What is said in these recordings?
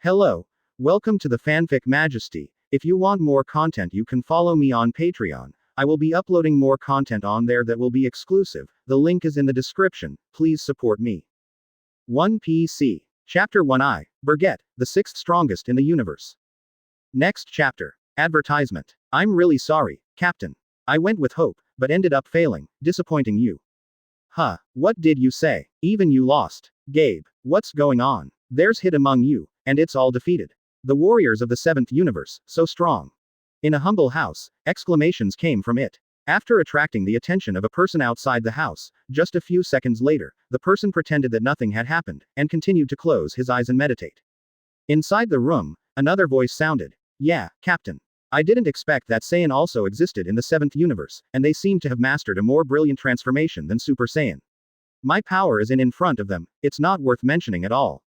Hello. Welcome to the Fanfic Majesty. If you want more content, you can follow me on Patreon. I will be uploading more content on there that will be exclusive. The link is in the description. Please support me. 1 PC. Chapter 1I. Bergette, the sixth strongest in the universe. Next chapter. Advertisement. I'm really sorry, Captain. I went with hope, but ended up failing, disappointing you. Huh, what did you say? Even you lost. Gabe, what's going on? There's hit among you, and it's all defeated. The warriors of the seventh universe, so strong. In a humble house, exclamations came from it. After attracting the attention of a person outside the house, just a few seconds later, the person pretended that nothing had happened, and continued to close his eyes and meditate. Inside the room, another voice sounded. Yeah, Captain. I didn't expect that Saiyan also existed in the seventh universe, and they seem to have mastered a more brilliant transformation than Super Saiyan. My power is in front of them, it's not worth mentioning at all.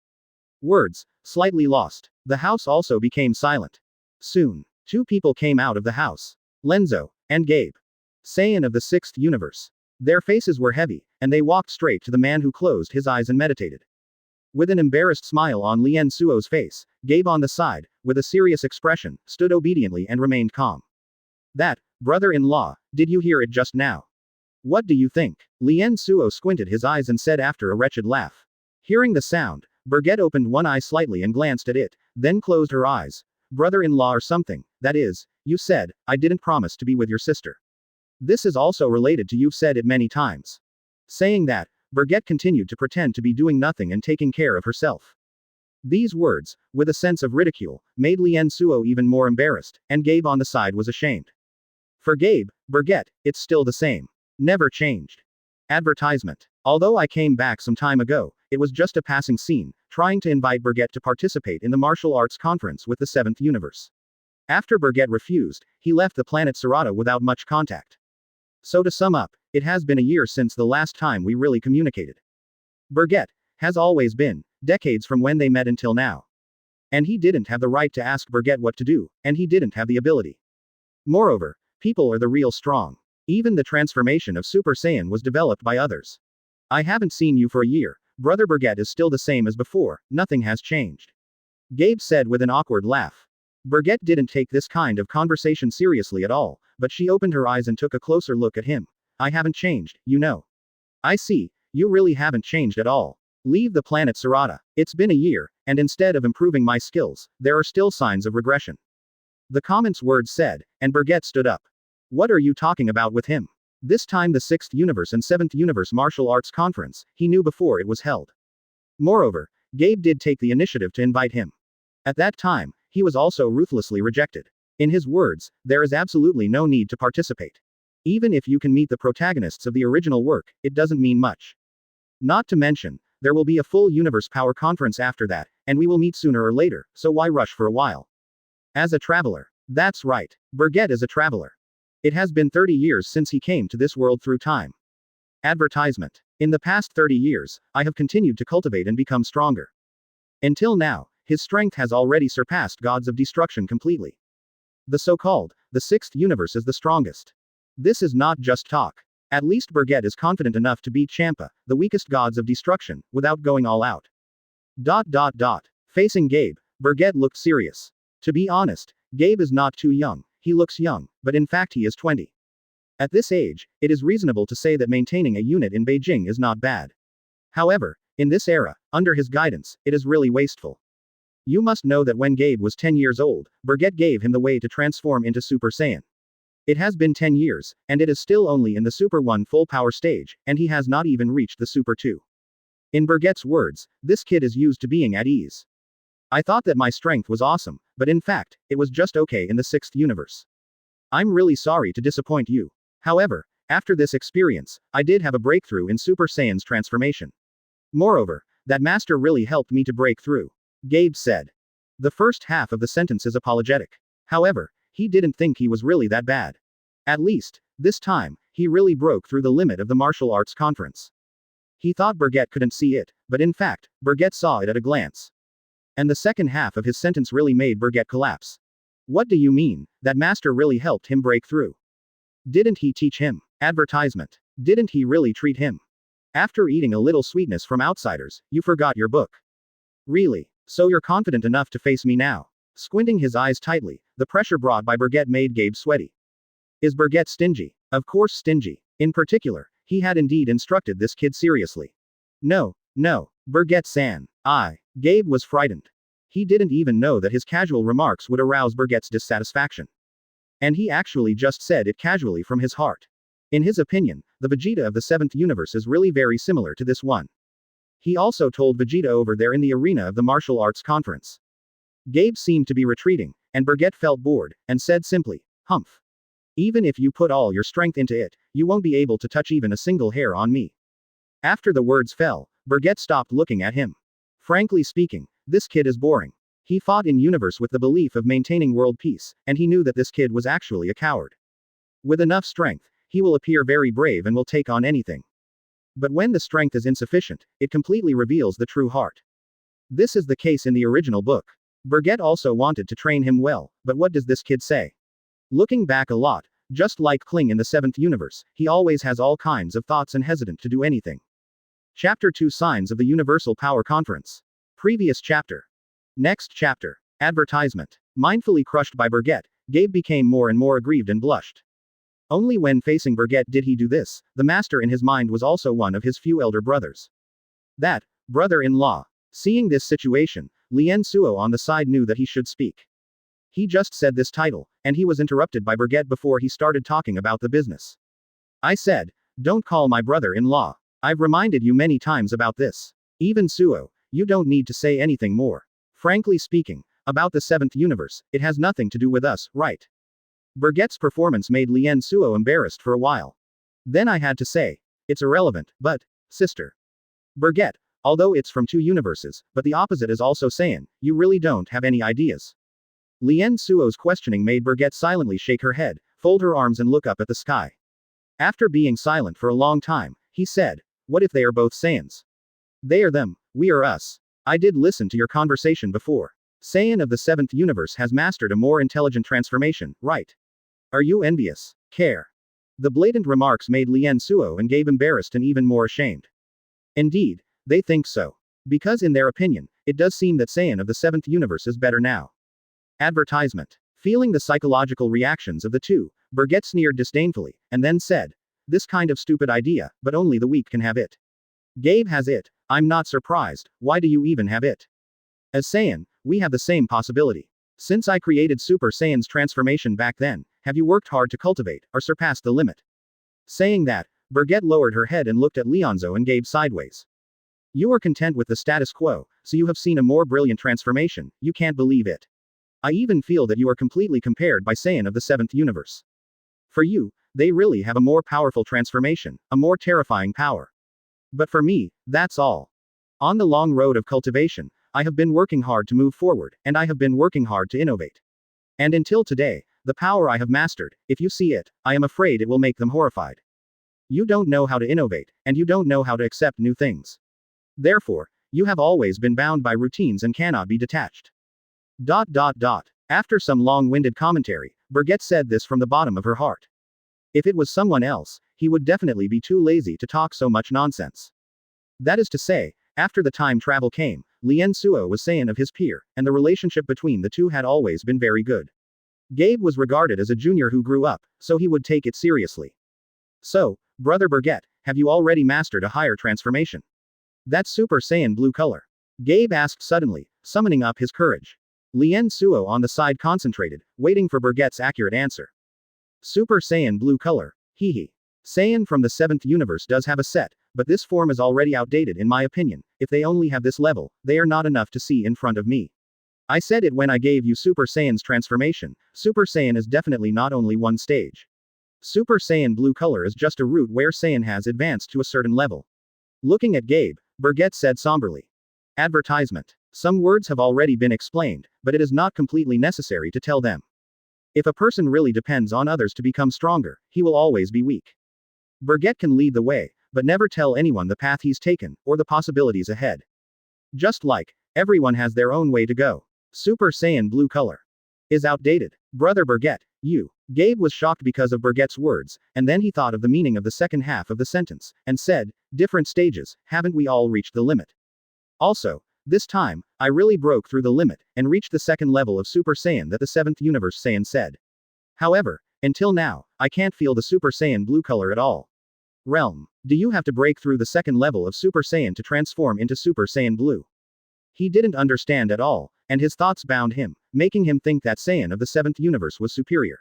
Words, slightly lost. The house also became silent. Soon, two people came out of the house. Lenzo and Gabe. Saiyan of the sixth universe. Their faces were heavy, and they walked straight to the man who closed his eyes and meditated. With an embarrassed smile on Lien Suo's face, Gabe on the side, with a serious expression, stood obediently and remained calm. That, brother-in-law, did you hear it just now? What do you think? Lien Suo squinted his eyes and said after a wretched laugh. Hearing the sound, Bergette opened one eye slightly and glanced at it, then closed her eyes. Brother-in-law or something, that is, you said, I didn't promise to be with your sister. This is also related to you've said it many times. Saying that, Bergette continued to pretend to be doing nothing and taking care of herself. These words, with a sense of ridicule, made Lien Suo even more embarrassed, and Gabe on the side was ashamed. For Gabe, Bergette, it's still the same. Never changed. Advertisement. Although I came back some time ago, it was just a passing scene, trying to invite Bergette to participate in the martial arts conference with the seventh universe. After Bergette refused, he left the planet Sarata without much contact. So to sum up, it has been a year since the last time we really communicated. Bergette has always been decades from when they met until now. And he didn't have the right to ask Bergette what to do, and he didn't have the ability. Moreover, people are the real strong. Even the transformation of Super Saiyan was developed by others. I haven't seen you for a year. Brother Bergette is still the same as before, nothing has changed. Gabe said with an awkward laugh. Bergette didn't take this kind of conversation seriously at all, but she opened her eyes and took a closer look at him. I haven't changed, you know. I see, you really haven't changed at all. Leave the planet Sarata. It's been a year, and instead of improving my skills, there are still signs of regression. The comment's words said, and Bergette stood up. What are you talking about with him? This time the 6th Universe and 7th Universe Martial Arts Conference, he knew before it was held. Moreover, Gabe did take the initiative to invite him. At that time, he was also ruthlessly rejected. In his words, there is absolutely no need to participate. Even if you can meet the protagonists of the original work, it doesn't mean much. Not to mention, there will be a full Universe Power Conference after that, and we will meet sooner or later, so why rush for a while? As a traveler. That's right. Bergette is a traveler. It has been 30 years since he came to this world through time. Advertisement. In the past 30 years, I have continued to cultivate and become stronger. Until now, his strength has already surpassed gods of destruction completely. The so-called, the 6th universe is the strongest. This is not just talk. At least Bergette is confident enough to beat Champa, the weakest gods of destruction, without going all out. Facing Gabe, Bergette looked serious. To be honest, Gabe is not too young. He looks young, but in fact he is 20. At this age, it is reasonable to say that maintaining a unit in Beijing is not bad. However, in this era, under his guidance, it is really wasteful. You must know that when Gabe was 10 years old, Bergette gave him the way to transform into Super Saiyan. It has been 10 years, and it is still only in the Super 1 full power stage, and he has not even reached the Super 2. In Bergette's words, this kid is used to being at ease. I thought that my strength was awesome, but in fact, it was just okay in the 6th universe. I'm really sorry to disappoint you. However, after this experience, I did have a breakthrough in Super Saiyan's transformation. Moreover, that master really helped me to break through. Gabe said. The first half of the sentence is apologetic. However, he didn't think he was really that bad. At least, this time, he really broke through the limit of the martial arts conference. He thought Bergette couldn't see it, but in fact, Bergette saw it at a glance. And the second half of his sentence really made Bergette collapse. What do you mean, that master really helped him break through? Didn't he teach him? Advertisement. Didn't he really treat him? After eating a little sweetness from outsiders, you forgot your book. Really? So you're confident enough to face me now? Squinting his eyes tightly, the pressure brought by Bergette made Gabe sweaty. Is Bergette stingy? Of course stingy. In particular, he had indeed instructed this kid seriously. No, no, Bergette-san. Gabe was frightened. He didn't even know that his casual remarks would arouse Bergette's dissatisfaction. And he actually just said it casually from his heart. In his opinion, the Vegeta of the 7th universe is really very similar to this one. He also told Vegeta over there in the arena of the martial arts conference. Gabe seemed to be retreating, and Bergette felt bored, and said simply, "Humph. Even if you put all your strength into it, you won't be able to touch even a single hair on me." After the words fell, Bergette stopped looking at him. Frankly speaking, this kid is boring. He fought in universe with the belief of maintaining world peace, and he knew that this kid was actually a coward. With enough strength, he will appear very brave and will take on anything. But when the strength is insufficient, it completely reveals the true heart. This is the case in the original book. Bergette also wanted to train him well, but what does this kid say? Looking back a lot, just like Kling in the 7th universe, he always has all kinds of thoughts and hesitant to do anything. Chapter 2 Signs of the Universal Power Conference. Previous chapter. Next chapter. Advertisement. Mindfully crushed by Bergette, Gabe became more and more aggrieved and blushed. Only when facing Bergette did he do this. The master in his mind was also one of his few elder brothers. That brother-in-law. Seeing this situation, Lien Suo on the side knew that he should speak. He just said this title, and he was interrupted by Bergette before he started talking about the business. I said, don't call my brother-in-law. I've reminded you many times about this. Even Suo, you don't need to say anything more. Frankly speaking, about the 7th universe, it has nothing to do with us, right? Bergette's performance made Lien Suo embarrassed for a while. Then I had to say, it's irrelevant, but, sister. Bergette, although it's from 2 universes, but the opposite is also Saiyan, you really don't have any ideas. Lien Suo's questioning made Bergette silently shake her head, fold her arms and look up at the sky. After being silent for a long time, he said, what if they are both Saiyans? They are them, we are us. I did listen to your conversation before. Saiyan of the 7th universe has mastered a more intelligent transformation, right? Are you envious? Care? The blatant remarks made Lien Suo and Gabe embarrassed and even more ashamed. Indeed, they think so. Because in their opinion, it does seem that Saiyan of the 7th universe is better now. Advertisement. Feeling the psychological reactions of the two, Bergette sneered disdainfully, and then said, this kind of stupid idea, but only the weak can have it. Gabe has it. I'm not surprised, why do you even have it? As Saiyan, we have the same possibility. Since I created Super Saiyan's transformation back then, have you worked hard to cultivate, or surpass the limit? Saying that, Bergette lowered her head and looked at Leonzo and Gabe sideways. You are content with the status quo, so you have seen a more brilliant transformation, you can't believe it. I even feel that you are completely compared by Saiyan of the 7th universe. For you, they really have a more powerful transformation, a more terrifying power. But for me, that's all. On the long road of cultivation, I have been working hard to move forward, and I have been working hard to innovate. And until today, the power I have mastered, if you see it, I am afraid it will make them horrified. You don't know how to innovate, and you don't know how to accept new things. Therefore, you have always been bound by routines and cannot be detached. After some long-winded commentary, Bergette said this from the bottom of her heart. If it was someone else, he would definitely be too lazy to talk so much nonsense. That is to say, after the time travel came, Lien Suo was Saiyan of his peer, and the relationship between the two had always been very good. Gabe was regarded as a junior who grew up, so he would take it seriously. So, Brother Bergette, have you already mastered a higher transformation? That Super Saiyan blue color? Gabe asked suddenly, summoning up his courage. Lien Suo on the side concentrated, waiting for Bergette's accurate answer. Super Saiyan blue color. Hehe. Saiyan from the 7th universe does have a set, but this form is already outdated in my opinion. If they only have this level, they are not enough to see in front of me. I said it when I gave you Super Saiyan's transformation. Super Saiyan is definitely not only one stage. Super Saiyan blue color is just a route where Saiyan has advanced to a certain level. Looking at Gabe, Bergette said somberly. Advertisement. Some words have already been explained, but it is not completely necessary to tell them. If a person really depends on others to become stronger, he will always be weak. Bergette can lead the way, but never tell anyone the path he's taken, or the possibilities ahead. Just like, everyone has their own way to go. Super Saiyan blue color is outdated. Brother Bergette, you. Gabe was shocked because of Bergette's words, and then he thought of the meaning of the second half of the sentence, and said, different stages, haven't we all reached the limit? Also, This time, I really broke through the limit, and reached the second level of Super Saiyan that the 7th Universe Saiyan said. However, until now, I can't feel the Super Saiyan blue color at all. Realm. Do you have to break through the second level of Super Saiyan to transform into Super Saiyan Blue? He didn't understand at all, and his thoughts bound him, making him think that Saiyan of the 7th Universe was superior.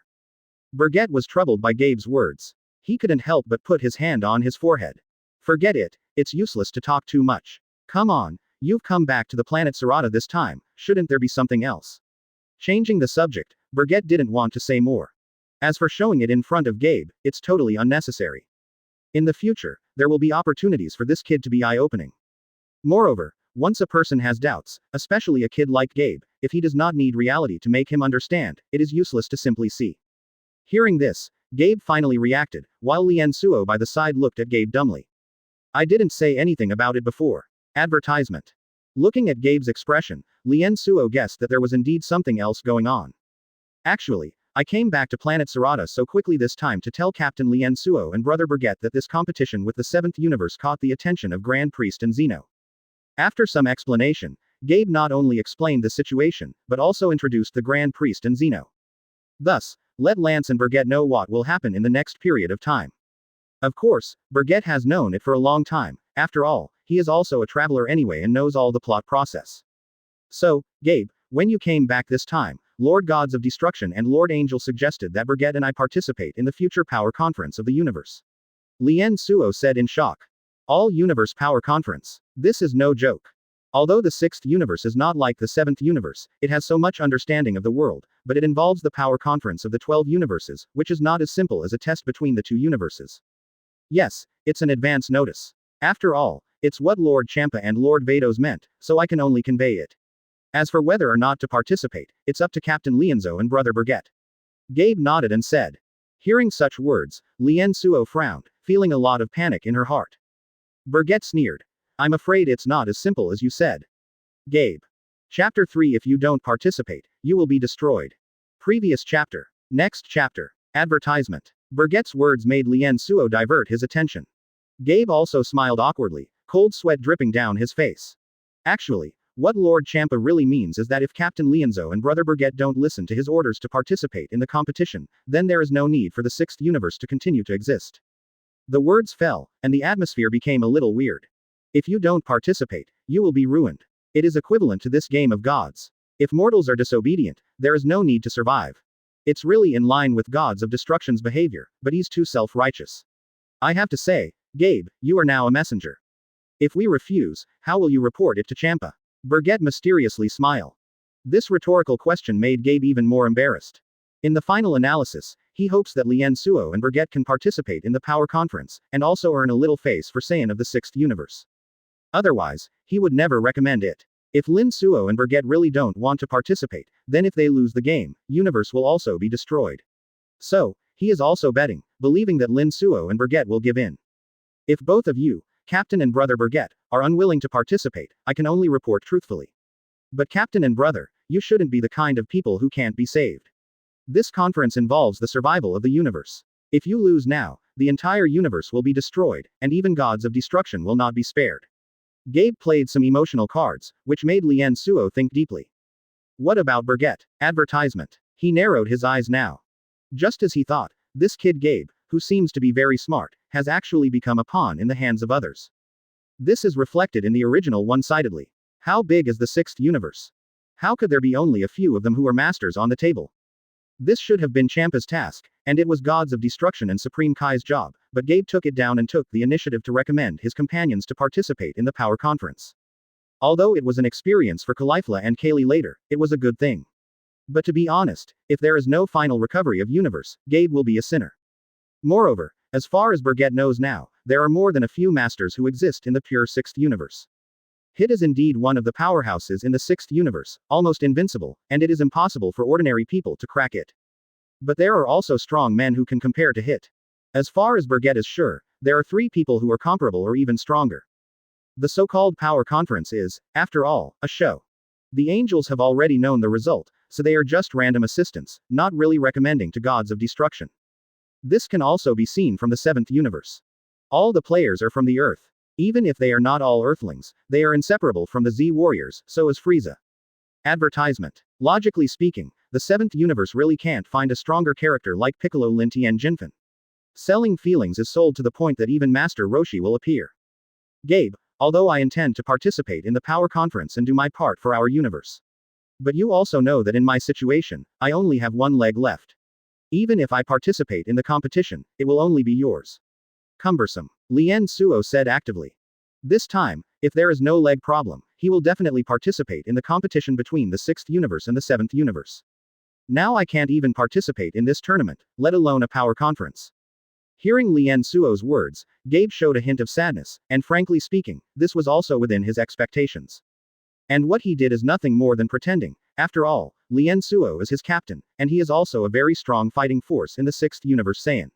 Bergette was troubled by Gabe's words. He couldn't help but put his hand on his forehead. Forget it, it's useless to talk too much. Come on, you've come back to the planet Sarata this time, shouldn't there be something else? Changing the subject, Bergette didn't want to say more. As for showing it in front of Gabe, it's totally unnecessary. In the future, there will be opportunities for this kid to be eye-opening. Moreover, once a person has doubts, especially a kid like Gabe, if he does not need reality to make him understand, it is useless to simply see. Hearing this, Gabe finally reacted, while Lien Suo by the side looked at Gabe dumbly. I didn't say anything about it before. Advertisement. Looking at Gabe's expression, Lien Suo guessed that there was indeed something else going on. Actually, I came back to Planet Sarata so quickly this time to tell Captain Lien Suo and Brother Bergette that this competition with the 7th Universe caught the attention of Grand Priest and Zeno. After some explanation, Gabe not only explained the situation, but also introduced the Grand Priest and Zeno. Thus, let Lance and Bergette know what will happen in the next period of time. Of course, Bergette has known it for a long time, after all, he is also a traveler anyway and knows all the plot process. So, Gabe, when you came back this time, Lord Gods of Destruction and Lord Angel suggested that Bergette and I participate in the future power conference of the universe. Lien Suo said in shock. All universe power conference. This is no joke. Although the 6th universe is not like the 7th universe, it has so much understanding of the world, but it involves the power conference of the 12 universes, which is not as simple as a test between the 2 universes. Yes, it's an advance notice. After all, it's what Lord Champa and Lord Vados meant, so I can only convey it. As for whether or not to participate, it's up to Captain Lienzo and Brother Bergette. Gabe nodded and said. Hearing such words, Lien Suo frowned, feeling a lot of panic in her heart. Bergette sneered. I'm afraid it's not as simple as you said. Gabe. Chapter 3. If you don't participate, you will be destroyed. Previous chapter. Next chapter. Advertisement. Bergette's words made Lien Suo divert his attention. Gabe also smiled awkwardly, cold sweat dripping down his face. Actually, what Lord Champa really means is that if Captain Lienzo and Brother Bergette don't listen to his orders to participate in the competition, then there is no need for the 6th universe to continue to exist. The words fell, and the atmosphere became a little weird. If you don't participate, you will be ruined. It is equivalent to this game of gods. If mortals are disobedient, there is no need to survive. It's really in line with Gods of Destruction's behavior, but he's too self-righteous. I have to say, Gabe, you are now a messenger. If we refuse, how will you report it to Champa? Bergette mysteriously smiled. This rhetorical question made Gabe even more embarrassed. In the final analysis, he hopes that Lien Suo and Bergette can participate in the power conference, and also earn a little face for Saiyan of the 6th universe. Otherwise, he would never recommend it. If Lin Suo and Bergette really don't want to participate, then if they lose the game, universe will also be destroyed. So, he is also betting, believing that Lin Suo and Bergette will give in. If both of you, Captain and Brother Bergette, are unwilling to participate, I can only report truthfully. But Captain and Brother, you shouldn't be the kind of people who can't be saved. This conference involves the survival of the universe. If you lose now, the entire universe will be destroyed, and even Gods of Destruction will not be spared. Gabe played some emotional cards, which made Lien Suo think deeply. What about Bergette? Advertisement. He narrowed his eyes now. Just as he thought, this kid Gabe, who seems to be very smart, has actually become a pawn in the hands of others. This is reflected in the original one-sidedly. How big is the 6th universe? How could there be only a few of them who are masters on the table? This should have been Champa's task, and it was Gods of Destruction and Supreme Kai's job, but Gabe took it down and took the initiative to recommend his companions to participate in the power conference. Although it was an experience for Caulifla and Kale later, it was a good thing. But to be honest, if there is no final recovery of universe, Gabe will be a sinner. Moreover, as far as Bergette knows now, there are more than a few masters who exist in the pure 6th universe. Hit is indeed one of the powerhouses in the 6th universe, almost invincible, and it is impossible for ordinary people to crack it. But there are also strong men who can compare to Hit. As far as Bergette is sure, there are 3 people who are comparable or even stronger. The so-called power conference is, after all, a show. The angels have already known the result, so they are just random assistants, not really recommending to Gods of Destruction. This can also be seen from the 7th universe. All the players are from the Earth. Even if they are not all Earthlings, they are inseparable from the Z Warriors, so is Frieza. Advertisement. Logically speaking, the 7th universe really can't find a stronger character like Piccolo Lin Tien Jinfen. Selling feelings is sold to the point that even Master Roshi will appear. Gabe, although I intend to participate in the power conference and do my part for our universe. But you also know that in my situation, I only have one leg left. Even if I participate in the competition, it will only be yours. Cumbersome. Lien Suo said actively. This time, if there is no leg problem, he will definitely participate in the competition between the 6th universe and the 7th universe. Now I can't even participate in this tournament, let alone a power conference. Hearing Lien Suo's words, Gabe showed a hint of sadness, and frankly speaking, this was also within his expectations. And what he did is nothing more than pretending. After all, Lien Suo is his captain, and he is also a very strong fighting force in the 6th universe Saiyan.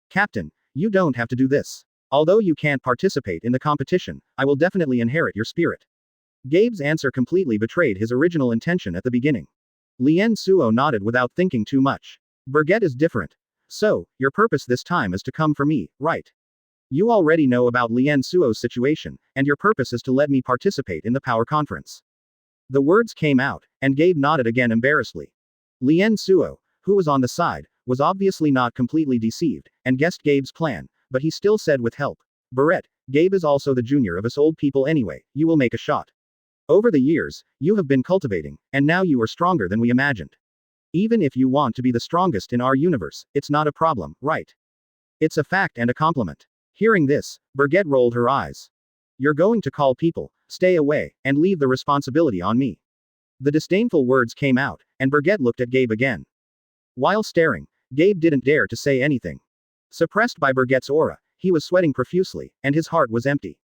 Captain, you don't have to do this. Although you can't participate in the competition, I will definitely inherit your spirit. Gabe's answer completely betrayed his original intention at the beginning. Lien Suo nodded without thinking too much. Bergette is different. So, your purpose this time is to come for me, right? You already know about Lien Suo's situation, and your purpose is to let me participate in the power conference. The words came out, and Gabe nodded again embarrassedly. Lien Suo, who was on the side, was obviously not completely deceived, and guessed Gabe's plan, but he still said with help. Bergette, Gabe is also the junior of us old people anyway, you will make a shot. Over the years, you have been cultivating, and now you are stronger than we imagined. Even if you want to be the strongest in our universe, it's not a problem, right? It's a fact and a compliment. Hearing this, Bergette rolled her eyes. You're going to call people, stay away, and leave the responsibility on me. The disdainful words came out, and Bergette looked at Gabe again. While staring, Gabe didn't dare to say anything. Suppressed by Bergette's aura, he was sweating profusely, and his heart was empty.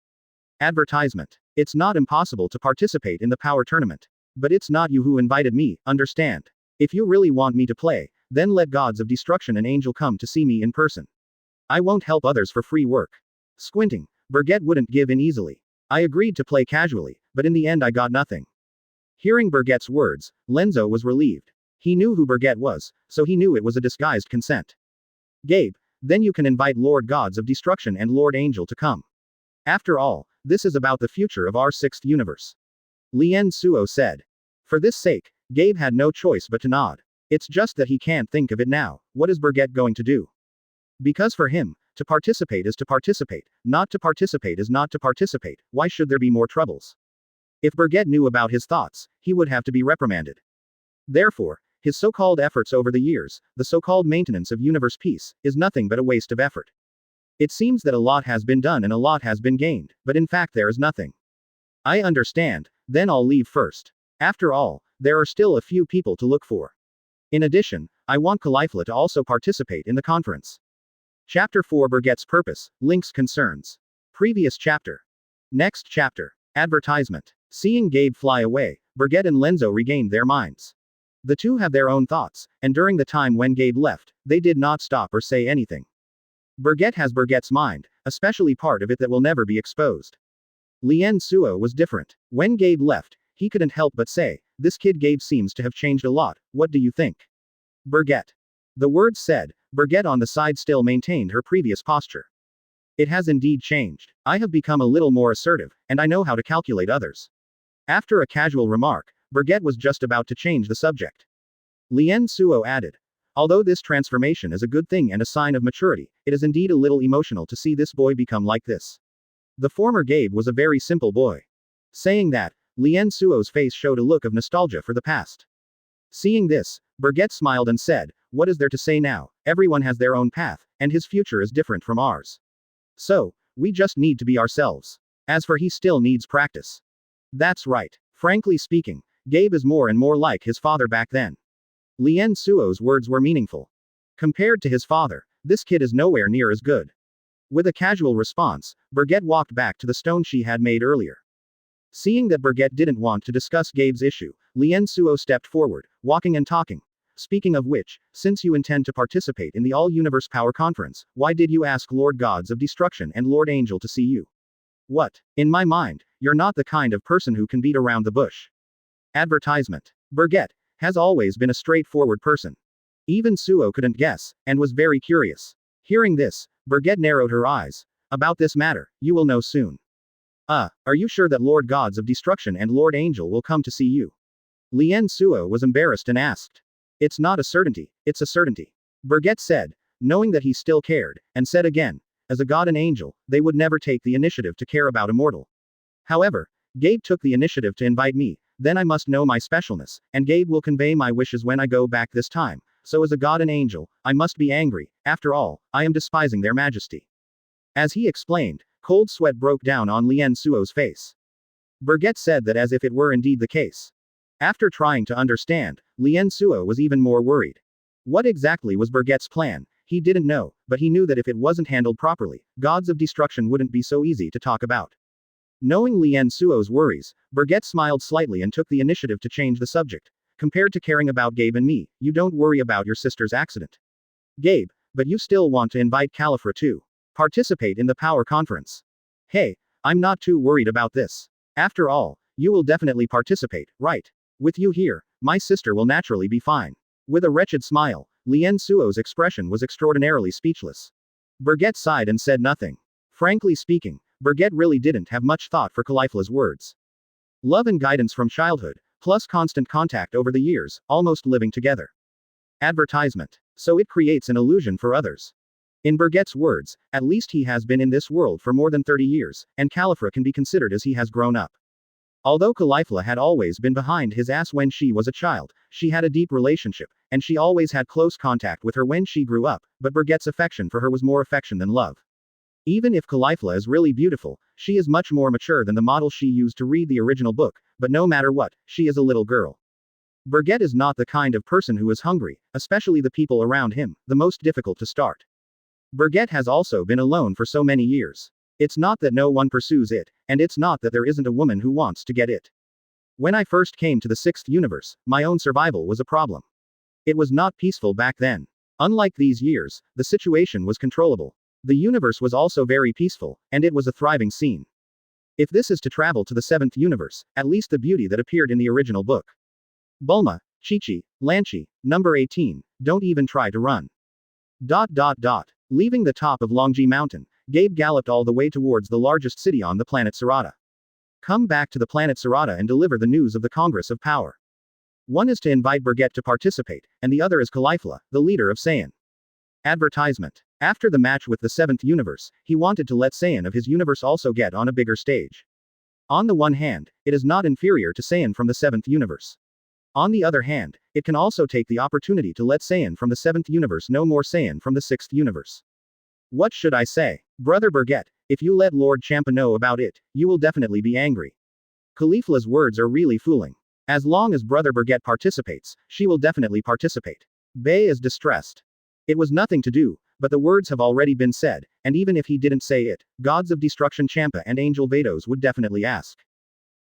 Advertisement. It's not impossible to participate in the power tournament. But it's not you who invited me, understand? If you really want me to play, then let gods of destruction and angel come to see me in person. I won't help others for free work. Squinting, Bergette wouldn't give in easily. I agreed to play casually, but in the end I got nothing. Hearing Bergette's words, Lenzo was relieved. He knew who Bergette was, so he knew it was a disguised consent. Gabe, then you can invite Lord Gods of Destruction and Lord Angel to come. After all, this is about the future of our 6th universe. Lien Suo said. For this sake, Gabe had no choice but to nod. It's just that he can't think of it now. What is Bergette going to do? Because for him, to participate is to participate, not to participate is not to participate. Why should there be more troubles? If Bergette knew about his thoughts, he would have to be reprimanded. Therefore, his so-called efforts over the years, the so-called maintenance of universe peace, is nothing but a waste of effort. It seems that a lot has been done and a lot has been gained, but in fact there is nothing. I understand, then I'll leave first. After all, there are still a few people to look for. In addition, I want Caulifla to also participate in the conference. Chapter 4 Bergette's Purpose, Link's Concerns. Previous chapter. Next chapter. Advertisement. Seeing Gabe fly away, Bergette and Lenzo regained their minds. The two have their own thoughts, and during the time when Gabe left, they did not stop or say anything. Bergette has Bergette's mind, especially part of it that will never be exposed. Lien Suo was different. When Gabe left, he couldn't help but say, this kid Gabe seems to have changed a lot, what do you think? Bergette. The words said, Bergette on the side still maintained her previous posture. It has indeed changed. I have become a little more assertive, and I know how to calculate others. After a casual remark, Bergette was just about to change the subject. Lien Suo added. Although this transformation is a good thing and a sign of maturity, it is indeed a little emotional to see this boy become like this. The former Gabe was a very simple boy. Saying that, Lien Suo's face showed a look of nostalgia for the past. Seeing this, Bergette smiled and said, what is there to say now? Everyone has their own path, and his future is different from ours. So, we just need to be ourselves. As for he still needs practice. That's right. Frankly speaking, Gabe is more and more like his father back then. Lien Suo's words were meaningful. Compared to his father, this kid is nowhere near as good. With a casual response, Bergette walked back to the stone she had made earlier. Seeing that Bergette didn't want to discuss Gabe's issue, Lien Suo stepped forward, walking and talking. Speaking of which, since you intend to participate in the All-Universe Power Conference, why did you ask Lord Gods of Destruction and Lord Angel to see you? What? In my mind, you're not the kind of person who can beat around the bush. Advertisement. Bergette has always been a straightforward person. Even Suo couldn't guess, and was very curious. Hearing this, Bergette narrowed her eyes. About this matter, you will know soon. Are you sure that Lord Gods of Destruction and Lord Angel will come to see you? Lien Suo was embarrassed and asked. It's not a certainty, it's a certainty. Bergette said, knowing that he still cared, and said again, as a god and angel, they would never take the initiative to care about a mortal. However, Gabe took the initiative to invite me, then I must know my specialness, and Gabe will convey my wishes when I go back this time, so as a god and angel, I must be angry, after all, I am despising their majesty. As he explained, cold sweat broke down on Lien Suo's face. Bergette said that as if it were indeed the case. After trying to understand, Lien Suo was even more worried. What exactly was Bergette's plan? He didn't know, but he knew that if it wasn't handled properly, gods of destruction wouldn't be so easy to talk about. Knowing Lien Suo's worries, Bergette smiled slightly and took the initiative to change the subject. Compared to caring about Gabe and me, you don't worry about your sister's accident. Gabe, but you still want to invite Califra to participate in the power conference. Hey, I'm not too worried about this. After all, you will definitely participate, right? With you here, my sister will naturally be fine. With a wretched smile, Lien Suo's expression was extraordinarily speechless. Bergette sighed and said nothing. Frankly speaking, Bergette really didn't have much thought for Califla's words. Love and guidance from childhood, plus constant contact over the years, almost living together. Advertisement. So it creates an illusion for others. In Bergette's words, at least he has been in this world for more than 30 years, and Califra can be considered as he has grown up. Although Califla had always been behind his ass when she was a child, she had a deep relationship, and she always had close contact with her when she grew up, but Bergette's affection for her was more affection than love. Even if Califla is really beautiful, she is much more mature than the model she used to read the original book, but no matter what, she is a little girl. Bergette is not the kind of person who is hungry, especially the people around him, the most difficult to start. Bergette has also been alone for so many years. It's not that no one pursues it, and it's not that there isn't a woman who wants to get it. When I first came to the sixth universe, my own survival was a problem. It was not peaceful back then. Unlike these years, the situation was controllable. The universe was also very peaceful, and it was a thriving scene. If this is to travel to the seventh universe, at least the beauty that appeared in the original book. Bulma, Chi-Chi, Lanchi, number 18, don't even try to run. ... Leaving the top of Longji Mountain, Gabe galloped all the way towards the largest city on the planet Sarata. Come back to the planet Sarata and deliver the news of the Congress of Power. One is to invite Bergette to participate, and the other is Califla, the leader of Saiyan. Advertisement. After the match with the seventh universe, he wanted to let Saiyan of his universe also get on a bigger stage. On the one hand, it is not inferior to Saiyan from the seventh universe. On the other hand, it can also take the opportunity to let Saiyan from the seventh universe know more Saiyan from the sixth universe. What should I say? Brother Bergette, if you let Lord Champa know about it, you will definitely be angry. Califla's words are really fooling. As long as Brother Bergette participates, she will definitely participate. Bay is distressed. It was nothing to do, but the words have already been said, and even if he didn't say it, gods of destruction Champa and Angel Vados would definitely ask.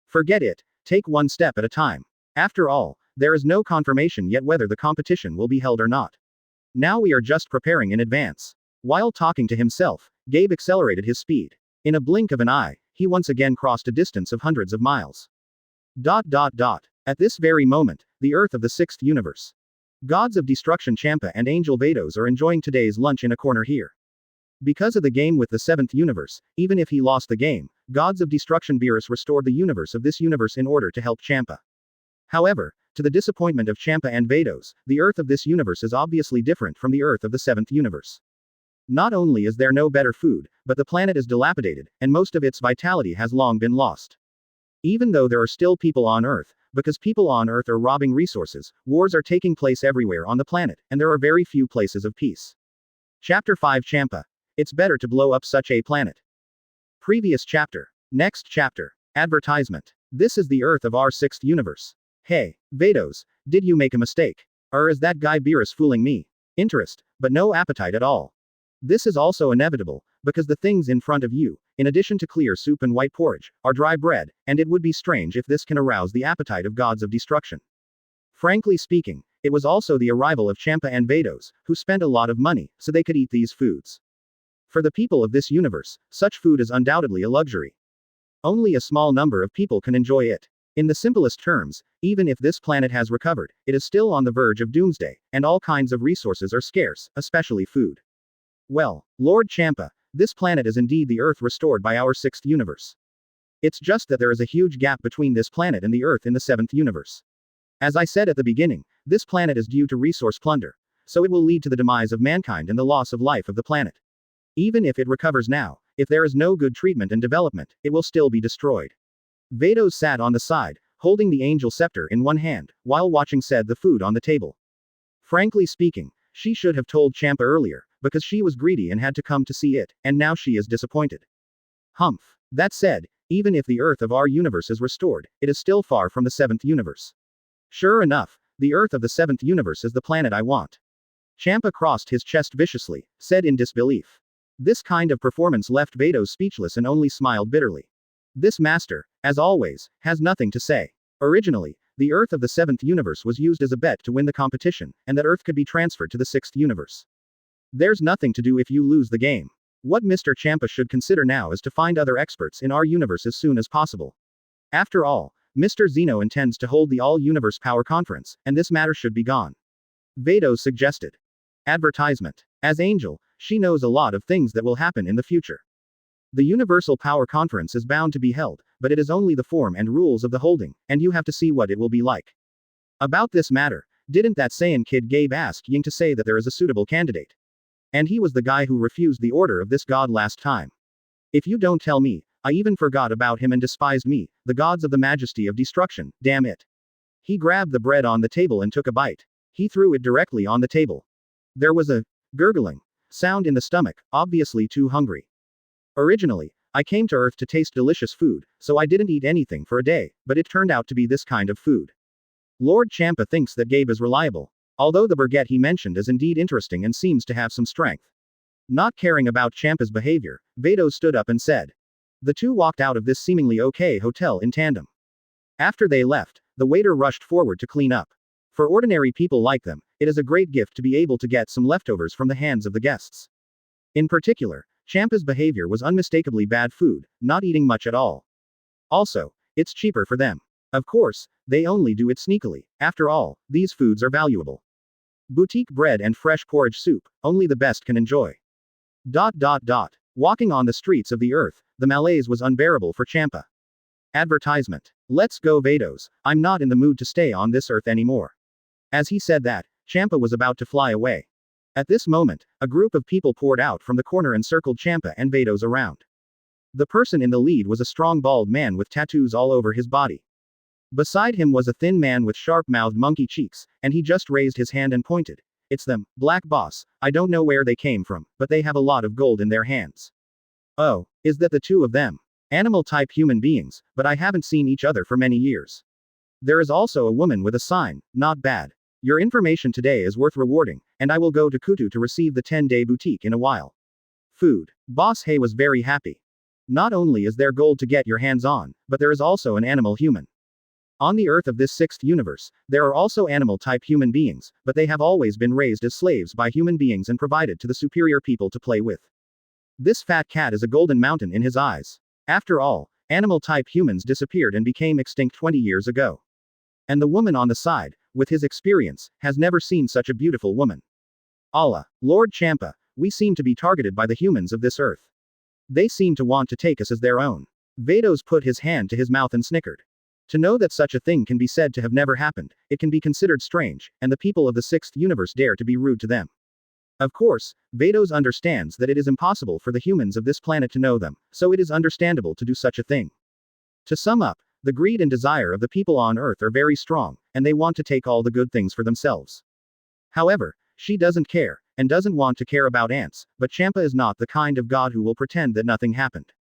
Forget it, take one step at a time. After all, there is no confirmation yet whether the competition will be held or not. Now we are just preparing in advance. While talking to himself, Gabe accelerated his speed. In a blink of an eye, he once again crossed a distance of hundreds of miles. At this very moment, the Earth of the sixth universe. Gods of destruction Champa and Angel Vados are enjoying today's lunch in a corner here. Because of the game with the seventh universe, even if he lost the game, Gods of destruction Beerus restored the universe of this universe in order to help Champa. However, to the disappointment of Champa and Vados, the Earth of this universe is obviously different from the Earth of the seventh universe. Not only is there no better food, but the planet is dilapidated, and most of its vitality has long been lost. Even though there are still people on Earth, because people on Earth are robbing resources, wars are taking place everywhere on the planet, and there are very few places of peace. Chapter 5 Champa. It's better to blow up such a planet. Previous chapter. Next chapter. Advertisement. This is the Earth of our sixth universe. Hey, Vados, did you make a mistake? Or is that guy Beerus fooling me? Interest, but no appetite at all. This is also inevitable, because the things in front of you, in addition to clear soup and white porridge, are dry bread, and it would be strange if this can arouse the appetite of gods of destruction. Frankly speaking, it was also the arrival of Champa and Vados, who spent a lot of money, so they could eat these foods. For the people of this universe, such food is undoubtedly a luxury. Only a small number of people can enjoy it. In the simplest terms, even if this planet has recovered, it is still on the verge of doomsday, and all kinds of resources are scarce, especially food. Well, Lord Champa, this planet is indeed the Earth restored by our sixth universe. It's just that there is a huge gap between this planet and the Earth in the 7th universe. As I said at the beginning, this planet is due to resource plunder, so it will lead to the demise of mankind and the loss of life of the planet. Even if it recovers now, if there is no good treatment and development, it will still be destroyed. Vados sat on the side, holding the angel scepter in one hand, while watching the food on the table. Frankly speaking, she should have told Champa earlier, because she was greedy and had to come to see it, and now she is disappointed. Humph. That said, even if the Earth of our universe is restored, it is still far from the 7th universe. Sure enough, the Earth of the 7th universe is the planet I want. Champa crossed his chest viciously, said in disbelief. This kind of performance left Vados speechless and only smiled bitterly. This master, as always, has nothing to say. Originally, the Earth of the 7th universe was used as a bet to win the competition, and that Earth could be transferred to the 6th universe. There's nothing to do if you lose the game. What Mr. Champa should consider now is to find other experts in our universe as soon as possible. After all, Mr. Zeno intends to hold the All-Universe Power Conference, and this matter should be gone. Vados suggested. Advertisement. As Angel, she knows a lot of things that will happen in the future. The Universal Power Conference is bound to be held, but it is only the form and rules of the holding, and you have to see what it will be like. About this matter, didn't that Saiyan kid Gabe ask Ying to say that there is a suitable candidate? And he was the guy who refused the order of this god last time. If you don't tell me, I even forgot about him and despised me, the gods of the majesty of destruction, damn it. He grabbed the bread on the table and took a bite. He threw it directly on the table. There was a gurgling sound in the stomach, obviously too hungry. Originally, I came to Earth to taste delicious food, so I didn't eat anything for a day, but it turned out to be this kind of food. Lord Champa thinks that Gabe is reliable, although the Bergette he mentioned is indeed interesting and seems to have some strength. Not caring about Champa's behavior, Vados stood up and said. The two walked out of this seemingly okay hotel in tandem. After they left, the waiter rushed forward to clean up. For ordinary people like them, it is a great gift to be able to get some leftovers from the hands of the guests. In particular, Champa's behavior was unmistakably bad food, not eating much at all. Also, it's cheaper for them. Of course, they only do it sneakily. After all, these foods are valuable. Boutique bread and fresh porridge soup, only the best can enjoy. Walking on the streets of the Earth, the malaise was unbearable for Champa. Advertisement. Let's go Vados, I'm not in the mood to stay on this Earth anymore. As he said that, Champa was about to fly away. At this moment, a group of people poured out from the corner and circled Champa and Vados around. The person in the lead was a strong bald man with tattoos all over his body. Beside him was a thin man with sharp-mouthed monkey cheeks, and he just raised his hand and pointed. It's them, Black Boss, I don't know where they came from, but they have a lot of gold in their hands. Oh, is that the two of them? Animal-type human beings, but I haven't seen each other for many years. There is also a woman with a sign, not bad. Your information today is worth rewarding, and I will go to Kutu to receive the 10-day boutique in a while. Food. Boss Hay was very happy. Not only is there gold to get your hands on, but there is also an animal human. On the Earth of this 6th universe, there are also animal-type human beings, but they have always been raised as slaves by human beings and provided to the superior people to play with. This fat cat is a golden mountain in his eyes. After all, animal-type humans disappeared and became extinct 20 years ago. And the woman on the side, with his experience, has never seen such a beautiful woman. Allah, Lord Champa, we seem to be targeted by the humans of this Earth. They seem to want to take us as their own. Vados put his hand to his mouth and snickered. To know that such a thing can be said to have never happened, it can be considered strange, and the people of the 6th universe dare to be rude to them. Of course, Vados understands that it is impossible for the humans of this planet to know them, so it is understandable to do such a thing. To sum up, the greed and desire of the people on Earth are very strong, and they want to take all the good things for themselves. However, she doesn't care, and doesn't want to care about ants, but Champa is not the kind of god who will pretend that nothing happened.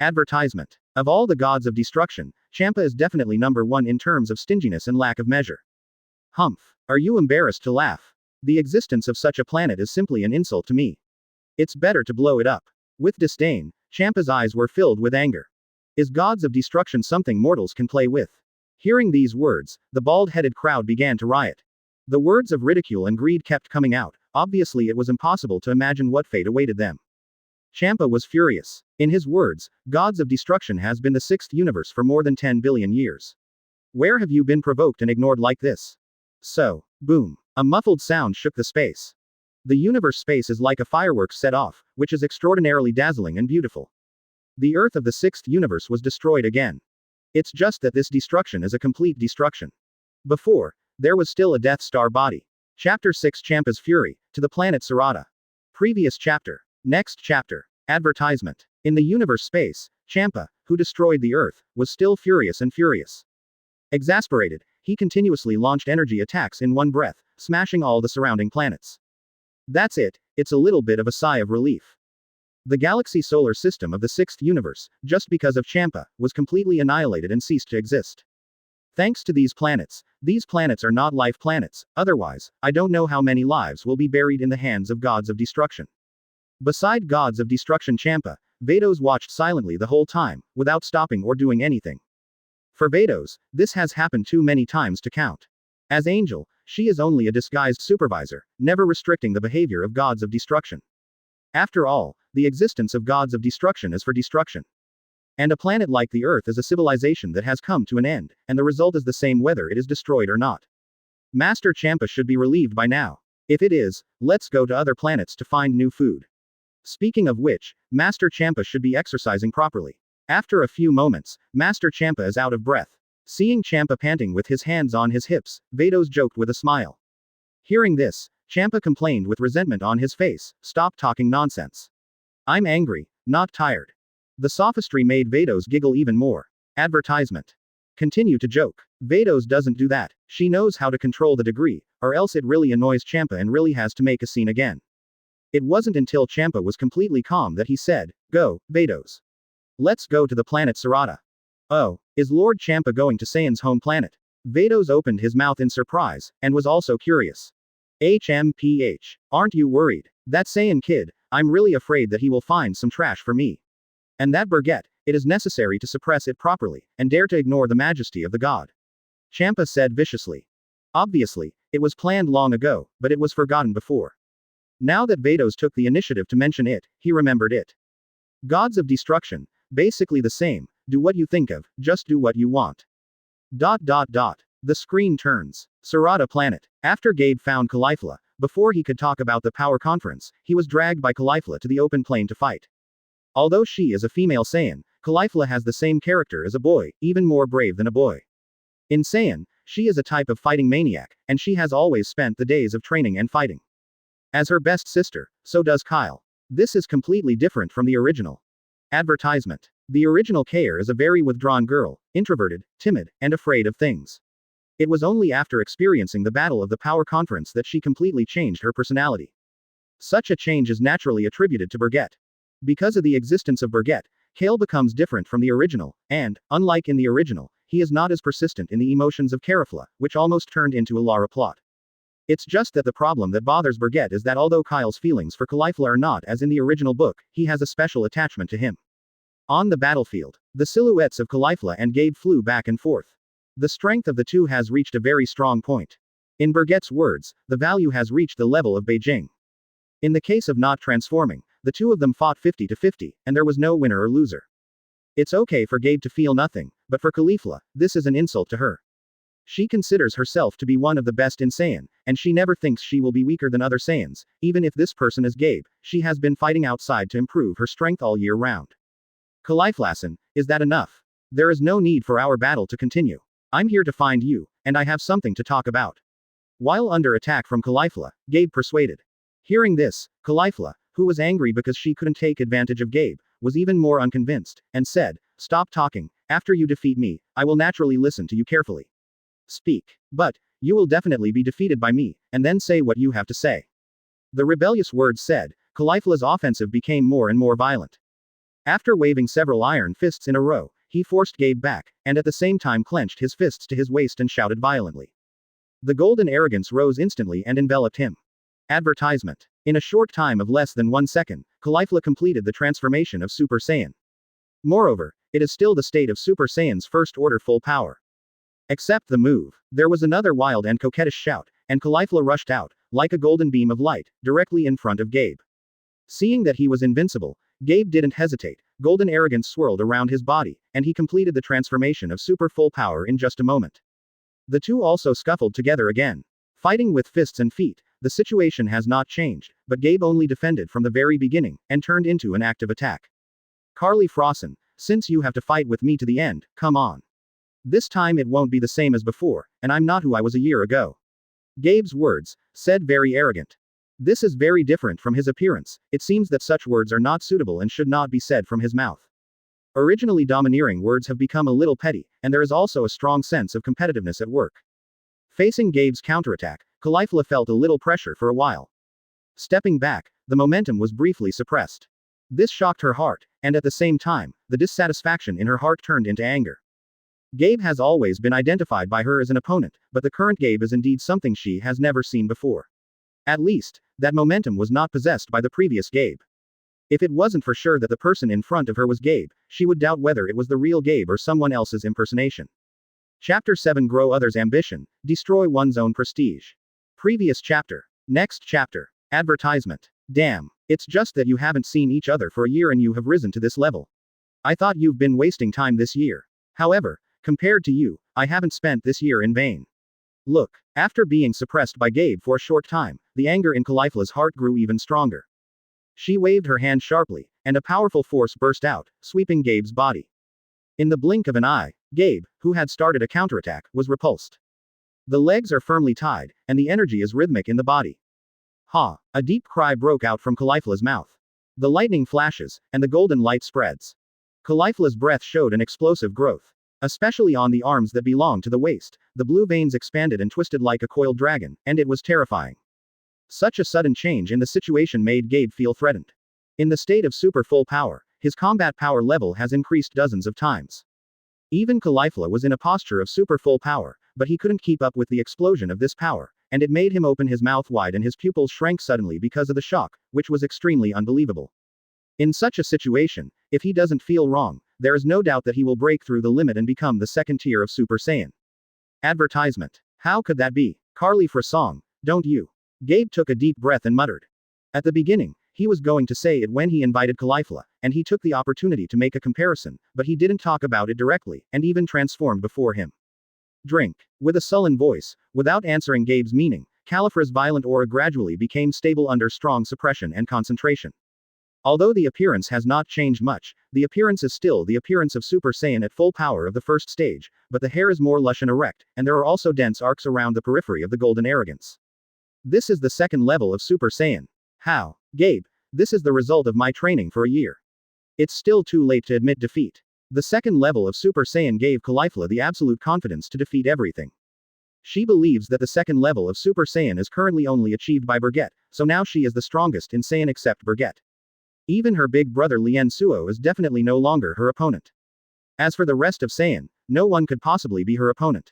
Advertisement. Of all the gods of destruction, Champa is definitely number one in terms of stinginess and lack of measure. Humph. Are you embarrassed to laugh? The existence of such a planet is simply an insult to me. It's better to blow it up. With disdain, Champa's eyes were filled with anger. Is gods of destruction something mortals can play with? Hearing these words, the bald-headed crowd began to riot. The words of ridicule and greed kept coming out, obviously it was impossible to imagine what fate awaited them. Champa was furious. In his words, gods of destruction has been the 6th universe for more than 10 billion years. Where have you been provoked and ignored like this? So, boom. A muffled sound shook the space. The universe space is like a fireworks set off, which is extraordinarily dazzling and beautiful. The Earth of the sixth universe was destroyed again. It's just that this destruction is a complete destruction. Before, there was still a Death Star body. Chapter 6 Champa's Fury, to the planet Sarata. Previous chapter. Next chapter. Advertisement. In the universe space, Champa, who destroyed the Earth, was still furious and furious. Exasperated, he continuously launched energy attacks in one breath, smashing all the surrounding planets. That's it, it's a little bit of a sigh of relief. The galaxy solar system of the sixth universe, just because of Champa, was completely annihilated and ceased to exist. Thanks to these planets are not life planets, otherwise, I don't know how many lives will be buried in the hands of gods of destruction. Beside gods of destruction Champa, Vados watched silently the whole time, without stopping or doing anything. For Vados, this has happened too many times to count. As Angel, she is only a disguised supervisor, never restricting the behavior of gods of destruction. After all, the existence of gods of destruction is for destruction. And a planet like the Earth is a civilization that has come to an end, and the result is the same whether it is destroyed or not. Master Champa should be relieved by now. If it is, let's go to other planets to find new food. Speaking of which, Master Champa should be exercising properly. After a few moments, Master Champa is out of breath. Seeing Champa panting with his hands on his hips, Vados joked with a smile. Hearing this, Champa complained with resentment on his face, "Stop talking nonsense. I'm angry, not tired." The sophistry made Vados giggle even more. Advertisement. Continue to joke. Vados doesn't do that. She knows how to control the degree, or else it really annoys Champa and really has to make a scene again. It wasn't until Champa was completely calm that he said, "Go, Vados. Let's go to the planet Sarata." Oh, is Lord Champa going to Saiyan's home planet? Vados opened his mouth in surprise, and was also curious. HMPH. Aren't you worried? That Saiyan kid, I'm really afraid that he will find some trash for me. And that Bergette, it is necessary to suppress it properly, and dare to ignore the majesty of the god. Champa said viciously. Obviously, it was planned long ago, but it was forgotten before. Now that Vados took the initiative to mention it, he remembered it. Gods of destruction, basically the same, do what you think of, just do what you want. The screen turns. Sarata planet. After Gabe found Caulifla, before he could talk about the power conference, he was dragged by Caulifla to the open plain to fight. Although she is a female Saiyan, Caulifla has the same character as a boy, even more brave than a boy. In Saiyan, she is a type of fighting maniac, and she has always spent the days of training and fighting. As her best sister, so does Kale. This is completely different from the original. Advertisement. The original Kale is a very withdrawn girl, introverted, timid, and afraid of things. It was only after experiencing the battle of the power conference that she completely changed her personality. Such a change is naturally attributed to Bergette. Because of the existence of Bergette, Kale becomes different from the original, and, unlike in the original, he is not as persistent in the emotions of Carafla, which almost turned into a Lara plot. It's just that the problem that bothers Bergette is that although Kyle's feelings for Caulifla are not as in the original book, he has a special attachment to him. On the battlefield, the silhouettes of Caulifla and Gabe flew back and forth. The strength of the two has reached a very strong point. In Bergette's words, the value has reached the level of Beijing. In the case of not transforming, the two of them fought 50-50, and there was no winner or loser. It's okay for Gabe to feel nothing, but for Caulifla, this is an insult to her. She considers herself to be one of the best in Saiyan, and she never thinks she will be weaker than other Saiyans, even if this person is Gabe. She has been fighting outside to improve her strength all year round. Caulifla, is that enough? There is no need for our battle to continue. I'm here to find you, and I have something to talk about. While under attack from Caulifla, Gabe persuaded. Hearing this, Caulifla, who was angry because she couldn't take advantage of Gabe, was even more unconvinced, and said, "Stop talking, after you defeat me, I will naturally listen to you carefully. Speak. But, you will definitely be defeated by me, and then say what you have to say." The rebellious words said, Caulifla's offensive became more and more violent. After waving several iron fists in a row, he forced Gabe back, and at the same time clenched his fists to his waist and shouted violently. The golden arrogance rose instantly and enveloped him. Advertisement. In a short time of less than 1 second, Caulifla completed the transformation of Super Saiyan. Moreover, it is still the state of Super Saiyan's first order full power. Except the move. There was another wild and coquettish shout, and Caulifla rushed out, like a golden beam of light, directly in front of Gabe. Seeing that he was invincible, Gabe didn't hesitate. Golden arrogance swirled around his body, and he completed the transformation of super full power in just a moment. The two also scuffled together again. Fighting with fists and feet, the situation has not changed, but Gabe only defended from the very beginning, and turned into an active attack. Carly Frossen, since you have to fight with me to the end, come on. This time it won't be the same as before, and I'm not who I was a year ago. Gabe's words, said very arrogant. This is very different from his appearance. It seems that such words are not suitable and should not be said from his mouth. Originally domineering words have become a little petty, and there is also a strong sense of competitiveness at work. Facing Gabe's counterattack, Caulifla felt a little pressure for a while. Stepping back, the momentum was briefly suppressed. This shocked her heart, and at the same time, the dissatisfaction in her heart turned into anger. Gabe has always been identified by her as an opponent, but the current Gabe is indeed something she has never seen before. At least, that momentum was not possessed by the previous Gabe. If it wasn't for sure that the person in front of her was Gabe, she would doubt whether it was the real Gabe or someone else's impersonation. Chapter 7 Grow Others' Ambition, Destroy One's Own Prestige. Previous chapter. Next chapter. Advertisement. Damn, it's just that you haven't seen each other for a year and you have risen to this level. I thought you've been wasting time this year. However, compared to you, I haven't spent this year in vain. Look, after being suppressed by Gabe for a short time, the anger in Caulifla's heart grew even stronger. She waved her hand sharply, and a powerful force burst out, sweeping Gabe's body. In the blink of an eye, Gabe, who had started a counterattack, was repulsed. The legs are firmly tied, and the energy is rhythmic in the body. Ha! A deep cry broke out from Caulifla's mouth. The lightning flashes, and the golden light spreads. Caulifla's breath showed an explosive growth. Especially on the arms that belonged to the waist, the blue veins expanded and twisted like a coiled dragon, and it was terrifying. Such a sudden change in the situation made Gabe feel threatened. In the state of super full power, his combat power level has increased dozens of times. Even Caulifla was in a posture of super full power, but he couldn't keep up with the explosion of this power, and it made him open his mouth wide and his pupils shrank suddenly because of the shock, which was extremely unbelievable. In such a situation, if he doesn't feel wrong, there is no doubt that he will break through the limit and become the second tier of Super Saiyan. Advertisement. How could that be? Carly for song, don't you? Gabe took a deep breath and muttered. At the beginning, he was going to say it when he invited Caulifla, and he took the opportunity to make a comparison, but he didn't talk about it directly, and even transformed before him. Drink. With a sullen voice, without answering Gabe's meaning, Caulifla's violent aura gradually became stable under strong suppression and concentration. Although the appearance has not changed much, the appearance is still the appearance of Super Saiyan at full power of the first stage, but the hair is more lush and erect, and there are also dense arcs around the periphery of the golden arrogance. This is the second level of Super Saiyan. How? Gabe, this is the result of my training for a year. It's still too late to admit defeat. The second level of Super Saiyan gave Caulifla the absolute confidence to defeat everything. She believes that the second level of Super Saiyan is currently only achieved by Bergette, so now she is the strongest in Saiyan except Bergette. Even her big brother Lien Suo is definitely no longer her opponent. As for the rest of Saiyan, no one could possibly be her opponent.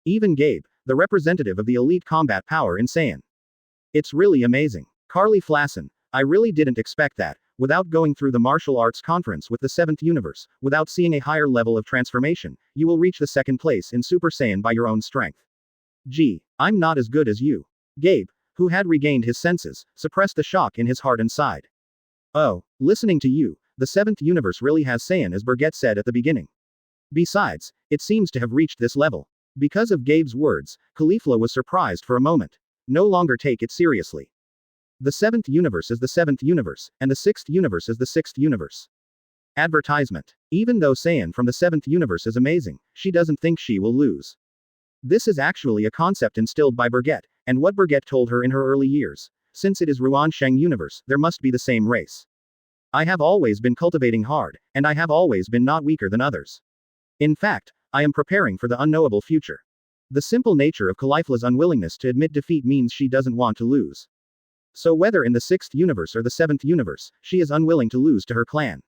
Even Gabe, the representative of the elite combat power in Saiyan. It's really amazing. Carly Flassen, I really didn't expect that, without going through the martial arts conference with the 7th universe, without seeing a higher level of transformation, you will reach the second place in Super Saiyan by your own strength. Gee, I'm not as good as you. Gabe, who had regained his senses, suppressed the shock in his heart and sighed. Oh, listening to you, the 7th universe really has Saiyan as Bergette said at the beginning. Besides, it seems to have reached this level. Because of Gabe's words, Caulifla was surprised for a moment. No longer take it seriously. The 7th universe is the 7th universe, and the 6th universe is the 6th universe. Advertisement. Even though Saiyan from the 7th universe is amazing, she doesn't think she will lose. This is actually a concept instilled by Bergette, and what Bergette told her in her early years. Since it is Ruan Sheng universe, there must be the same race. I have always been cultivating hard, and I have always been not weaker than others. In fact, I am preparing for the unknowable future. The simple nature of Caulifla's unwillingness to admit defeat means she doesn't want to lose. So whether in the 6th universe or the 7th universe, she is unwilling to lose to her clan.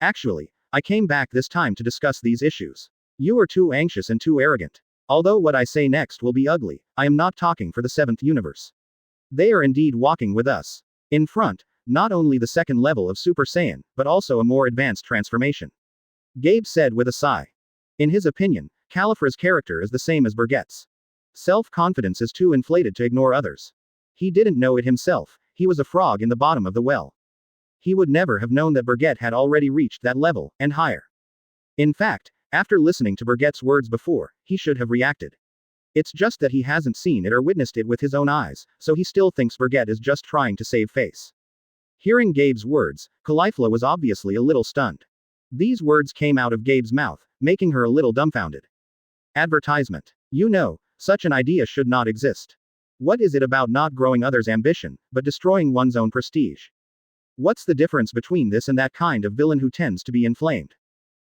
Actually, I came back this time to discuss these issues. You are too anxious and too arrogant. Although what I say next will be ugly, I am not talking for the 7th universe. They are indeed walking with us. In front, not only the second level of Super Saiyan, but also a more advanced transformation. Gabe said with a sigh. In his opinion, Caulifla's character is the same as Bergette's. Self-confidence is too inflated to ignore others. He didn't know it himself, he was a frog in the bottom of the well. He would never have known that Bergette had already reached that level, and higher. In fact, after listening to Bergette's words before, he should have reacted. It's just that he hasn't seen it or witnessed it with his own eyes, so he still thinks Bergette is just trying to save face. Hearing Gabe's words, Caulifla was obviously a little stunned. These words came out of Gabe's mouth, making her a little dumbfounded. Advertisement. You know, such an idea should not exist. What is it about not growing others' ambition, but destroying one's own prestige? What's the difference between this and that kind of villain who tends to be inflamed?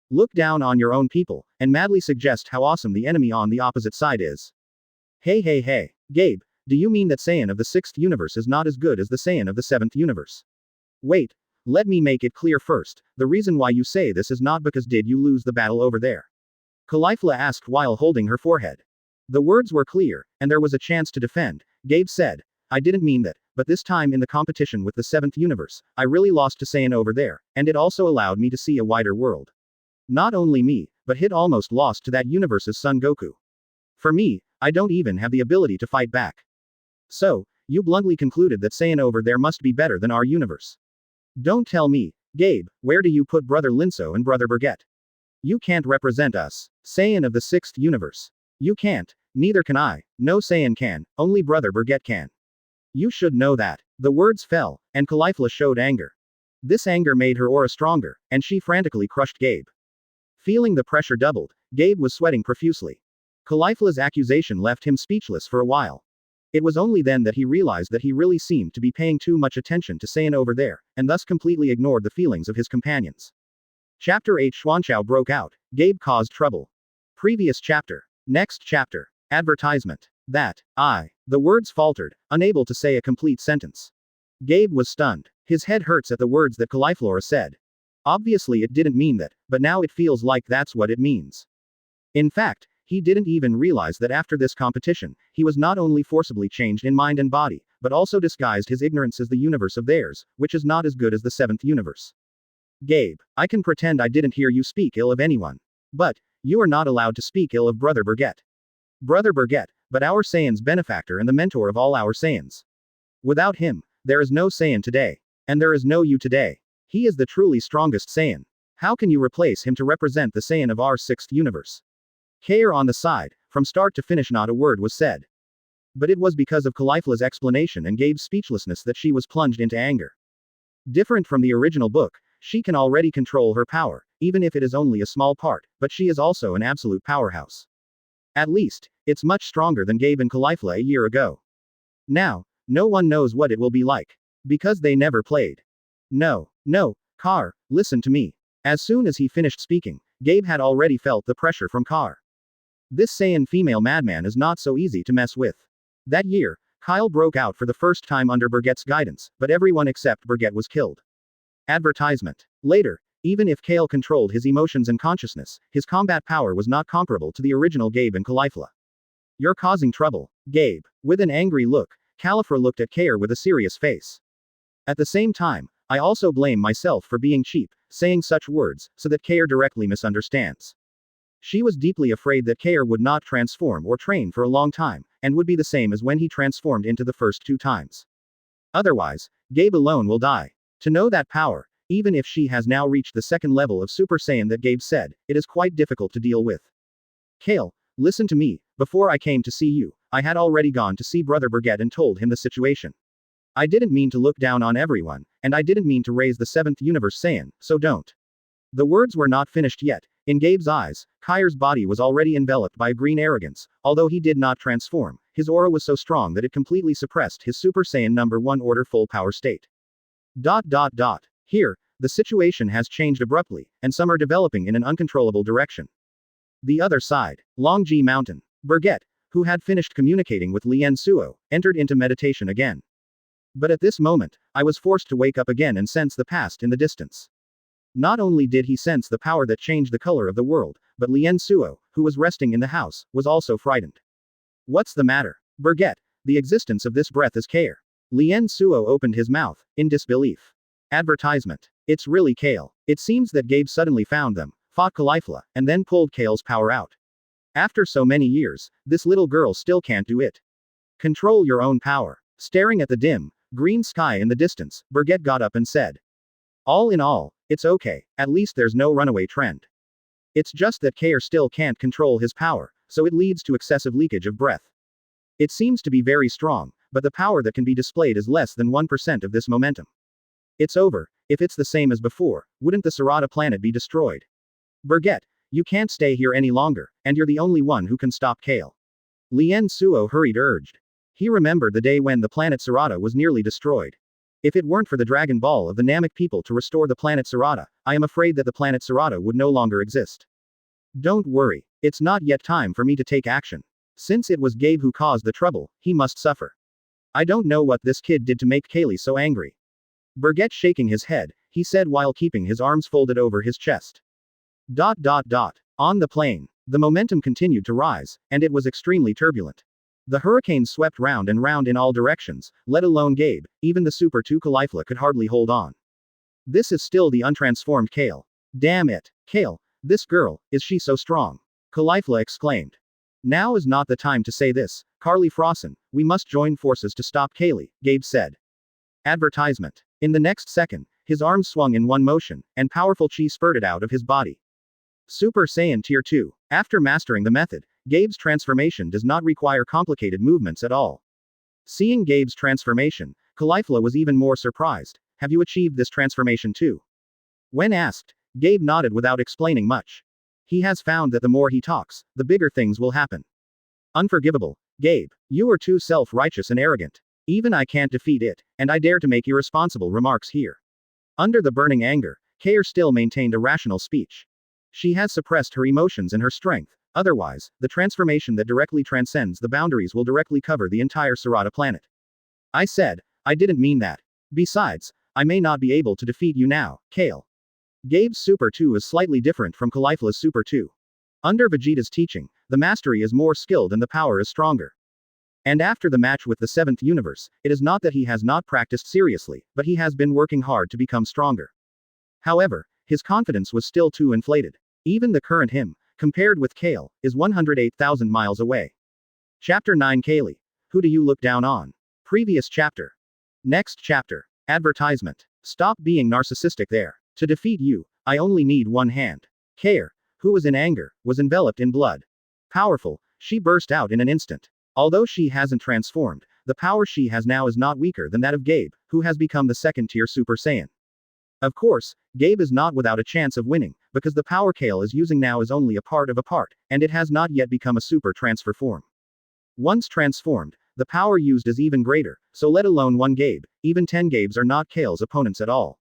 Look down on your own people, and madly suggest how awesome the enemy on the opposite side is. Hey, Gabe, do you mean that Saiyan of the 6th universe is not as good as the Saiyan of the 7th universe? Wait, let me make it clear first, the reason why you say this is not because did you lose the battle over there? Caulifla asked while holding her forehead. The words were clear, and there was a chance to defend. Gabe said, I didn't mean that, but this time in the competition with the 7th universe, I really lost to Saiyan over there, and it also allowed me to see a wider world. Not only me, but Hit almost lost to that universe's Son Goku. For me, I don't even have the ability to fight back. So, you bluntly concluded that Saiyan over there must be better than our universe. Don't tell me, Gabe, where do you put Brother Linso and Brother Bergette? You can't represent us. Saiyan of the 6th universe. You can't, neither can I, no Saiyan can, only Brother Bergette can. You should know that. The words fell, and Caulifla showed anger. This anger made her aura stronger, and she frantically crushed Gabe. Feeling the pressure doubled, Gabe was sweating profusely. Caulifla's accusation left him speechless for a while. It was only then that he realized that he really seemed to be paying too much attention to Saiyan over there, and thus completely ignored the feelings of his companions. Chapter 8 Xuanchao broke out. Gabe caused trouble. Previous chapter. Next chapter. Advertisement. The words faltered, unable to say a complete sentence. Gabe was stunned. His head hurts at the words that Caulifla said. Obviously it didn't mean that, but now it feels like that's what it means. In fact, he didn't even realize that after this competition, he was not only forcibly changed in mind and body, but also disguised his ignorance as the universe of theirs, which is not as good as the 7th universe. Gabe, I can pretend I didn't hear you speak ill of anyone. But, you are not allowed to speak ill of Brother Bergette. Brother Bergette, but our Saiyan's benefactor and the mentor of all our Saiyans. Without him, there is no Saiyan today. And there is no you today. He is the truly strongest Saiyan. How can you replace him to represent the Saiyan of our 6th universe? Kale on the side, from start to finish not a word was said. But it was because of Caulifla's explanation and Gabe's speechlessness that she was plunged into anger. Different from the original book, she can already control her power, even if it is only a small part, but she is also an absolute powerhouse. At least, it's much stronger than Gabe and Caulifla a year ago. Now, no one knows what it will be like. Because they never played. No, Car, listen to me. As soon as he finished speaking, Gabe had already felt the pressure from Car. This Saiyan female madman is not so easy to mess with. That year, Kale broke out for the first time under Bergette's guidance, but everyone except Bergette was killed. Advertisement. Later, even if Kale controlled his emotions and consciousness, his combat power was not comparable to the original Gabe and Caulifla. You're causing trouble, Gabe. With an angry look, Caulifla looked at Kale with a serious face. At the same time, I also blame myself for being cheap, saying such words, so that Kale directly misunderstands. She was deeply afraid that Kale would not transform or train for a long time, and would be the same as when he transformed into the first 2 times. Otherwise, Gabe alone will die. To know that power, even if she has now reached the 2nd level of Super Saiyan that Gabe said, it is quite difficult to deal with. Kale, listen to me, before I came to see you, I had already gone to see Brother Bergette and told him the situation. I didn't mean to look down on everyone, and I didn't mean to raise the 7th universe Saiyan, so don't. The words were not finished yet. In Gabe's eyes, Kai's body was already enveloped by a green arrogance. Although he did not transform, his aura was so strong that it completely suppressed his Super Saiyan number 1 order full power state. Here, the situation has changed abruptly, and some are developing in an uncontrollable direction. The other side, Longji Mountain. Bergette, who had finished communicating with Lien Suo, entered into meditation again. But at this moment, I was forced to wake up again and sense the past in the distance. Not only did he sense the power that changed the color of the world, but Lien Suo, who was resting in the house, was also frightened. What's the matter? Bergette, the existence of this breath is Kale. Lien Suo opened his mouth, in disbelief. Advertisement. It's really Kale. It seems that Gabe suddenly found them, fought Caulifla, and then pulled Kale's power out. After so many years, this little girl still can't do it. Control your own power. Staring at the dim, green sky in the distance, Bergette got up and said. All in all, it's okay, at least there's no runaway trend. It's just that Kale still can't control his power, so it leads to excessive leakage of breath. It seems to be very strong, but the power that can be displayed is less than 1% of this momentum. It's over. If it's the same as before, wouldn't the Sarata planet be destroyed? Bergette, you can't stay here any longer, and you're the only one who can stop Kale. Lien Suo hurried urged. He remembered the day when the planet Sarata was nearly destroyed. If it weren't for the Dragon Ball of the Namek people to restore the planet Sarata, I am afraid that the planet Sarata would no longer exist. Don't worry, it's not yet time for me to take action. Since it was Gabe who caused the trouble, he must suffer. I don't know what this kid did to make Kale so angry. Bergette shaking his head, he said while keeping his arms folded over his chest. On the plane, the momentum continued to rise, and it was extremely turbulent. The hurricane swept round and round in all directions, let alone Gabe, even the Super 2 Caulifla could hardly hold on. This is still the untransformed Kale. Damn it, Kale, this girl, is she so strong? Caulifla exclaimed. Now is not the time to say this, Carly Frossen, we must join forces to stop Kale, Gabe said. Advertisement. In the next second, his arms swung in one motion, and powerful chi spurted out of his body. Super Saiyan Tier 2. After mastering the method, Gabe's transformation does not require complicated movements at all. Seeing Gabe's transformation, Caulifla was even more surprised. Have you achieved this transformation too? When asked, Gabe nodded without explaining much. He has found that the more he talks, the bigger things will happen. Unforgivable, Gabe, you are too self-righteous and arrogant. Even I can't defeat it, and I dare to make irresponsible remarks here. Under the burning anger, Kale still maintained a rational speech. She has suppressed her emotions and her strength, otherwise, the transformation that directly transcends the boundaries will directly cover the entire Sarata planet. I said, I didn't mean that. Besides, I may not be able to defeat you now, Kale. Gabe's Super 2 is slightly different from Caulifla's Super 2. Under Vegeta's teaching, the mastery is more skilled and the power is stronger. And after the match with the 7th universe, it is not that he has not practiced seriously, but he has been working hard to become stronger. However, his confidence was still too inflated. Even the current him, compared with Kale, is 108,000 miles away. Chapter 9 Kale. Who do you look down on? Previous chapter. Next chapter. Advertisement. Stop being narcissistic there. To defeat you, I only need one hand. Kale, who was in anger, was enveloped in blood. Powerful, she burst out in an instant. Although she hasn't transformed, the power she has now is not weaker than that of Gabe, who has become the second-tier Super Saiyan. Of course, Gabe is not without a chance of winning, because the power Kale is using now is only a part of a part, and it has not yet become a super transfer form. Once transformed, the power used is even greater, so let alone one Gabe, even 10 Gabes are not Kale's opponents at all.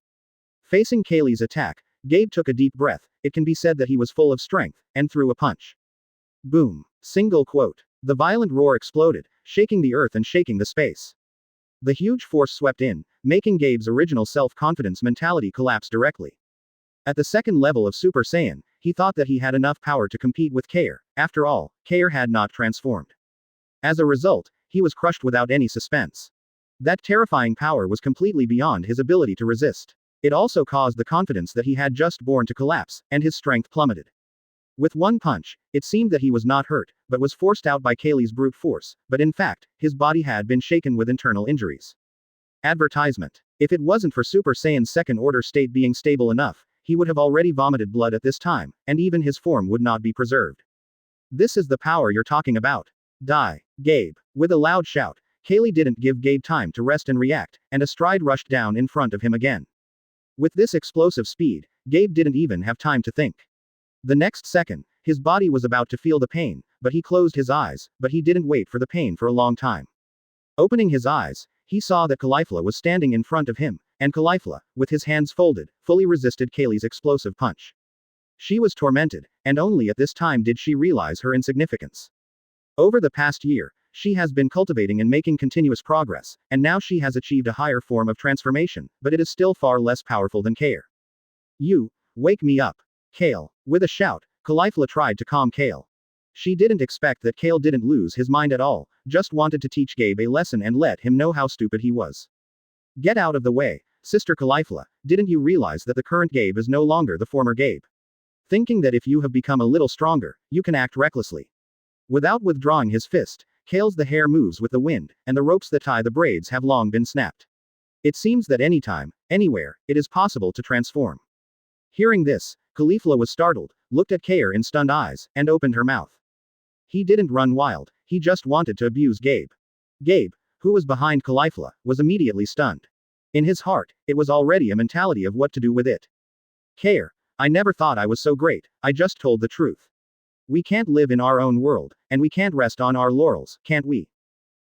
Facing Kale's attack, Gabe took a deep breath, it can be said that he was full of strength, and threw a punch. Boom. Single quote. The violent roar exploded, shaking the earth and shaking the space. The huge force swept in, making Gabe's original self-confidence mentality collapse directly. At the second level of Super Saiyan, he thought that he had enough power to compete with Kale. After all, Kale had not transformed. As a result, he was crushed without any suspense. That terrifying power was completely beyond his ability to resist. It also caused the confidence that he had just born to collapse, and his strength plummeted. With one punch, it seemed that he was not hurt, but was forced out by Kale's brute force, but in fact, his body had been shaken with internal injuries. Advertisement. If it wasn't for Super Saiyan's second-order state being stable enough, he would have already vomited blood at this time, and even his form would not be preserved. This is the power you're talking about. Die, Gabe. With a loud shout, Kale didn't give Gabe time to rest and react, and a stride rushed down in front of him again. With this explosive speed, Gabe didn't even have time to think. The next second, his body was about to feel the pain, but he closed his eyes, but he didn't wait for the pain for a long time. Opening his eyes, he saw that Caulifla was standing in front of him, and Caulifla, with his hands folded, fully resisted Kale's explosive punch. She was tormented, and only at this time did she realize her insignificance. Over the past year, she has been cultivating and making continuous progress, and now she has achieved a higher form of transformation, but it is still far less powerful than Kale. You, wake me up. Kale. With a shout, Caulifla tried to calm Kale. She didn't expect that Kale didn't lose his mind at all, just wanted to teach Gabe a lesson and let him know how stupid he was. Get out of the way, Sister Caulifla, didn't you realize that the current Gabe is no longer the former Gabe? Thinking that if you have become a little stronger, you can act recklessly. Without withdrawing his fist, Kale's the hair moves with the wind, and the ropes that tie the braids have long been snapped. It seems that anytime, anywhere, it is possible to transform. Hearing this, Caulifla was startled, looked at Kale in stunned eyes, and opened her mouth. He didn't run wild, he just wanted to abuse Gabe. Gabe, who was behind Caulifla, was immediately stunned. In his heart, it was already a mentality of what to do with it. Care. I never thought I was so great, I just told the truth. We can't live in our own world, and we can't rest on our laurels, can't we?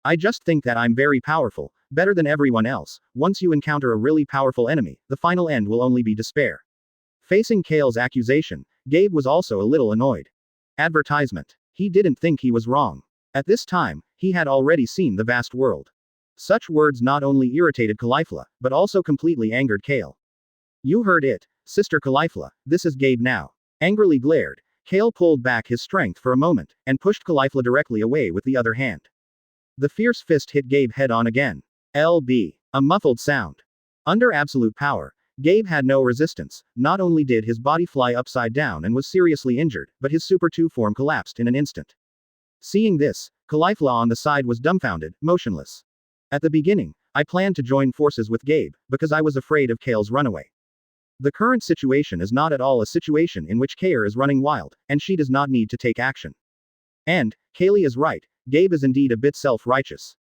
I just think that I'm very powerful, better than everyone else. Once you encounter a really powerful enemy, the final end will only be despair. Facing Kale's accusation, Gabe was also a little annoyed. Advertisement. He didn't think he was wrong. At this time, he had already seen the vast world. Such words not only irritated Caulifla, but also completely angered Kale. You heard it, Sister Caulifla, this is Gabe now. Angrily glared, Kale pulled back his strength for a moment, and pushed Caulifla directly away with the other hand. The fierce fist hit Gabe head on again. LB. A muffled sound. Under absolute power, Gabe had no resistance. Not only did his body fly upside down and was seriously injured, but his Super 2 form collapsed in an instant. Seeing this, Caulifla on the side was dumbfounded, motionless. At the beginning, I planned to join forces with Gabe, because I was afraid of Kale's runaway. The current situation is not at all a situation in which Kale is running wild, and she does not need to take action. And, Kale is right, Gabe is indeed a bit self-righteous.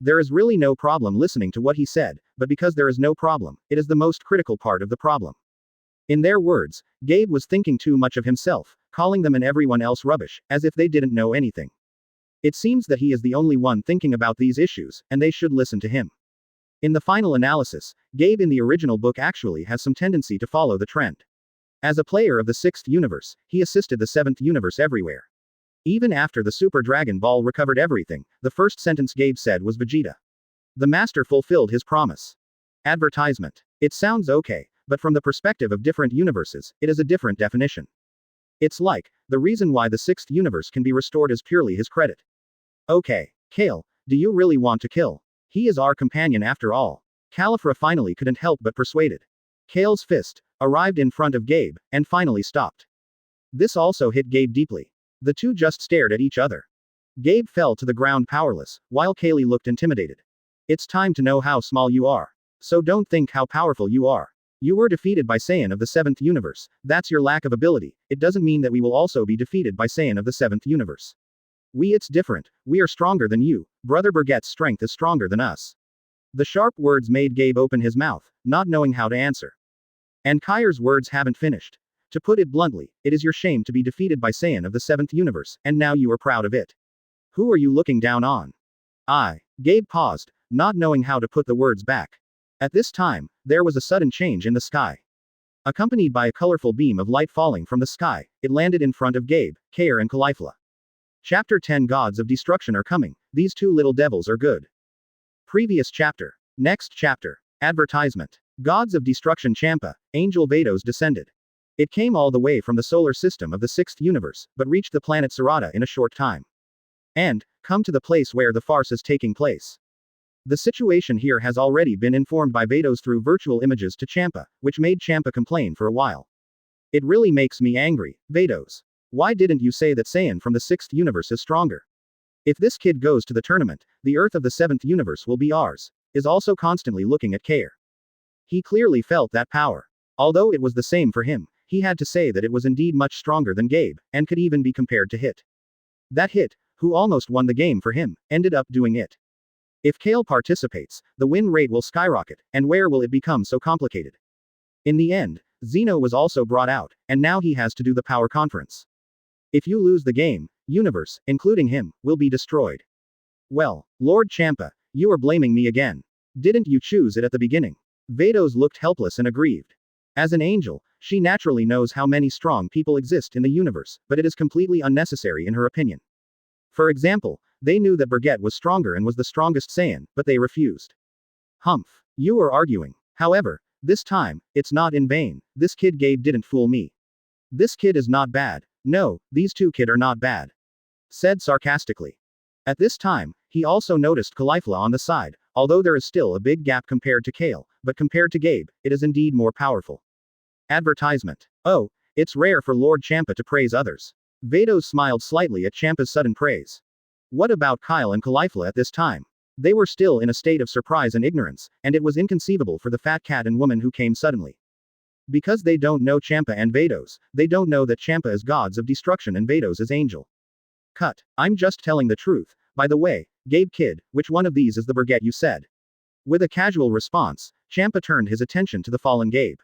There is really no problem listening to what he said, but because there is no problem, it is the most critical part of the problem. In their words, Gabe was thinking too much of himself, calling them and everyone else rubbish, as if they didn't know anything. It seems that he is the only one thinking about these issues, and they should listen to him. In the final analysis, Gabe in the original book actually has some tendency to follow the trend. As a player of the 6th universe, he assisted the 7th universe everywhere. Even after the Super Dragon Ball recovered everything, the first sentence Gabe said was Vegeta. The master fulfilled his promise. Advertisement. It sounds okay, but from the perspective of different universes, it is a different definition. It's like, the reason why the 6th universe can be restored is purely his credit. Okay, Kale, do you really want to kill? He is our companion after all. Caulifla finally couldn't help but persuaded. Kale's fist arrived in front of Gabe, and finally stopped. This also hit Gabe deeply. The two just stared at each other. Gabe fell to the ground powerless, while Kale looked intimidated. It's time to know how small you are. So don't think how powerful you are. You were defeated by Saiyan of the 7th universe, that's your lack of ability, it doesn't mean that we will also be defeated by Saiyan of the 7th universe. It's different, we are stronger than you, Brother Bergette's strength is stronger than us. The sharp words made Gabe open his mouth, not knowing how to answer. And Kai's words haven't finished. To put it bluntly, it is your shame to be defeated by Saiyan of the 7th universe, and now you are proud of it. Who are you looking down on? Gabe paused, not knowing how to put the words back. At this time, there was a sudden change in the sky. Accompanied by a colorful beam of light falling from the sky, it landed in front of Gabe, Kale and Caulifla. Chapter 10 Gods of Destruction are coming, these two little devils are good. Previous chapter. Next chapter. Advertisement. Gods of Destruction Champa, Angel Vados descended. It came all the way from the solar system of the 6th universe, but reached the planet Sarata in a short time. And, come to the place where the farce is taking place. The situation here has already been informed by Vados through virtual images to Champa, which made Champa complain for a while. It really makes me angry, Vados. Why didn't you say that Saiyan from the 6th universe is stronger? If this kid goes to the tournament, the Earth of the 7th universe will be ours, is also constantly looking at Kale. He clearly felt that power. Although it was the same for him, he had to say that it was indeed much stronger than Gabe, and could even be compared to Hit. That Hit, who almost won the game for him, ended up doing it. If Kale participates, the win rate will skyrocket, and where will it become so complicated? In the end, Zeno was also brought out, and now he has to do the power conference. If you lose the game, universe, including him, will be destroyed. Well, Lord Champa, you are blaming me again. Didn't you choose it at the beginning? Vados looked helpless and aggrieved. As an angel, she naturally knows how many strong people exist in the universe, but it is completely unnecessary in her opinion. For example, they knew that Bergette was stronger and was the strongest Saiyan, but they refused. Humph. You are arguing. However, this time, it's not in vain. This kid Gabe didn't fool me. This kid is not bad. No, these two kid are not bad. Said sarcastically. At this time, he also noticed Caulifla on the side, although there is still a big gap compared to Kale, but compared to Gabe, it is indeed more powerful. Advertisement. Oh, it's rare for Lord Champa to praise others. Vados smiled slightly at Champa's sudden praise. What about Kale and Caulifla at this time? They were still in a state of surprise and ignorance, and it was inconceivable for the fat cat and woman who came suddenly. Because they don't know Champa and Vados, they don't know that Champa is gods of destruction and Vados is angel. Cut. I'm just telling the truth. By the way, Gabe kid, which one of these is the Bergette you said? With a casual response, Champa turned his attention to the fallen Gabe.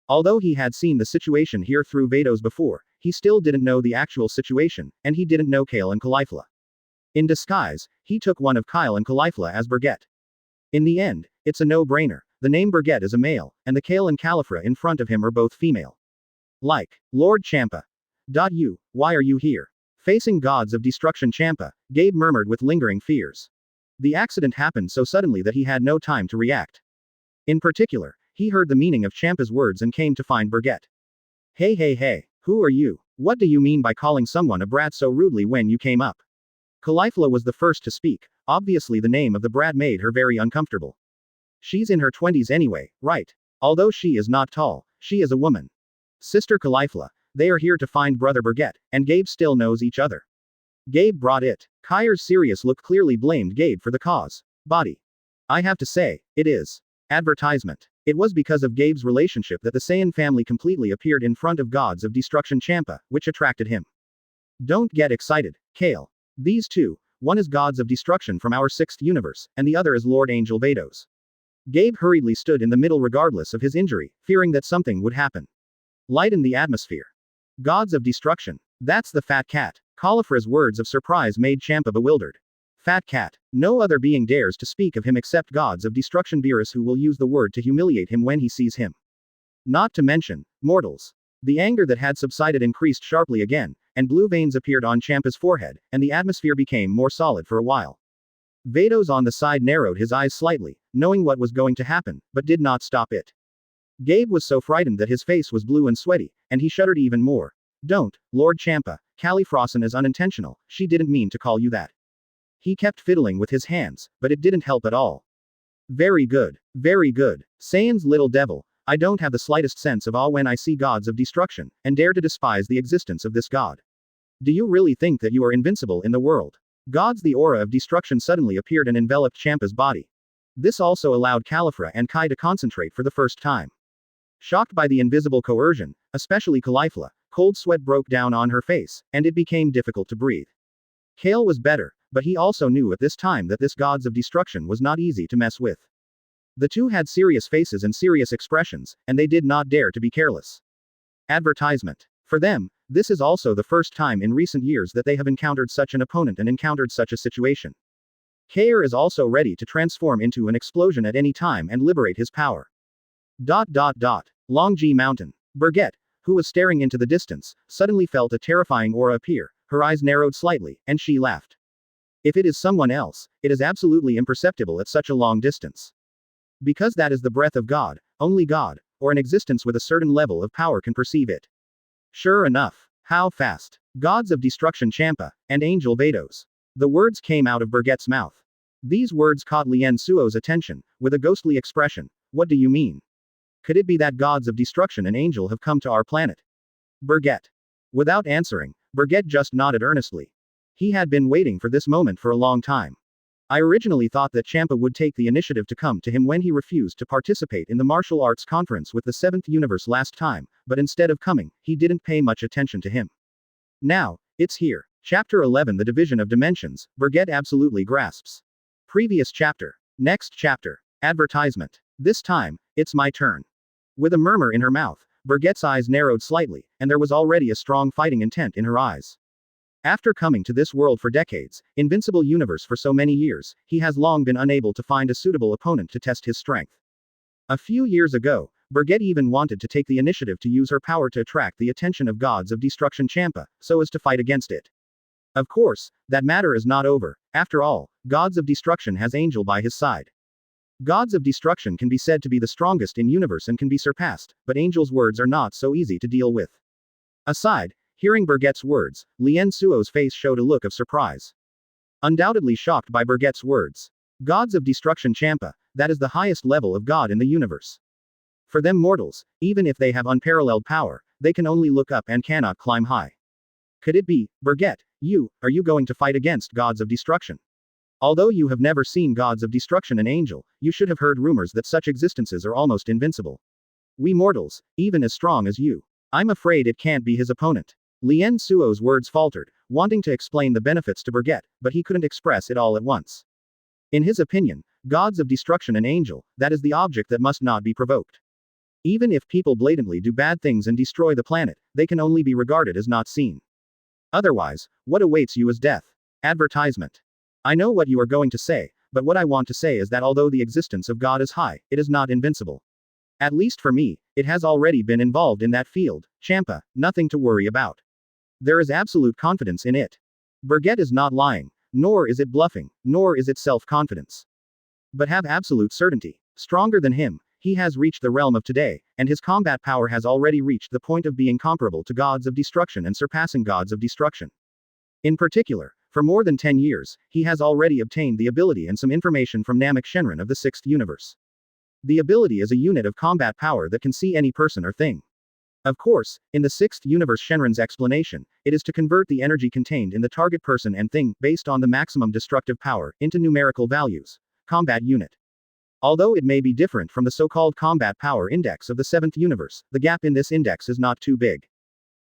Although he had seen the situation here through Vados before, he still didn't know the actual situation, and he didn't know Kale and Caulifla. In disguise, he took one of Kyle and Caulifla as Bergette. In the end, it's a no-brainer. The name Bergette is a male, and the Kale and Caulifla in front of him are both female. Like, Lord Champa. Why are you here? Facing gods of destruction Champa, Gabe murmured with lingering fears. The accident happened so suddenly that he had no time to react. In particular, he heard the meaning of Champa's words and came to find Bergette. Hey, who are you? What do you mean by calling someone a brat so rudely when you came up? Caulifla was the first to speak. Obviously the name of the brat made her very uncomfortable. She's in her 20s anyway, right? Although she is not tall, she is a woman. Sister Caulifla, they are here to find brother Bergette, and Gabe still knows each other. Gabe brought it. Kyre's serious look clearly blamed Gabe for the cause. Body. I have to say, it is. Advertisement. It was because of Gabe's relationship that the Saiyan family completely appeared in front of gods of destruction Champa, which attracted him. Don't get excited, Kale. These two, one is gods of destruction from our 6th universe, and the other is Lord Angel Vados. Gabe hurriedly stood in the middle regardless of his injury, fearing that something would happen. Lighten the atmosphere. Gods of destruction. That's the fat cat. Caulifla's words of surprise made Champa bewildered. Fat cat. No other being dares to speak of him except gods of destruction Beerus who will use the word to humiliate him when he sees him. Not to mention, mortals. The anger that had subsided increased sharply again, and blue veins appeared on Champa's forehead, and the atmosphere became more solid for a while. Vados on the side narrowed his eyes slightly, knowing what was going to happen, but did not stop it. Gabe was so frightened that his face was blue and sweaty, and he shuddered even more. Don't, Lord Champa, Califrosin is unintentional, she didn't mean to call you that. He kept fiddling with his hands, but it didn't help at all. Very good, Saiyan's little devil, I don't have the slightest sense of awe when I see gods of destruction, and dare to despise the existence of this god. Do you really think that you are invincible in the world? Gods. The aura of destruction suddenly appeared and enveloped Champa's body. This also allowed Caulifla and Kai to concentrate for the first time. Shocked by the invisible coercion, especially Caulifla, cold sweat broke down on her face, and it became difficult to breathe. Kale was better, but he also knew at this time that this gods of destruction was not easy to mess with. The two had serious faces and serious expressions, and they did not dare to be careless. Advertisement. For them, this is also the first time in recent years that they have encountered such an opponent and encountered such a situation. Kale is also ready to transform into an explosion at any time and liberate his power. Longji Mountain. Bergette, who was staring into the distance, suddenly felt a terrifying aura appear, her eyes narrowed slightly, and she laughed. If it is someone else, it is absolutely imperceptible at such a long distance. Because that is the breath of God, only God, or an existence with a certain level of power can perceive it. Sure enough. How fast. Gods of destruction Champa, and Angel Vados. The words came out of Bergette's mouth. These words caught Lien Suo's attention, with a ghostly expression. What do you mean? Could it be that gods of destruction and Angel have come to our planet? Bergette. Without answering, Bergette just nodded earnestly. He had been waiting for this moment for a long time. I originally thought that Champa would take the initiative to come to him when he refused to participate in the martial arts conference with the 7th universe last time, but instead of coming, he didn't pay much attention to him. Now, it's here. Chapter 11 The Division of Dimensions, Bergette absolutely grasps. Previous chapter. Next chapter. Advertisement. This time, it's my turn. With a murmur in her mouth, Bergette's eyes narrowed slightly, and there was already a strong fighting intent in her eyes. After coming to this world for decades, invincible universe for so many years, he has long been unable to find a suitable opponent to test his strength. A few years ago, Bergette even wanted to take the initiative to use her power to attract the attention of gods of destruction Champa, so as to fight against it. Of course, that matter is not over. After all, gods of destruction has Angel by his side. Gods of destruction can be said to be the strongest in universe and can be surpassed, but Angel's words are not so easy to deal with. Aside, hearing Bergette's words, Lien Suo's face showed a look of surprise. Undoubtedly shocked by Bergette's words. Gods of destruction Champa, that is the highest level of God in the universe. For them mortals, even if they have unparalleled power, they can only look up and cannot climb high. Could it be, Bergette, are you going to fight against gods of destruction? Although you have never seen gods of destruction and Angel, you should have heard rumors that such existences are almost invincible. We mortals, even as strong as you. I'm afraid it can't be his opponent. Lien Suo's words faltered, wanting to explain the benefits to Bergette, but he couldn't express it all at once. In his opinion, Gods of destruction and angel, that is the object that must not be provoked. Even if people blatantly do bad things and destroy the planet, they can only be regarded as not seen. Otherwise, what awaits you is death. Advertisement. I know what you are going to say, but what I want to say is that although the existence of God is high, it is not invincible. At least for me, it has already been involved in that field, Champa, nothing to worry about. There is absolute confidence in it. Bergette is not lying, nor is it bluffing, nor is it self-confidence. But have absolute certainty. Stronger than him, he has reached the realm of today, and his combat power has already reached the point of being comparable to gods of destruction and surpassing gods of destruction. In particular, for more than 10 years, he has already obtained the ability and some information from Namek Shenron of the 6th universe. The ability is a unit of combat power that can see any person or thing. Of course, in the 6th universe Shenron's explanation, it is to convert the energy contained in the target person and thing, based on the maximum destructive power, into numerical values. Combat unit. Although it may be different from the so-called combat power index of the 7th universe, the gap in this index is not too big.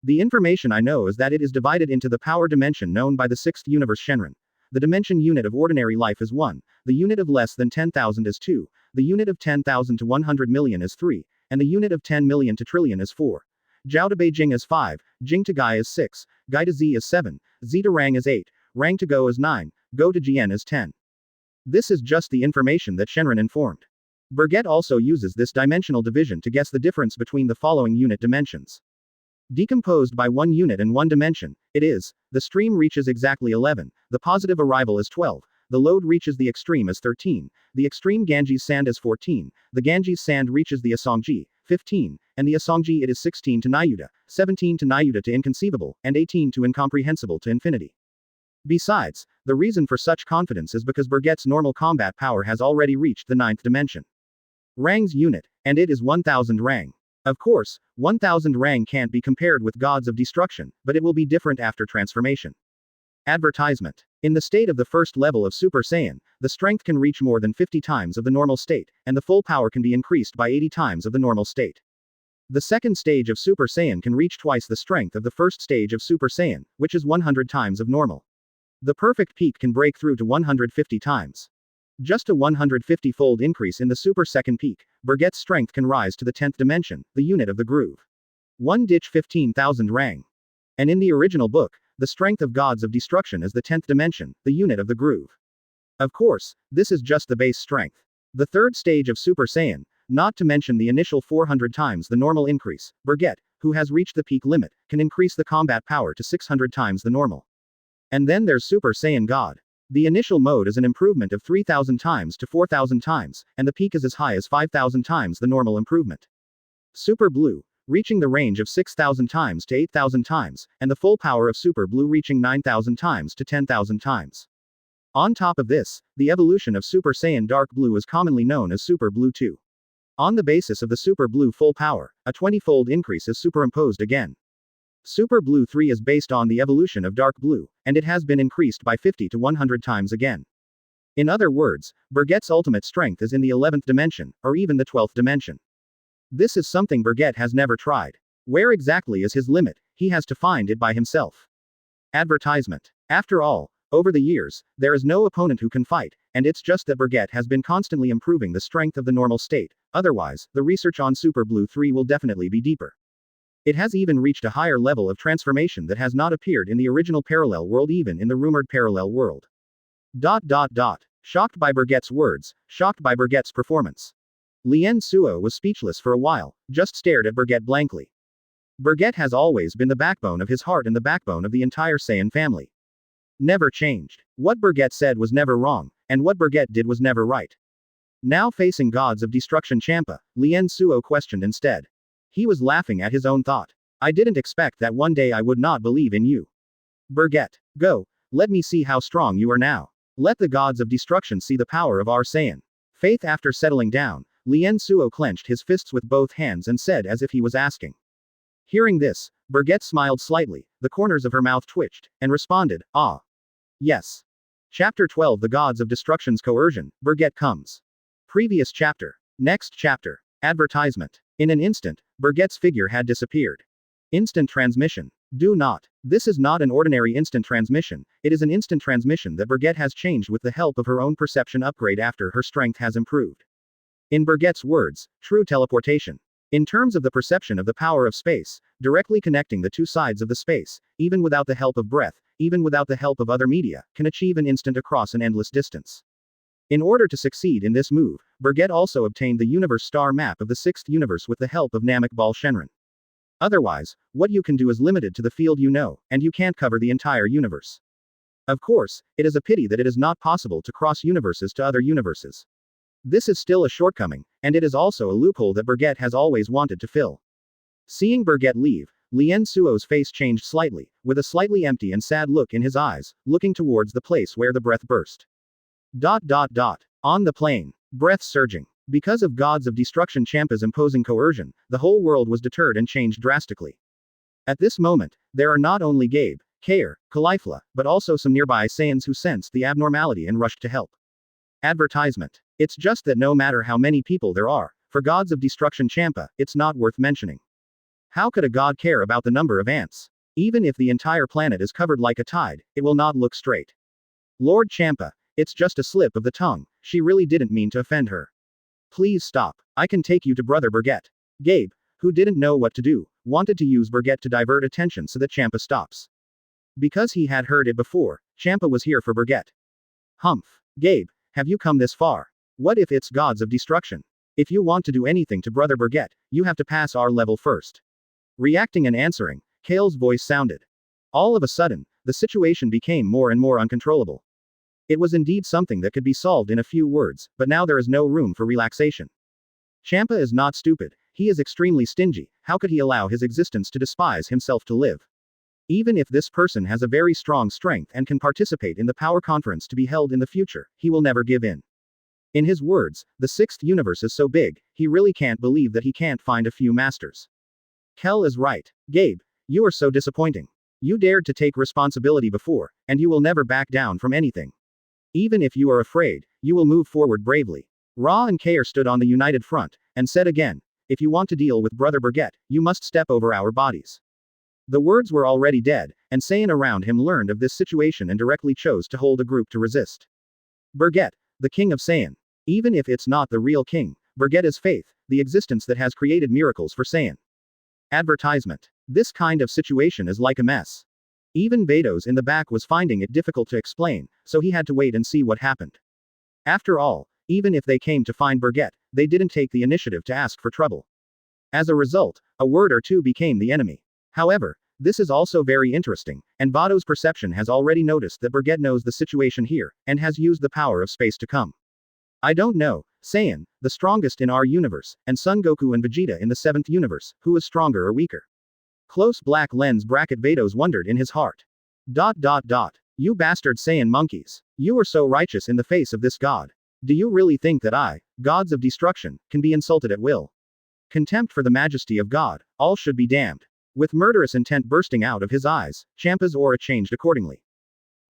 The information I know is that it is divided into the power dimension known by the 6th universe Shenron. The dimension unit of ordinary life is 1, the unit of less than 10,000 is 2, the unit of 10,000 to 100 million is 3, and the unit of 10 million to trillion is 4. Zhao to Beijing is 5, Jing to Gai is 6, Gai to Z is 7, Z to Rang is 8, Rang to Go is 9, Go to Jian is 10. This is just the information that Shenron informed. Bergette also uses this dimensional division to guess the difference between the following unit dimensions. Decomposed by one unit and one dimension, it is, the stream reaches exactly 11, the positive arrival is 12, the load reaches the extreme is 13, the extreme Ganges sand is 14, the Ganges sand reaches the Asongji, 15, and the Asongji it is 16 to Nyuta, 17 to Nyuta to inconceivable, and 18 to incomprehensible to infinity. Besides, the reason for such confidence is because Bergette's normal combat power has already reached the 9th dimension. Rang's unit, and it is 1000 Rang. Of course, 1000 Rang can't be compared with gods of destruction, but it will be different after transformation. Advertisement. In the state of the first level of Super Saiyan, the strength can reach more than 50 times of the normal state, and the full power can be increased by 80 times of the normal state. The second stage of Super Saiyan can reach twice the strength of the first stage of Super Saiyan, which is 100 times of normal. The perfect peak can break through to 150 times. Just a 150-fold increase in the super second peak, Bergette's strength can rise to the 10th dimension, the unit of the groove. 1 ditch 15,000 Rang. And in the original book, the strength of gods of destruction is the 10th dimension, the unit of the groove. Of course, this is just the base strength. The third stage of Super Saiyan, not to mention the initial 400 times the normal increase, Bergette, who has reached the peak limit, can increase the combat power to 600 times the normal. And then there's Super Saiyan God. The initial mode is an improvement of 3000 times to 4000 times, and the peak is as high as 5000 times the normal improvement. Super Blue, reaching the range of 6000 times to 8000 times, and the full power of Super Blue reaching 9000 times to 10,000 times. On top of this, the evolution of Super Saiyan Dark Blue is commonly known as Super Blue 2. On the basis of the Super Blue full power, a 20-fold increase is superimposed again. Super Blue 3 is based on the evolution of Dark Blue, and it has been increased by 50 to 100 times again. In other words, Bergette's ultimate strength is in the 11th dimension, or even the 12th dimension. This is something Bergette has never tried. Where exactly is his limit? He has to find it by himself. Advertisement. After all, over the years, there is no opponent who can fight, and it's just that Bergette has been constantly improving the strength of the normal state, otherwise, the research on Super Blue 3 will definitely be deeper. It has even reached a higher level of transformation that has not appeared in the original parallel world, even in the rumored parallel world. Shocked by Bergette's words, shocked by Bergette's performance. Lien Suo was speechless for a while, just stared at Bergette blankly. Bergette has always been the backbone of his heart and the backbone of the entire Saiyan family. Never changed. What Bergette said was never wrong, and what Bergette did was never right. Now facing gods of destruction Champa, Lien Suo questioned instead. He was laughing at his own thought. I didn't expect that one day I would not believe in you. Bergette, go, let me see how strong you are now. Let the gods of destruction see the power of our Saiyan. Faith. After settling down, Lien Suo clenched his fists with both hands and said as if he was asking. Hearing this, Bergette smiled slightly, the corners of her mouth twitched, and responded, ah. Yes. Chapter 12 The Gods of Destruction's Coercion, Bergette comes. Previous chapter. Next chapter. Advertisement. In an instant, Bergette's figure had disappeared. Instant transmission. Do not This is not an ordinary instant transmission, it is an instant transmission that Bergette has changed with the help of her own perception upgrade after her strength has improved. In Bergette's words, true teleportation. In terms of the perception of the power of space, directly connecting the two sides of the space, even without the help of breath, even without the help of other media, can achieve an instant across an endless distance. In order to succeed in this move, Bergette also obtained the universe star map of the sixth universe with the help of Namek Bal Shenron. Otherwise, what you can do is limited to the field you know, and you can't cover the entire universe. Of course, it is a pity that it is not possible to cross universes to other universes. This is still a shortcoming, and it is also a loophole that Bergette has always wanted to fill. Seeing Bergette leave, Lien Suo's face changed slightly, with a slightly empty and sad look in his eyes, looking towards the place where the breath burst. On the plain. Breath surging. Because of gods of destruction Champa's imposing coercion, the whole world was deterred and changed drastically. At this moment, there are not only Gabe, Kale, Caulifla, but also some nearby Saiyans who sensed the abnormality and rushed to help. Advertisement. It's just that no matter how many people there are, for gods of destruction Champa, it's not worth mentioning. How could a god care about the number of ants? Even if the entire planet is covered like a tide, it will not look straight. Lord Champa, it's just a slip of the tongue, she really didn't mean to offend her. Please stop. I can take you to Brother Bergette. Gabe, who didn't know what to do, wanted to use Bergette to divert attention so that Champa stops. Because he had heard it before, Champa was here for Bergette. Humph. Gabe, have you come this far? What if it's gods of destruction? If you want to do anything to Brother Bergette, you have to pass our level first. Reacting and answering, Kale's voice sounded. All of a sudden, the situation became more and more uncontrollable. It was indeed something that could be solved in a few words, but now there is no room for relaxation. Champa is not stupid, he is extremely stingy, how could he allow his existence to despise himself to live? Even if this person has a very strong strength and can participate in the power conference to be held in the future, he will never give in. In his words, the sixth universe is so big, he really can't believe that he can't find a few masters. Kale is right. Gabe, you are so disappointing. You dared to take responsibility before, and you will never back down from anything. Even if you are afraid, you will move forward bravely. Ra and Kale stood on the united front, and said again, if you want to deal with Brother Bergette, you must step over our bodies. The words were already dead, and Saiyan around him learned of this situation and directly chose to hold a group to resist. Bergette, the king of Saiyan. Even if it's not the real king, Bergette is faith, the existence that has created miracles for Saiyan. Advertisement. This kind of situation is like a mess. Even Vados in the back was finding it difficult to explain, so he had to wait and see what happened. After all, even if they came to find Bergette, they didn't take the initiative to ask for trouble. As a result, a word or two became the enemy. However, this is also very interesting, and Vados' perception has already noticed that Bergette knows the situation here, and has used the power of space to come. I don't know, Saiyan, the strongest in our universe, and Son Goku and Vegeta in the seventh universe, who is stronger or weaker? Close black lens bracket Vados wondered in his heart. You bastard Saiyan monkeys. You are so righteous in the face of this god. Do you really think that I, gods of destruction, can be insulted at will? Contempt for the majesty of God, all should be damned. With murderous intent bursting out of his eyes, Champa's aura changed accordingly.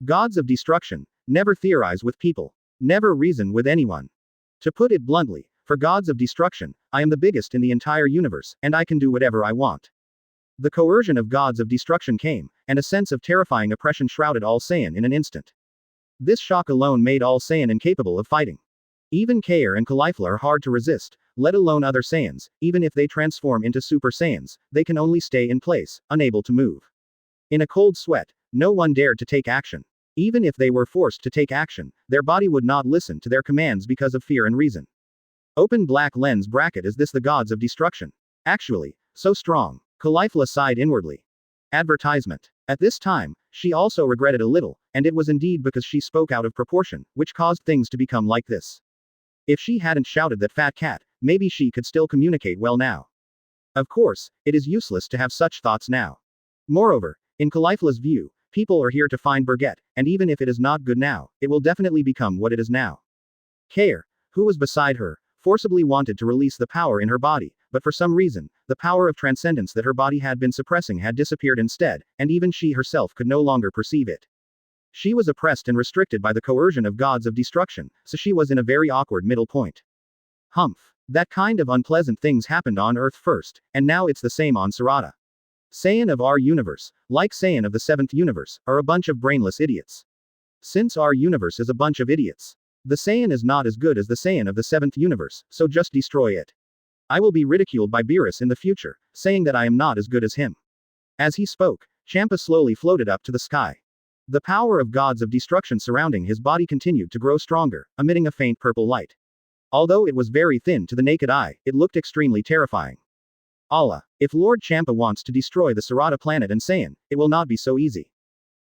Gods of destruction, never theorize with people. Never reason with anyone. To put it bluntly, for gods of destruction, I am the biggest in the entire universe, and I can do whatever I want. The coercion of gods of destruction came, and a sense of terrifying oppression shrouded all Saiyan in an instant. This shock alone made all Saiyan incapable of fighting. Even Kale and Caulifla are hard to resist, let alone other Saiyans. Even if they transform into Super Saiyans, they can only stay in place, unable to move. In a cold sweat, no one dared to take action. Even if they were forced to take action, their body would not listen to their commands because of fear and reason. Open black lens bracket. Is this the gods of destruction? Actually, so strong. Caulifla sighed inwardly. Advertisement. At this time, she also regretted a little, and it was indeed because she spoke out of proportion, which caused things to become like this. If she hadn't shouted that fat cat, maybe she could still communicate well now. Of course, it is useless to have such thoughts now. Moreover, in Caulifla's view, people are here to find Bergette, and even if it is not good now, it will definitely become what it is now. Kale, who was beside her, forcibly wanted to release the power in her body, but for some reason, the power of transcendence that her body had been suppressing had disappeared instead, and even she herself could no longer perceive it. She was oppressed and restricted by the coercion of gods of destruction, so she was in a very awkward middle point. Humph. That kind of unpleasant things happened on Earth first, and now it's the same on Sarata. Saiyan of our universe, like Saiyan of the 7th universe, are a bunch of brainless idiots. Since our universe is a bunch of idiots, the Saiyan is not as good as the Saiyan of the 7th universe, so just destroy it. I will be ridiculed by Beerus in the future, saying that I am not as good as him. As he spoke, Champa slowly floated up to the sky. The power of gods of destruction surrounding his body continued to grow stronger, emitting a faint purple light. Although it was very thin to the naked eye, it looked extremely terrifying. Allah, if Lord Champa wants to destroy the Sarata planet and Saiyan, it will not be so easy.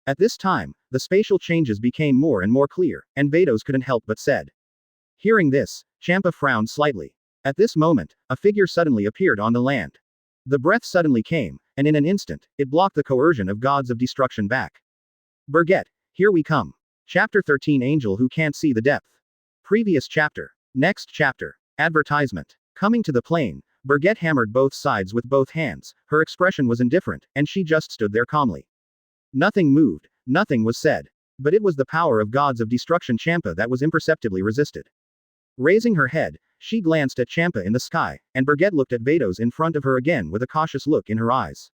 At this time, the spatial changes became more and more clear, and Vados couldn't help but said. Hearing this, Champa frowned slightly. At this moment, a figure suddenly appeared on the land. The breath suddenly came, and in an instant, it blocked the coercion of gods of destruction back. Bergette, here we come. Chapter 13 Angel Who Can't See the Depth. Previous chapter. Next chapter. Advertisement. Coming to the plane, Bergette hammered both sides with both hands, her expression was indifferent, and she just stood there calmly. Nothing moved, nothing was said. But it was the power of gods of destruction Champa that was imperceptibly resisted. Raising her head, she glanced at Champa in the sky, and Bergette looked at Vados in front of her again with a cautious look in her eyes.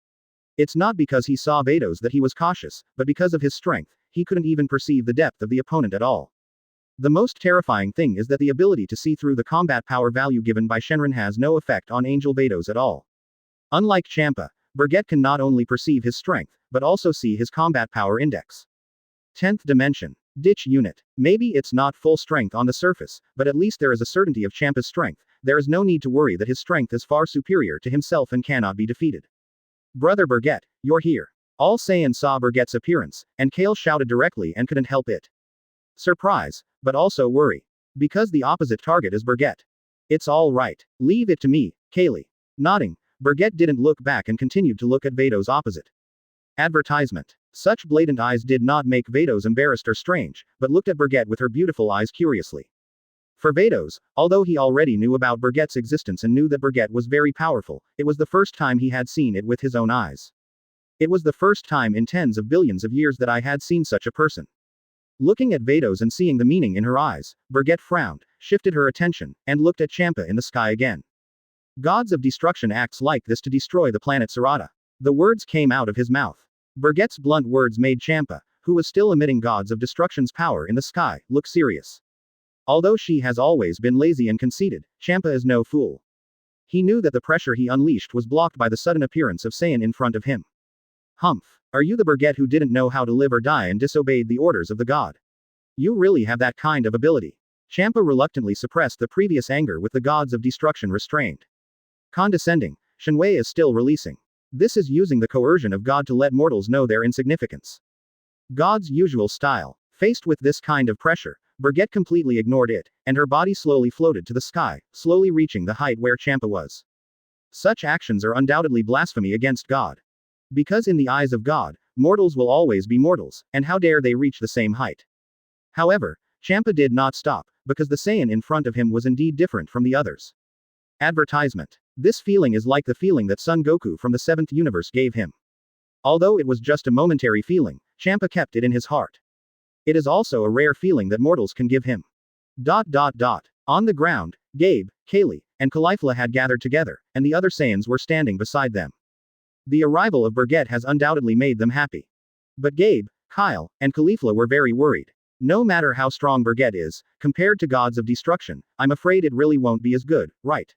It's not because he saw Vados that he was cautious, but because of his strength, he couldn't even perceive the depth of the opponent at all. The most terrifying thing is that the ability to see through the combat power value given by Shenron has no effect on Angel Vados at all. Unlike Champa, Bergette can not only perceive his strength, but also see his combat power index. 10th dimension. Ditch unit. Maybe it's not full strength on the surface, but at least there is a certainty of Champa's strength. There is no need to worry that his strength is far superior to himself and cannot be defeated. Brother Bergette, you're here. All Saiyans saw Bergette's appearance, and Kale shouted directly and couldn't help it. Surprise, but also worry. Because the opposite target is Bergette. It's all right. Leave it to me, Kale. Nodding, Bergette didn't look back and continued to look at Vados opposite. Advertisement. Such blatant eyes did not make Vados embarrassed or strange, but looked at Bergette with her beautiful eyes curiously. For Vados, although he already knew about Bergette's existence and knew that Bergette was very powerful, it was the first time he had seen it with his own eyes. It was the first time in tens of billions of years that I had seen such a person. Looking at Vados and seeing the meaning in her eyes, Bergette frowned, shifted her attention, and looked at Champa in the sky again. Gods of destruction acts like this to destroy the planet Sarata. The words came out of his mouth. Bergette's blunt words made Champa, who was still emitting gods of destruction's power in the sky, look serious. Although she has always been lazy and conceited, Champa is no fool. He knew that the pressure he unleashed was blocked by the sudden appearance of Saiyan in front of him. Humph, are you the Bergette who didn't know how to live or die and disobeyed the orders of the god? You really have that kind of ability. Champa reluctantly suppressed the previous anger with the gods of destruction restrained. Condescending, Shenwei is still releasing. This is using the coercion of God to let mortals know their insignificance. God's usual style. Faced with this kind of pressure, Bergette completely ignored it, and her body slowly floated to the sky, slowly reaching the height where Champa was. Such actions are undoubtedly blasphemy against God. Because in the eyes of God, mortals will always be mortals, and how dare they reach the same height. However, Champa did not stop, because the Saiyan in front of him was indeed different from the others. Advertisement. This feeling is like the feeling that Son Goku from the 7th universe gave him. Although it was just a momentary feeling, Champa kept it in his heart. It is also a rare feeling that mortals can give him. On the ground, Gabe, Kale, and Caulifla had gathered together, and the other Saiyans were standing beside them. The arrival of Bergette has undoubtedly made them happy. But Gabe, Kyle, and Caulifla were very worried. No matter how strong Bergette is, compared to gods of destruction, I'm afraid it really won't be as good, right?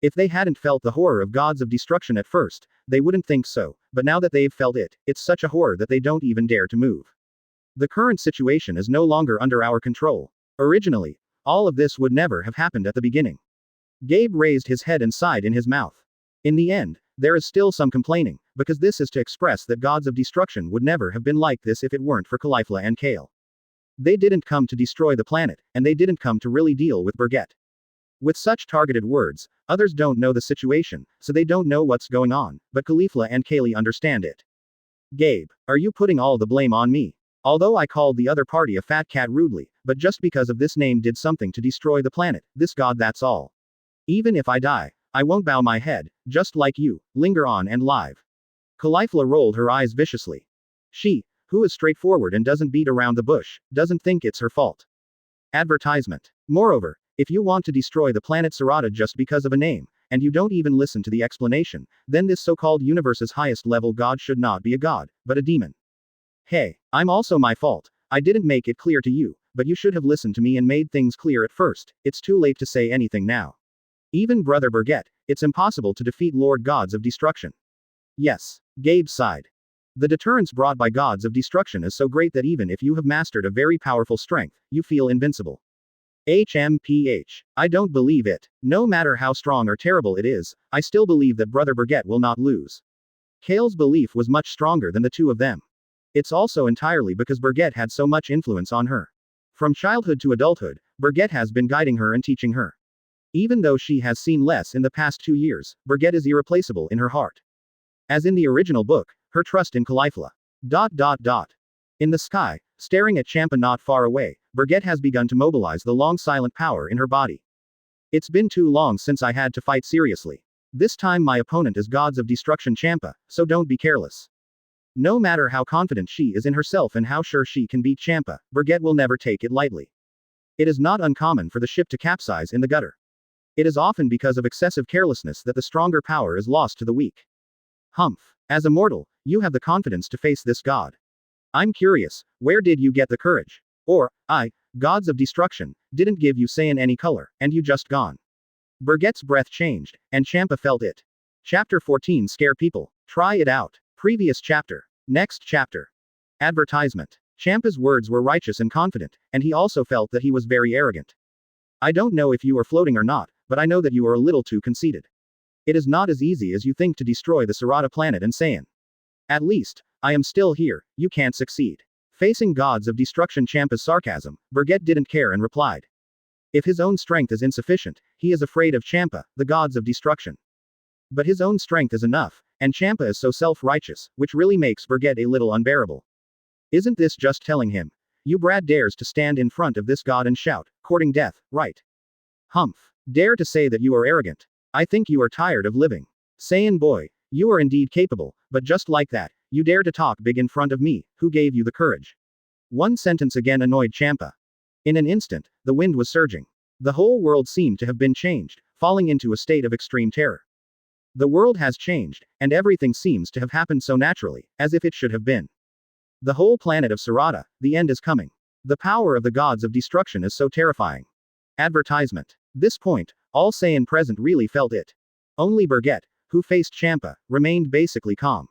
If they hadn't felt the horror of gods of destruction at first, they wouldn't think so, but now that they've felt it, it's such a horror that they don't even dare to move. The current situation is no longer under our control. Originally, all of this would never have happened at the beginning. Gabe raised his head and sighed in his mouth. In the end, there is still some complaining, because this is to express that gods of destruction would never have been like this if it weren't for Caulifla and Kale. They didn't come to destroy the planet, and they didn't come to really deal with Bergette. With such targeted words, others don't know the situation, so they don't know what's going on, but Caulifla and Kale understand it. Gabe, are you putting all the blame on me? Although I called the other party a fat cat rudely, but just because of this name did something to destroy the planet, this god that's all. Even if I die, I won't bow my head, just like you, linger on and live. Caulifla rolled her eyes viciously. She, who is straightforward and doesn't beat around the bush, doesn't think it's her fault. Advertisement. Moreover, if you want to destroy the planet Sarata just because of a name, and you don't even listen to the explanation, then this so-called universe's highest level god should not be a god, but a demon. Hey, I'm also my fault. I didn't make it clear to you, but you should have listened to me and made things clear at first. It's too late to say anything now. Even Brother Bergette, it's impossible to defeat Lord Gods of Destruction. Yes. Gabe sighed. The deterrence brought by Gods of Destruction is so great that even if you have mastered a very powerful strength, you feel invincible. HMPH. I don't believe it. No matter how strong or terrible it is, I still believe that Brother Bergette will not lose. Kale's belief was much stronger than the two of them. It's also entirely because Bergette had so much influence on her. From childhood to adulthood, Bergette has been guiding her and teaching her. Even though she has seen less in the past 2 years, Bergette is irreplaceable in her heart. As in the original book, her trust in Caulifla. In the sky, staring at Champa not far away, Bergette has begun to mobilize the long silent power in her body. It's been too long since I had to fight seriously. This time my opponent is Gods of Destruction Champa, so don't be careless. No matter how confident she is in herself and how sure she can beat Champa, Bergette will never take it lightly. It is not uncommon for the ship to capsize in the gutter. It is often because of excessive carelessness that the stronger power is lost to the weak. Humph. As a mortal, you have the confidence to face this god. I'm curious, where did you get the courage? Or, Gods of Destruction, didn't give you Saiyan any color, and you just gone. Bergette's breath changed, and Champa felt it. Chapter 14 Scare People. Try it out. Previous chapter. Next chapter. Advertisement. Champa's words were righteous and confident, and he also felt that he was very arrogant. I don't know if you are floating or not, but I know that you are a little too conceited. It is not as easy as you think to destroy the Sarata planet and Saiyan. At least, I am still here, you can't succeed. Facing Gods of Destruction Champa's sarcasm, Bergette didn't care and replied. If his own strength is insufficient, he is afraid of Champa, the Gods of Destruction. But his own strength is enough, and Champa is so self-righteous, which really makes Bergette a little unbearable. Isn't this just telling him? You Brad dares to stand in front of this god and shout, courting death, right? Humph. Dare to say that you are arrogant. I think you are tired of living. Saiyan boy, you are indeed capable, but just like that, you dare to talk big in front of me, who gave you the courage? One sentence again annoyed Champa. In an instant, the wind was surging. The whole world seemed to have been changed, falling into a state of extreme terror. The world has changed, and everything seems to have happened so naturally, as if it should have been. The whole planet of Sarata, the end is coming. The power of the Gods of Destruction is so terrifying. Advertisement. This point, all Saiyan present really felt it. Only Bergette, who faced Champa, remained basically calm.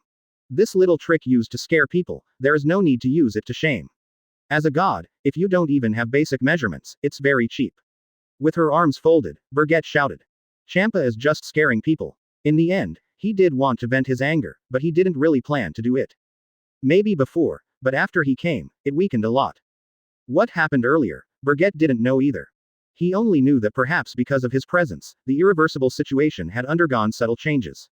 This little trick used to scare people, there is no need to use it to shame. As a god, if you don't even have basic measurements, it's very cheap. With her arms folded, Bergette shouted. Champa is just scaring people. In the end, he did want to vent his anger, but he didn't really plan to do it. Maybe before, but after he came, it weakened a lot. What happened earlier, Bergette didn't know either. He only knew that perhaps because of his presence, the irreversible situation had undergone subtle changes.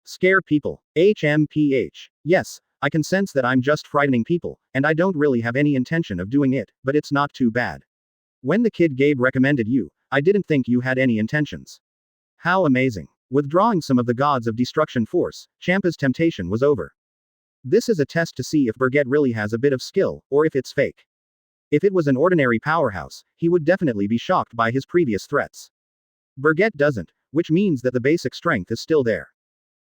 Scare people. HMPH. Yes, I can sense that I'm just frightening people, and I don't really have any intention of doing it, but it's not too bad. When the kid Gabe recommended you, I didn't think you had any intentions. How amazing. Withdrawing some of the Gods of Destruction force, Champa's temptation was over. This is a test to see if Bergette really has a bit of skill, or if it's fake. If it was an ordinary powerhouse, he would definitely be shocked by his previous threats. Bergette doesn't, which means that the basic strength is still there.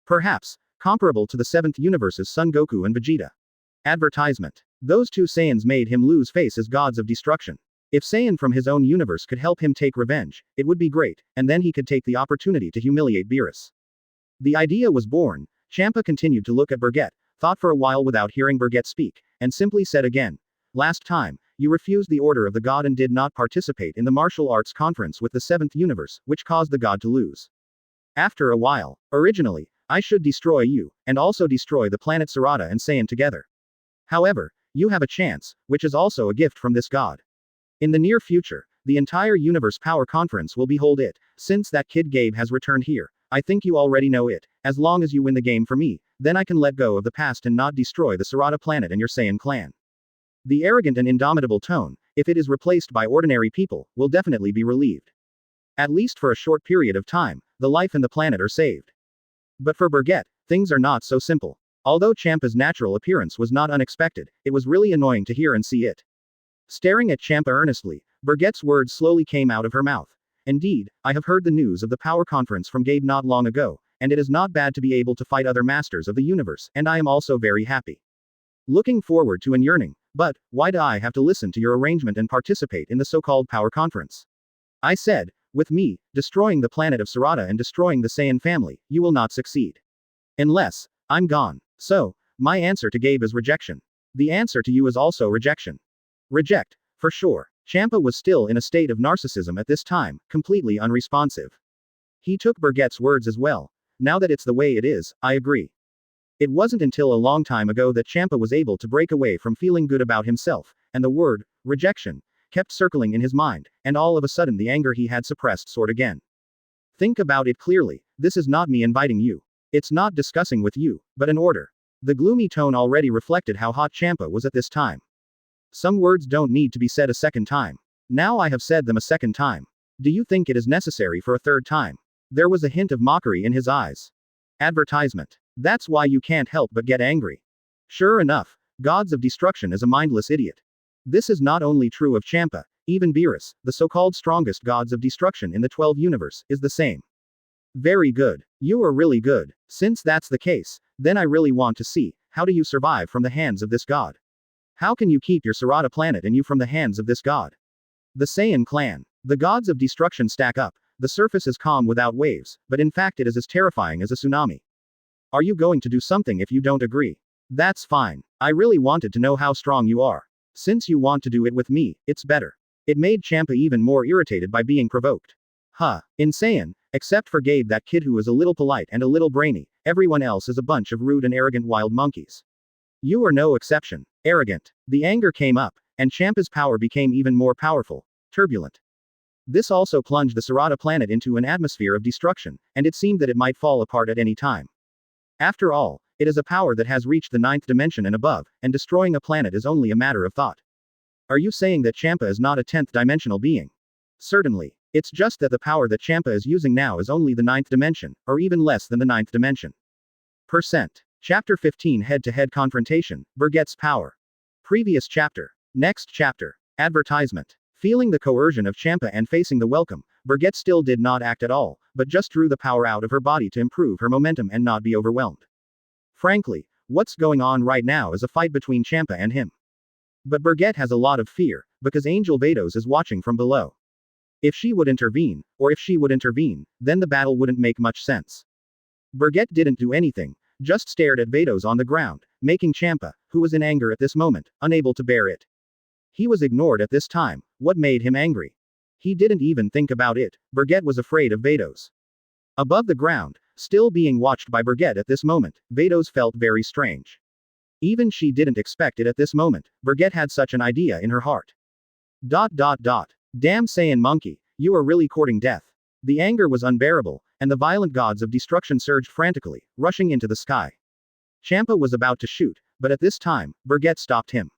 Perhaps, comparable to the 7th universe's Son Goku and Vegeta. Advertisement. Those two Saiyans made him lose face as Gods of Destruction. If Saiyan from his own universe could help him take revenge, it would be great, and then he could take the opportunity to humiliate Beerus. The idea was born. Champa continued to look at Bergette, thought for a while without hearing Bergette speak, and simply said again, last time, you refused the order of the god and did not participate in the martial arts conference with the 7th universe, which caused the god to lose. After a while, originally, I should destroy you, and also destroy the planet Sarata and Saiyan together. However, you have a chance, which is also a gift from this god. In the near future, the entire universe power conference will behold it. Since that kid Gabe has returned here, I think you already know it. As long as you win the game for me, then I can let go of the past and not destroy the Sarata planet and your Saiyan clan. The arrogant and indomitable tone, if it is replaced by ordinary people, will definitely be relieved. At least for a short period of time, the life and the planet are saved. But for Bergette, things are not so simple. Although Champa's natural appearance was not unexpected, it was really annoying to hear and see it. Staring at Champa earnestly, Bergette's words slowly came out of her mouth. Indeed, I have heard the news of the power conference from Gabe not long ago, and it is not bad to be able to fight other masters of the universe, and I am also very happy. Looking forward to and yearning, but, why do I have to listen to your arrangement and participate in the so-called power conference? I said, with me, destroying the planet of Sarata and destroying the Saiyan family, you will not succeed. Unless, I'm gone. So, my answer to Gabe is rejection. The answer to you is also rejection. Reject, for sure. Champa was still in a state of narcissism at this time, completely unresponsive. He took Bergette's words as well. Now that it's the way it is, I agree. It wasn't until a long time ago that Champa was able to break away from feeling good about himself, and the word, rejection, kept circling in his mind, and all of a sudden the anger he had suppressed soared again. Think about it clearly, this is not me inviting you. It's not discussing with you, but an order. The gloomy tone already reflected how hot Champa was at this time. Some words don't need to be said a second time. Now I have said them a second time. Do you think it is necessary for a third time? There was a hint of mockery in his eyes. Advertisement. That's why you can't help but get angry. Sure enough, Gods of Destruction is a mindless idiot. This is not only true of Champa, even Beerus, the so-called strongest Gods of Destruction in the 12 universe, is the same. Very good. You are really good. Since that's the case, then I really want to see, how do you survive from the hands of this god? How can you keep your Sarata planet and you from the hands of this god? The Saiyan clan. The Gods of Destruction stack up, the surface is calm without waves, but in fact it is as terrifying as a tsunami. Are you going to do something if you don't agree? That's fine. I really wanted to know how strong you are. Since you want to do it with me, it's better. It made Champa even more irritated by being provoked. Insane, except for Gabe, that kid who is a little polite and a little brainy, everyone else is a bunch of rude and arrogant wild monkeys. You are no exception. Arrogant. The anger came up, and Champa's power became even more powerful, turbulent. This also plunged the Sarata planet into an atmosphere of destruction, and it seemed that it might fall apart at any time. After all, it is a power that has reached the 9th dimension and above, and destroying a planet is only a matter of thought. Are you saying that Champa is not a 10th dimensional being? Certainly. It's just that the power that Champa is using now is only the 9th dimension, or even less than the 9th dimension. Chapter 15 Head-to-Head Confrontation, Bergette's Power. Previous chapter. Next chapter. Advertisement. Feeling the coercion of Champa and facing the welcome, Bergette still did not act at all, but just drew the power out of her body to improve her momentum and not be overwhelmed. Frankly, what's going on right now is a fight between Champa and him. But Bergette has a lot of fear, because Angel Vados is watching from below. If she would intervene, or if she would intervene, then the battle wouldn't make much sense. Bergette didn't do anything, just stared at Vados on the ground, making Champa, who was in anger at this moment, unable to bear it. He was ignored at this time. What made him angry? He didn't even think about it. Bergette was afraid of Vados. Above the ground, still being watched by Bergette at this moment, Vados felt very strange. Even she didn't expect it at this moment. Bergette had such an idea in her heart. Damn Saiyan monkey, you are really courting death. The anger was unbearable, and the violent gods of destruction surged frantically, rushing into the sky. Champa was about to shoot, but at this time, Bergette stopped him.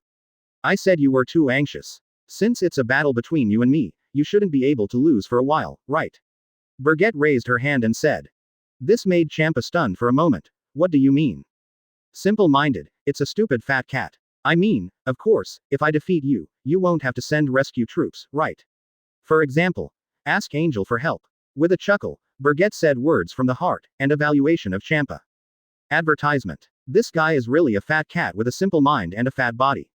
I said you were too anxious. Since it's a battle between you and me, you shouldn't be able to lose for a while, right? Bergette raised her hand and said. This made Champa stunned for a moment. What do you mean? Simple-minded, it's a stupid fat cat. I mean, of course, if I defeat you, you won't have to send rescue troops, right? For example, ask Angel for help. With a chuckle, Bergette said words from the heart, and evaluation of Champa. Advertisement. This guy is really a fat cat with a simple mind and a fat body.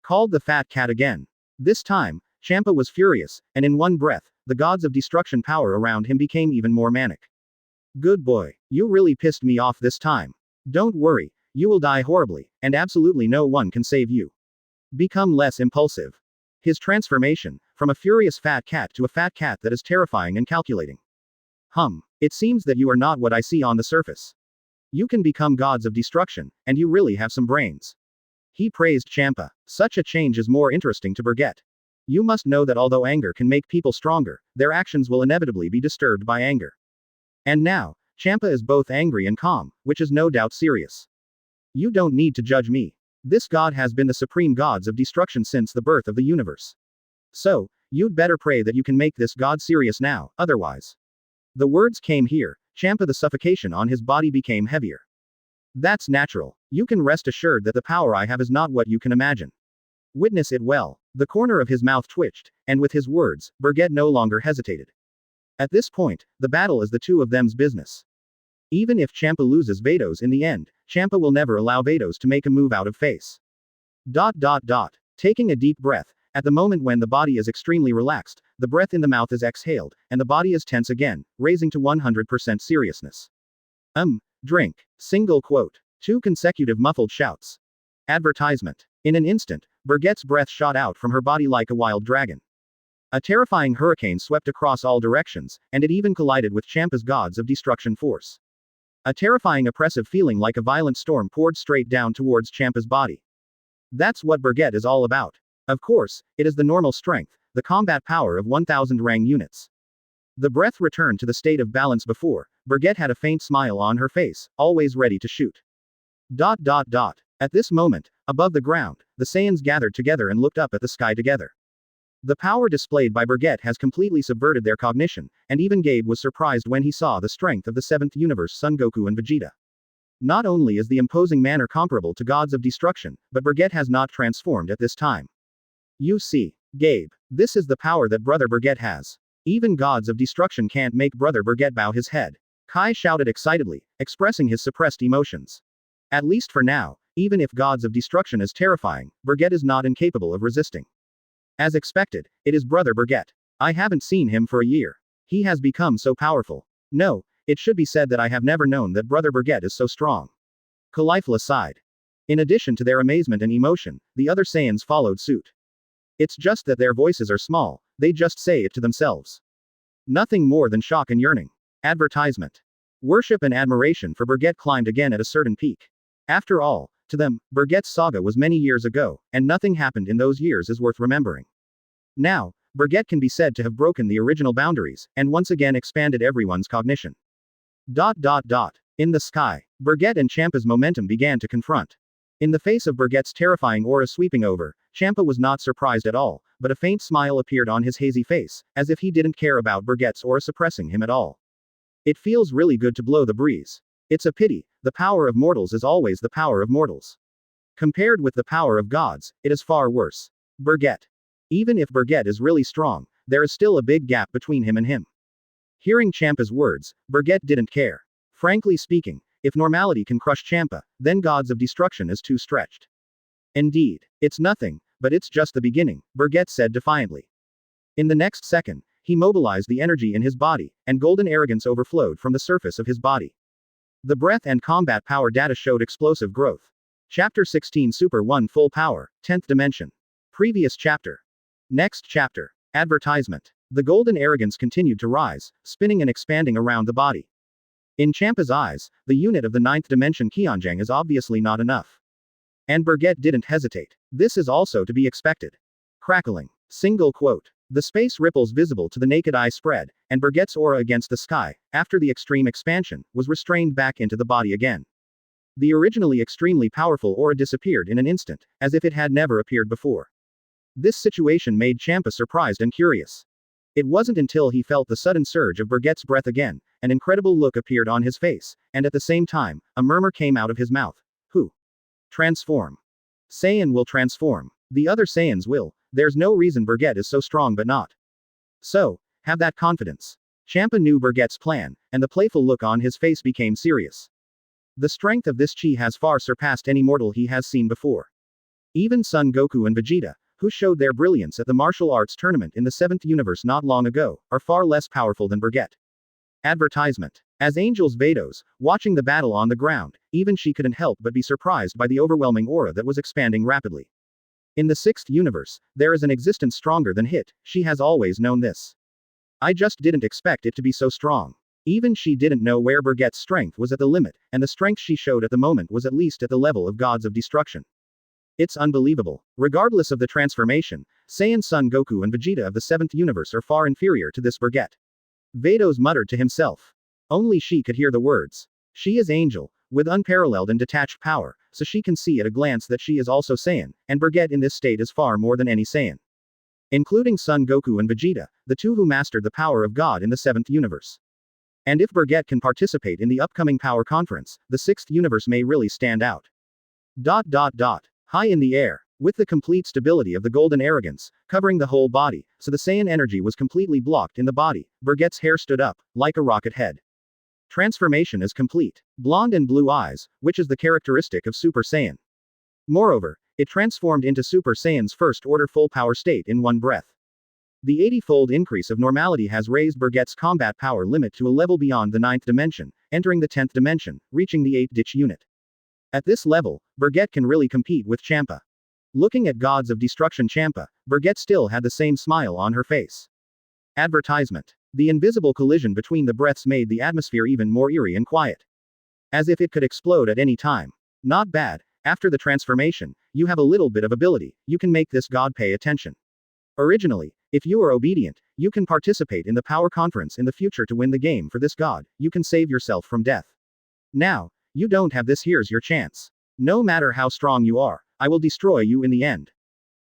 Called the fat cat again. This time, Champa was furious, and in one breath, the gods of destruction power around him became even more manic. Good boy, you really pissed me off this time. Don't worry, you will die horribly, and absolutely no one can save you. Become less impulsive. His transformation, from a furious fat cat to a fat cat that is terrifying and calculating. It seems that you are not what I see on the surface. You can become gods of destruction, and you really have some brains. He praised Champa. Such a change is more interesting to Bergette. You must know that although anger can make people stronger, their actions will inevitably be disturbed by anger. And now, Champa is both angry and calm, which is no doubt serious. You don't need to judge me. This god has been the supreme gods of destruction since the birth of the universe. So, you'd better pray that you can make this god serious now, otherwise. The words came here, Champa, the suffocation on his body became heavier. That's natural. You can rest assured that the power I have is not what you can imagine. Witness it well. The corner of his mouth twitched, and with his words, Bergette no longer hesitated. At this point, the battle is the two of them's business. Even if Champa loses Vados in the end, Champa will never allow Vados to make a move out of face. Taking a deep breath, at the moment when the body is extremely relaxed, the breath in the mouth is exhaled, and the body is tense again, raising to 100% seriousness. Drink. Single quote. 2 consecutive muffled shouts. Advertisement. In an instant, Bergette's breath shot out from her body like a wild dragon. A terrifying hurricane swept across all directions, and it even collided with Champa's gods of destruction force. A terrifying oppressive feeling like a violent storm poured straight down towards Champa's body. That's what Bergette is all about. Of course, it is the normal strength, the combat power of 1000 rang units. The breath returned to the state of balance before. Bergette had a faint smile on her face, always ready to shoot. At this moment, above the ground, the Saiyans gathered together and looked up at the sky together. The power displayed by Bergette has completely subverted their cognition, and even Gabe was surprised when he saw the strength of the 7th universe Son Goku and Vegeta. Not only is the imposing manner comparable to gods of destruction, but Bergette has not transformed at this time. You see, Gabe, this is the power that Brother Bergette has. Even gods of destruction can't make Brother Bergette bow his head. Kai shouted excitedly, expressing his suppressed emotions. At least for now, even if gods of destruction is terrifying, Bergette is not incapable of resisting. As expected, it is Brother Bergette. I haven't seen him for a year. He has become so powerful. No, it should be said that I have never known that Brother Bergette is so strong. Caulifla sighed. In addition to their amazement and emotion, the other Saiyans followed suit. It's just that their voices are small, they just say it to themselves. Nothing more than shock and yearning. Advertisement. Worship and admiration for Bergette climbed again at a certain peak. After all, to them, Bergette's saga was many years ago, and nothing happened in those years is worth remembering. Now, Bergette can be said to have broken the original boundaries, and once again expanded everyone's cognition. In the sky, Bergette and Champa's momentum began to confront. In the face of Bergette's terrifying aura sweeping over, Champa was not surprised at all, but a faint smile appeared on his hazy face, as if he didn't care about Bergette's aura suppressing him at all. It feels really good to blow the breeze. It's a pity, the power of mortals is always the power of mortals. Compared with the power of gods, it is far worse. Bergette. Even if Bergette is really strong, there is still a big gap between him and him. Hearing Champa's words, Bergette didn't care. Frankly speaking, if normality can crush Champa, then gods of destruction is too stretched. Indeed, it's nothing, but it's just the beginning, Bergette said defiantly. In the next second, he mobilized the energy in his body, and golden arrogance overflowed from the surface of his body. The breath and combat power data showed explosive growth. Chapter 16 Super 1 Full Power, 10th Dimension. Previous chapter. Next chapter. Advertisement. The golden arrogance continued to rise, spinning and expanding around the body. In Champa's eyes, the unit of the 9th dimension Qianzhang is obviously not enough. And Bergette didn't hesitate. This is also to be expected. Crackling. Single quote. The space ripples visible to the naked eye spread, and Bergette's aura against the sky, after the extreme expansion, was restrained back into the body again. The originally extremely powerful aura disappeared in an instant, as if it had never appeared before. This situation made Champa surprised and curious. It wasn't until he felt the sudden surge of Bergette's breath again, an incredible look appeared on his face, and at the same time, a murmur came out of his mouth. Who? Transform. Saiyan will transform. The other Saiyans will. There's no reason Bergette is so strong but not. So, have that confidence. Champa knew Bergette's plan, and the playful look on his face became serious. The strength of this chi has far surpassed any mortal he has seen before. Even Son Goku and Vegeta, who showed their brilliance at the martial arts tournament in the 7th universe not long ago, are far less powerful than Bergette. Advertisement. As Angel's Vados, watching the battle on the ground, even she couldn't help but be surprised by the overwhelming aura that was expanding rapidly. In the 6th universe, there is an existence stronger than Hit, she has always known this. I just didn't expect it to be so strong. Even she didn't know where Bergette's strength was at the limit, and the strength she showed at the moment was at least at the level of gods of destruction. It's unbelievable. Regardless of the transformation, Saiyan Son Goku and Vegeta of the 7th universe are far inferior to this Bergette. Vados muttered to himself. Only she could hear the words. She is Angel, with unparalleled and detached power, so she can see at a glance that she is also Saiyan, and Bergette in this state is far more than any Saiyan. Including Son Goku and Vegeta, the two who mastered the power of God in the 7th universe. And if Bergette can participate in the upcoming power conference, the 6th universe may really stand out. High in the air, With the complete stability of the golden arrogance, covering the whole body, so the Saiyan energy was completely blocked in the body, Bergette's hair stood up, like a rocket head. Transformation is complete. Blonde and blue eyes, which is the characteristic of Super Saiyan. Moreover, it transformed into Super Saiyan's first-order full power state in one breath. The 80-fold increase of normality has raised Bergette's combat power limit to a level beyond the 9th dimension, entering the 10th dimension, reaching the 8th unit. At this level, Bergette can really compete with Champa. Looking at Gods of Destruction Champa, Bergette still had the same smile on her face. Advertisement. The invisible collision between the breaths made the atmosphere even more eerie and quiet. As if it could explode at any time. Not bad, after the transformation, you have a little bit of ability, you can make this god pay attention. Originally, if you are obedient, you can participate in the power conference in the future to win the game for this god, you can save yourself from death. Now, you don't have this, here's your chance. No matter how strong you are, I will destroy you in the end.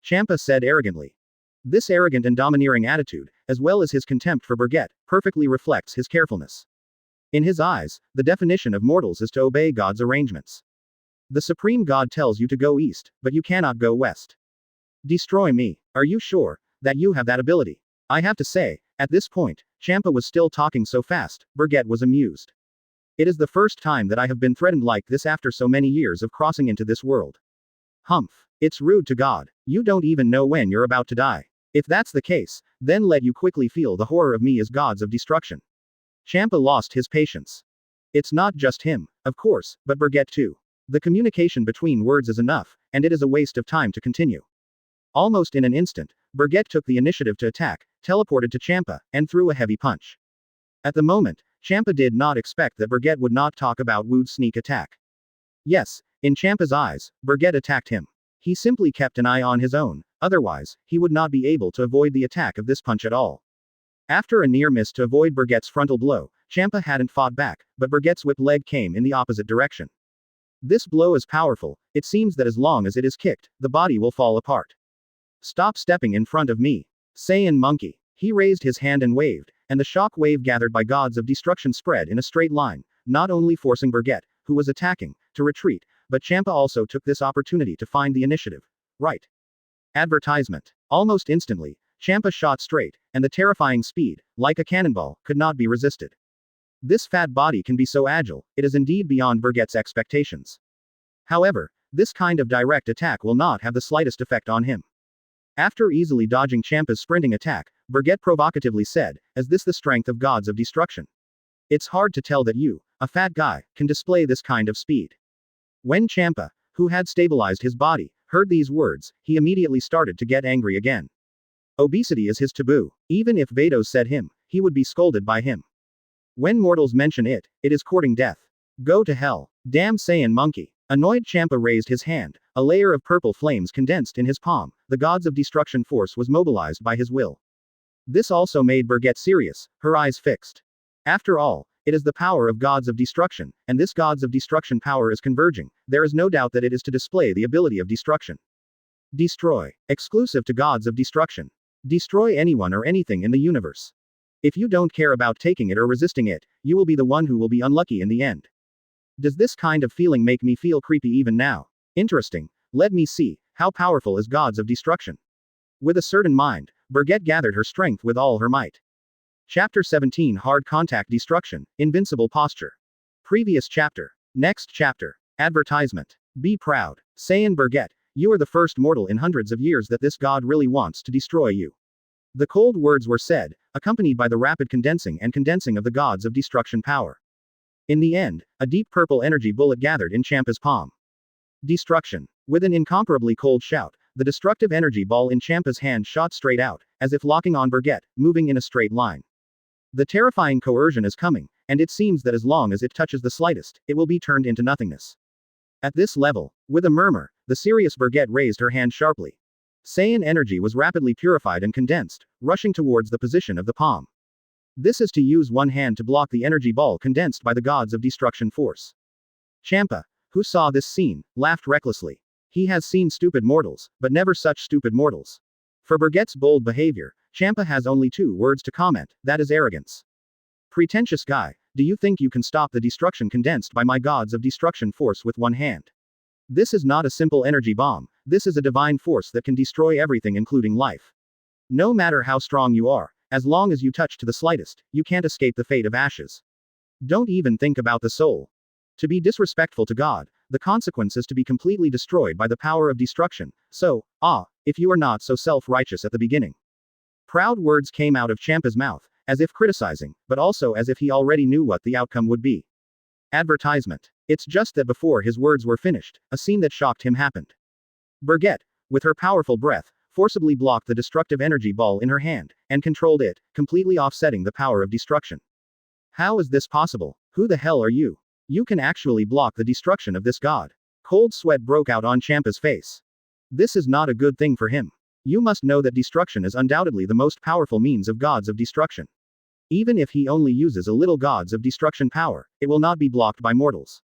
Champa said arrogantly. This arrogant and domineering attitude, as well as his contempt for Bergette, perfectly reflects his carefulness. In his eyes, the definition of mortals is to obey God's arrangements. The Supreme God tells you to go east, but you cannot go west. Destroy me. Are you sure that you have that ability? I have to say, at this point, Champa was still talking so fast, Bergette was amused. It is the first time that I have been threatened like this after so many years of crossing into this world. Humph. It's rude to God. You don't even know when you're about to die. If that's the case, then let you quickly feel the horror of me as gods of destruction. Champa lost his patience. It's not just him, of course, but Bergette too. The communication between words is enough, and it is a waste of time to continue. Almost in an instant, Bergette took the initiative to attack, teleported to Champa, and threw a heavy punch. At the moment, Champa did not expect that Bergette would not talk about Wu's sneak attack. Yes, in Champa's eyes, Bergette attacked him. He simply kept an eye on his own, otherwise, he would not be able to avoid the attack of this punch at all. After a near miss to avoid Bergette's frontal blow, Champa hadn't fought back, but Bergette's whip leg came in the opposite direction. This blow is powerful, it seems that as long as it is kicked, the body will fall apart. Stop stepping in front of me. Saiyan monkey. He raised his hand and waved, and the shock wave gathered by Gods of Destruction spread in a straight line, not only forcing Bergette, who was attacking, to retreat, but Champa also took this opportunity to find the initiative. Right. Advertisement. Almost instantly, Champa shot straight, and the terrifying speed, like a cannonball, could not be resisted. This fat body can be so agile, it is indeed beyond Bergette's expectations. However, this kind of direct attack will not have the slightest effect on him. After easily dodging Champa's sprinting attack, Bergette provocatively said, "Is this the strength of Gods of Destruction? It's hard to tell that you, a fat guy, can display this kind of speed." When Champa, who had stabilized his body, heard these words, he immediately started to get angry again. Obesity is his taboo. Even if Vados said him, he would be scolded by him. When mortals mention it, it is courting death. Go to hell. Damn Saiyan monkey. Annoyed Champa raised his hand, a layer of purple flames condensed in his palm, the Gods of Destruction force was mobilized by his will. This also made Bergette serious, her eyes fixed. After all, it is the power of Gods of Destruction, and this Gods of Destruction power is converging, there is no doubt that it is to display the ability of destruction. Destroy. Exclusive to Gods of Destruction. Destroy anyone or anything in the universe. If you don't care about taking it or resisting it, you will be the one who will be unlucky in the end. Does this kind of feeling make me feel creepy even now? Interesting. Let me see, how powerful is Gods of Destruction? With a certain mind, Bergette gathered her strength with all her might. Chapter 17 Hard Contact Destruction, Invincible Posture. Previous chapter. Next chapter. Advertisement. Be proud. Saiyan Bergette, you are the first mortal in hundreds of years that this god really wants to destroy you. The cold words were said, accompanied by the rapid condensing of the Gods of Destruction power. In the end, a deep purple energy bullet gathered in Champa's palm. Destruction. With an incomparably cold shout, the destructive energy ball in Champa's hand shot straight out, as if locking on Bergette, moving in a straight line. The terrifying coercion is coming, and it seems that as long as it touches the slightest, it will be turned into nothingness. At this level, with a murmur, the serious Bergette raised her hand sharply. Saiyan energy was rapidly purified and condensed, rushing towards the position of the palm. This is to use one hand to block the energy ball condensed by the Gods of Destruction force. Champa, who saw this scene, laughed recklessly. He has seen stupid mortals, but never such stupid mortals. For Bergette's bold behavior, Champa has only 2 words to comment, that is arrogance. Pretentious guy, do you think you can stop the destruction condensed by my Gods of Destruction force with one hand? This is not a simple energy bomb, This is a divine force that can destroy everything including life. No matter how strong you are, as long as you touch to the slightest, you can't escape the fate of ashes. Don't even think about the soul. To be disrespectful to God, the consequence is to be completely destroyed by the power of destruction, so, if you are not so self-righteous at the beginning. Proud words came out of Champa's mouth, as if criticizing, but also as if he already knew what the outcome would be. Advertisement. It's just that before his words were finished, a scene that shocked him happened. Bergette, with her powerful breath, forcibly blocked the destructive energy ball in her hand, and controlled it, completely offsetting the power of destruction. How is this possible? Who the hell are you? You can actually block the destruction of this god. Cold sweat broke out on Champa's face. This is not a good thing for him. You must know that destruction is undoubtedly the most powerful means of gods of destruction. Even if he only uses a little gods of destruction power, it will not be blocked by mortals.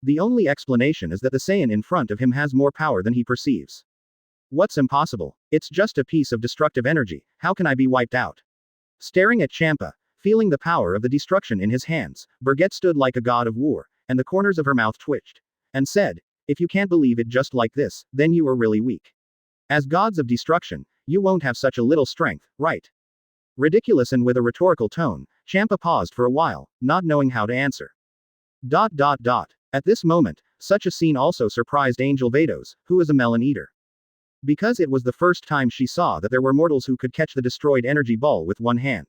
The only explanation is that the Saiyan in front of him has more power than he perceives. What's impossible? It's just a piece of destructive energy, how can I be wiped out? Staring at Champa, feeling the power of the destruction in his hands, Bergette stood like a god of war, and the corners of her mouth twitched. And said, if you can't believe it just like this, then you are really weak. As gods of destruction, you won't have such a little strength, right? Ridiculous. And with a rhetorical tone, Champa paused for a while, not knowing how to answer. At this moment, such a scene also surprised Angel Vados, who is a melon eater. Because it was the first time she saw that there were mortals who could catch the destroyed energy ball with one hand.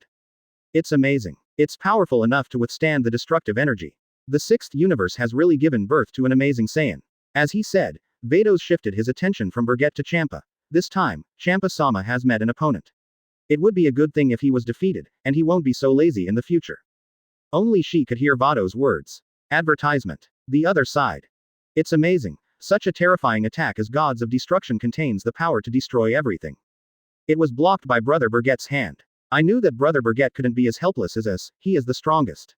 It's amazing. It's powerful enough to withstand the destructive energy. The sixth universe has really given birth to an amazing Saiyan. As he said, Vados shifted his attention from Bergette to Champa. This time, Champa-sama has met an opponent. It would be a good thing if he was defeated, and he won't be so lazy in the future. Only she could hear Vados' words. Advertisement. The other side. It's amazing. Such a terrifying attack as gods of destruction contains the power to destroy everything. It was blocked by Brother Bergette's hand. I knew that Brother Bergette couldn't be as helpless as us, he is the strongest.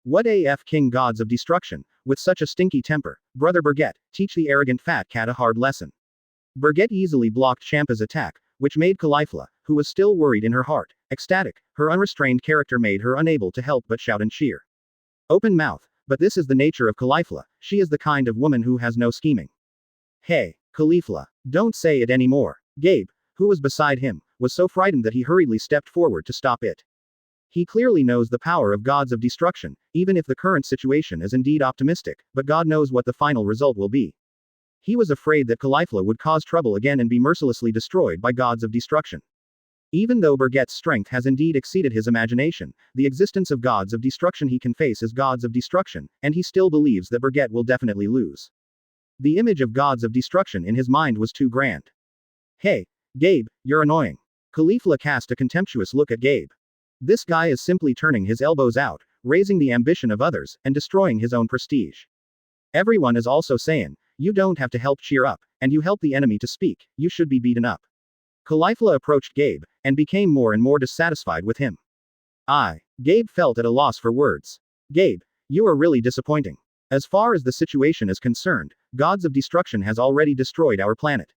What AF king gods of destruction, with such a stinky temper, Brother Bergette, teach the arrogant fat cat a hard lesson. Bergette easily blocked Champa's attack, which made Caulifla, who was still worried in her heart, ecstatic. Her unrestrained character made her unable to help but shout and cheer. Open mouth. But this is the nature of Caulifla, she is the kind of woman who has no scheming. Hey, Caulifla, don't say it anymore. Gabe, who was beside him, was so frightened that he hurriedly stepped forward to stop it. He clearly knows the power of gods of destruction, even if the current situation is indeed optimistic, but God knows what the final result will be. He was afraid that Caulifla would cause trouble again and be mercilessly destroyed by gods of destruction. Even though Bergette's strength has indeed exceeded his imagination, the existence of gods of destruction he can face as gods of destruction, and he still believes that Bergette will definitely lose. The image of gods of destruction in his mind was too grand. Hey, Gabe, you're annoying. Caulifla cast a contemptuous look at Gabe. This guy is simply turning his elbows out, raising the ambition of others, and destroying his own prestige. Everyone is also saying, you don't have to help cheer up, and you help the enemy to speak, you should be beaten up. Caulifla approached Gabe, and became more and more dissatisfied with him. Gabe felt at a loss for words. Gabe, you are really disappointing. As far as the situation is concerned, gods of destruction has already destroyed our planet.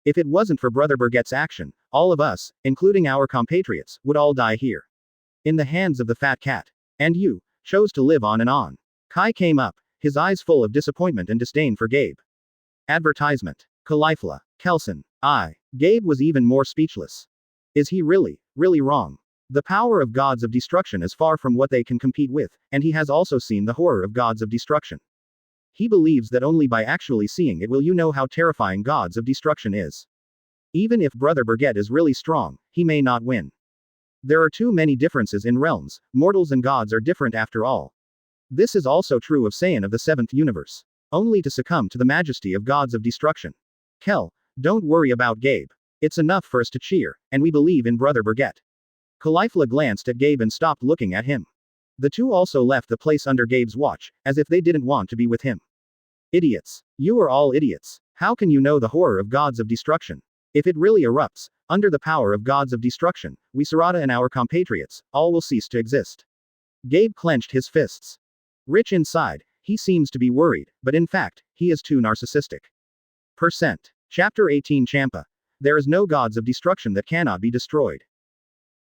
If it wasn't for Brother Bergette's action, all of us, including our compatriots, would all die here. In the hands of the fat cat. And you, chose to live on and on. Kai came up, his eyes full of disappointment and disdain for Gabe. Advertisement. Caulifla. Kelson. Gabe was even more speechless. Is he really wrong? The power of gods of destruction is far from what they can compete with, and he has also seen the horror of gods of destruction. He believes that only by actually seeing it will you know how terrifying gods of destruction is. Even if Brother Bergette is really strong, he may not win. There are too many differences in realms, mortals and gods are different after all. This is also true of Saiyan of the seventh universe. Only to succumb to the majesty of gods of destruction. Kale, don't worry about Gabe. It's enough for us to cheer, and we believe in Brother Bergette. Caulifla glanced at Gabe and stopped looking at him. The two also left the place under Gabe's watch, as if they didn't want to be with him. Idiots. You are all idiots. How can you know the horror of gods of destruction? If it really erupts, under the power of gods of destruction, we Sarata and our compatriots, all will cease to exist. Gabe clenched his fists. Rich inside, he seems to be worried, but in fact, he is too narcissistic. Chapter 18 Champa. There is no gods of destruction that cannot be destroyed.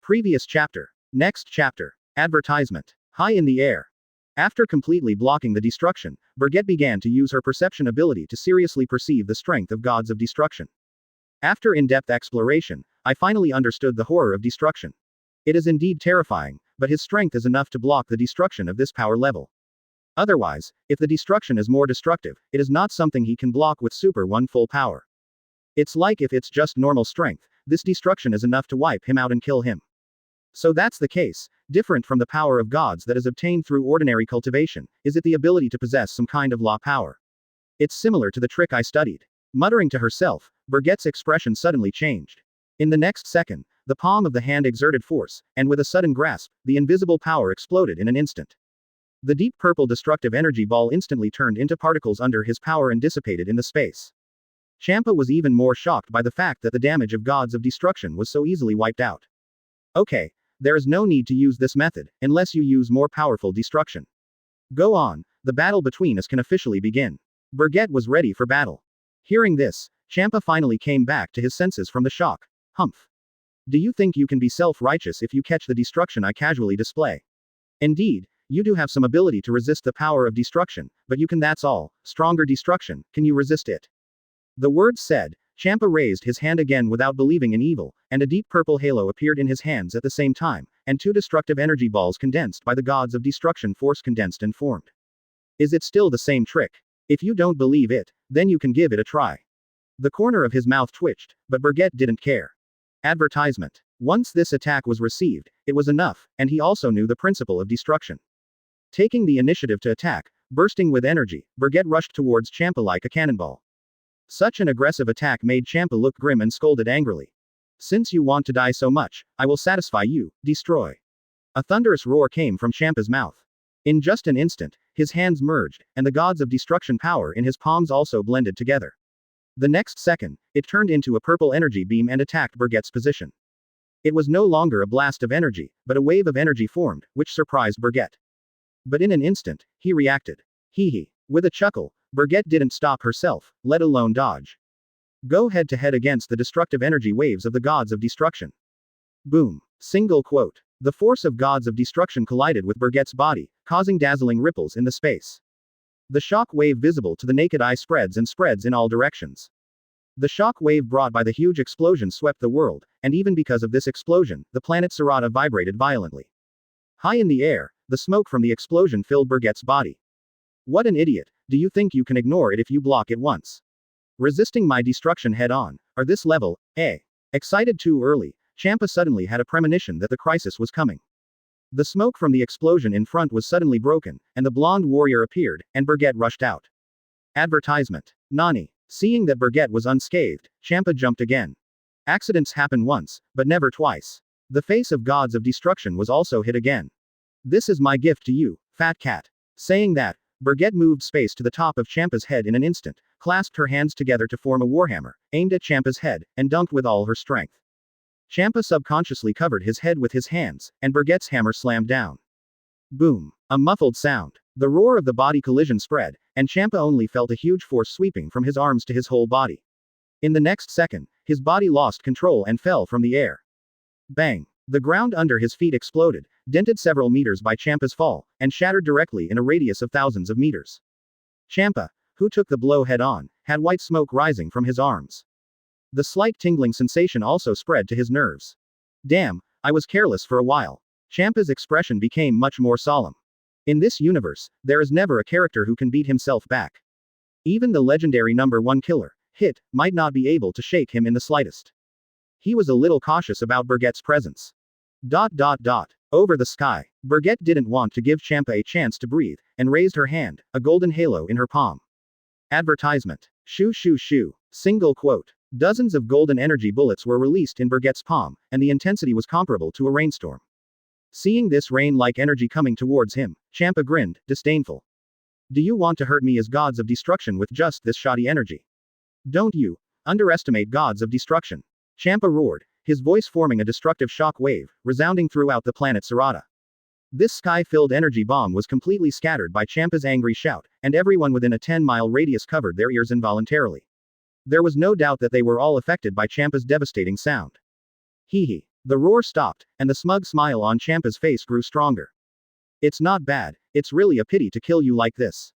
Previous chapter. Next chapter. Advertisement. High in the air. After completely blocking the destruction, Bergette began to use her perception ability to seriously perceive the strength of gods of destruction. After in-depth exploration, I finally understood the horror of destruction. It is indeed terrifying, but his strength is enough to block the destruction of this power level. Otherwise, if the destruction is more destructive, it is not something he can block with Super 1 full power. It's like if it's just normal strength, this destruction is enough to wipe him out and kill him. So that's the case, different from the power of gods that is obtained through ordinary cultivation, is it the ability to possess some kind of law power. It's similar to the trick I studied. Muttering to herself, Bergette's expression suddenly changed. In the next second, the palm of the hand exerted force, and with a sudden grasp, the invisible power exploded in an instant. The deep purple destructive energy ball instantly turned into particles under his power and dissipated in the space. Champa was even more shocked by the fact that the damage of gods of destruction was so easily wiped out. Okay, there is no need to use this method, unless you use more powerful destruction. Go on, the battle between us can officially begin. Bergette was ready for battle. Hearing this, Champa finally came back to his senses from the shock. Humph. Do you think you can be self-righteous if you catch the destruction I casually display? Indeed, you do have some ability to resist the power of destruction, but you can, that's all. Stronger destruction, can you resist it? The words said, Champa raised his hand again without believing in evil, and a deep purple halo appeared in his hands at the same time, and two destructive energy balls condensed by the gods of destruction force condensed and formed. Is it still the same trick? If you don't believe it, then you can give it a try. The corner of his mouth twitched, but Bergette didn't care. Advertisement. Once this attack was received, it was enough, and he also knew the principle of destruction. Taking the initiative to attack, bursting with energy, Bergette rushed towards Champa like a cannonball. Such an aggressive attack made Champa look grim and scolded angrily. Since you want to die so much, I will satisfy you, destroy. A thunderous roar came from Champa's mouth. In just an instant, his hands merged, and the gods of destruction power in his palms also blended together. The next second, it turned into a purple energy beam and attacked Bergette's position. It was no longer a blast of energy, but a wave of energy formed, which surprised Bergette. But in an instant, he reacted. Hee hee. With a chuckle, Bergette didn't stop herself, let alone dodge. Go head to head against the destructive energy waves of the gods of destruction. Boom. Single quote. The force of gods of destruction collided with Bergette's body, causing dazzling ripples in the space. The shock wave visible to the naked eye spreads and spreads in all directions. The shock wave brought by the huge explosion swept the world, and even because of this explosion, the planet Sarata vibrated violently. High in the air, the smoke from the explosion filled Bergette's body. What an idiot, do you think you can ignore it if you block it once? Resisting my destruction head-on, or this level, eh? Excited too early, Champa suddenly had a premonition that the crisis was coming. The smoke from the explosion in front was suddenly broken, and the blonde warrior appeared, and Bergette rushed out. Advertisement. Nani. Seeing that Bergette was unscathed, Champa jumped again. Accidents happen once, but never twice. The face of gods of destruction was also hit again. This is my gift to you, fat cat. Saying that, Bergette moved space to the top of Champa's head in an instant, clasped her hands together to form a warhammer, aimed at Champa's head, and dunked with all her strength. Champa subconsciously covered his head with his hands, and Bergette's hammer slammed down. Boom. A muffled sound. The roar of the body collision spread, and Champa only felt a huge force sweeping from his arms to his whole body. In the next second, his body lost control and fell from the air. Bang. The ground under his feet exploded, dented several meters by Champa's fall, and shattered directly in a radius of thousands of meters. Champa, who took the blow head-on, had white smoke rising from his arms. The slight tingling sensation also spread to his nerves. Damn, I was careless for a while. Champa's expression became much more solemn. In this universe, there is never a character who can beat himself back. Even the legendary #1 killer, Hit, might not be able to shake him in the slightest. He was a little cautious about Bergette's presence. Over the sky, Bergette didn't want to give Champa a chance to breathe, and raised her hand, a golden halo in her palm. Advertisement. Shoo shoo shoo. Single quote. Dozens of golden energy bullets were released in Bergette's palm, and the intensity was comparable to a rainstorm. Seeing this rain-like energy coming towards him, Champa grinned, disdainful. Do you want to hurt me as gods of destruction with just this shoddy energy? Don't you underestimate gods of destruction? Champa roared, his voice forming a destructive shock wave, resounding throughout the planet Sarata. This sky-filled energy bomb was completely scattered by Champa's angry shout, and everyone within a 10-mile radius covered their ears involuntarily. There was no doubt that they were all affected by Champa's devastating sound. Hee hee. The roar stopped, and the smug smile on Champa's face grew stronger. It's not bad, It's really a pity to kill you like this.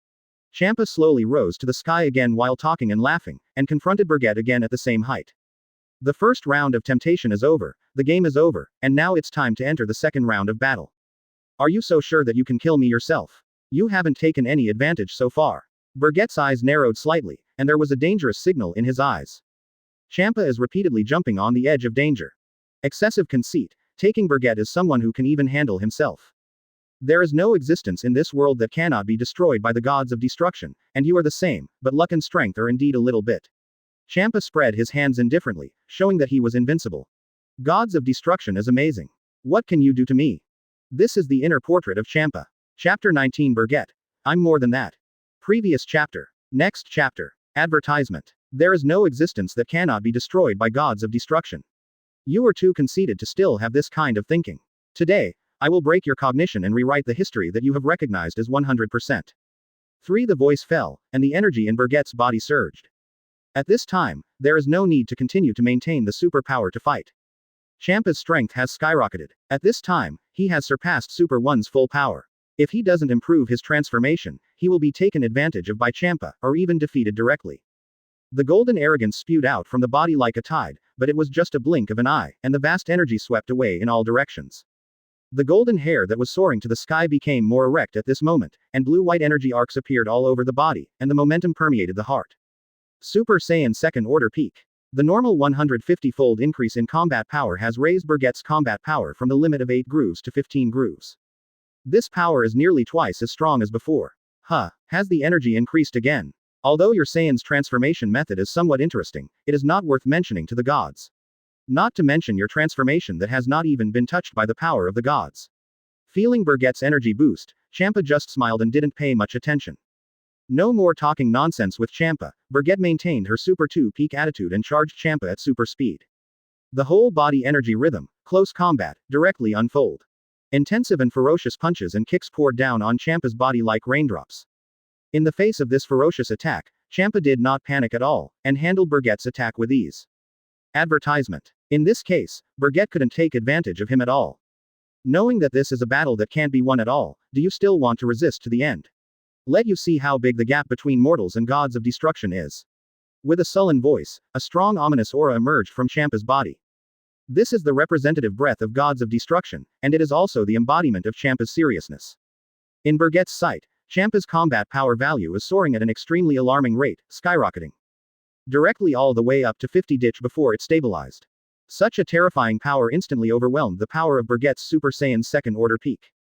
Champa slowly rose to the sky again while talking and laughing, and confronted Bergette again at the same height. The first round of temptation is over, the game is over, and now it's time to enter the second round of battle. Are you so sure that you can kill me yourself? You haven't taken any advantage so far. Bergette's eyes narrowed slightly, and there was a dangerous signal in his eyes. Champa is repeatedly jumping on the edge of danger. Excessive conceit, taking Bergette as someone who can even handle himself. There is no existence in this world that cannot be destroyed by the gods of destruction, and you are the same, but luck and strength are indeed a little bit. Champa spread his hands indifferently, showing that he was invincible. Gods of destruction is amazing. What can you do to me? This is the inner portrait of Champa. Chapter 19 Bergette. I'm more than that. Previous chapter. Next chapter. Advertisement. There is no existence that cannot be destroyed by gods of destruction. You are too conceited to still have this kind of thinking. Today, I will break your cognition and rewrite the history that you have recognized as 100%. 3. The voice fell, and the energy in Bergette's body surged. At this time, there is no need to continue to maintain the superpower to fight. Champa's strength has skyrocketed. At this time, he has surpassed Super 1's full power. If he doesn't improve his transformation, he will be taken advantage of by Champa, or even defeated directly. The golden arrogance spewed out from the body like a tide, but it was just a blink of an eye, and the vast energy swept away in all directions. The golden hair that was soaring to the sky became more erect at this moment, and blue-white energy arcs appeared all over the body, and the momentum permeated the heart. Super Saiyan Second Order Peak. The normal 150-fold increase in combat power has raised Bergette's combat power from the limit of 8 grooves to 15 grooves. This power is nearly twice as strong as before. Has the energy increased again? Although your Saiyan's transformation method is somewhat interesting, it is not worth mentioning to the gods. Not to mention your transformation that has not even been touched by the power of the gods. Feeling Bergette's energy boost, Champa just smiled and didn't pay much attention. No more talking nonsense with Champa. Bergette maintained her Super 2 peak attitude and charged Champa at super speed. The whole body energy rhythm, close combat, directly unfold. Intensive and ferocious punches and kicks poured down on Champa's body like raindrops. In the face of this ferocious attack, Champa did not panic at all, and handled Bergette's attack with ease. Advertisement. In this case, Bergette couldn't take advantage of him at all. Knowing that this is a battle that can't be won at all, do you still want to resist to the end? Let you see how big the gap between mortals and gods of destruction is. With a sullen voice, a strong ominous aura emerged from Champa's body. This is the representative breath of gods of destruction, and it is also the embodiment of Champa's seriousness. In Bergette's sight, Champa's combat power value is soaring at an extremely alarming rate, skyrocketing. Directly all the way up to 50 ditch before it stabilized. Such a terrifying power instantly overwhelmed the power of Bergette's Super Saiyan Second Order Peak.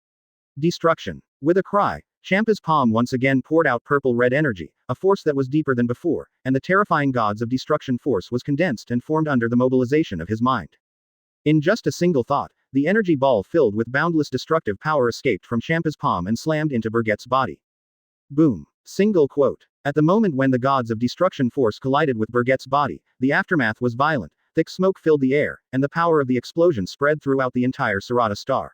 Destruction. With a cry, Champa's palm once again poured out purple-red energy, a force that was deeper than before, and the terrifying gods of destruction force was condensed and formed under the mobilization of his mind. In just a single thought, the energy ball filled with boundless destructive power escaped from Champa's palm and slammed into Bergette's body. Boom. Single quote. At the moment when the gods of destruction force collided with Bergette's body, the aftermath was violent, thick smoke filled the air, and the power of the explosion spread throughout the entire Sarata star.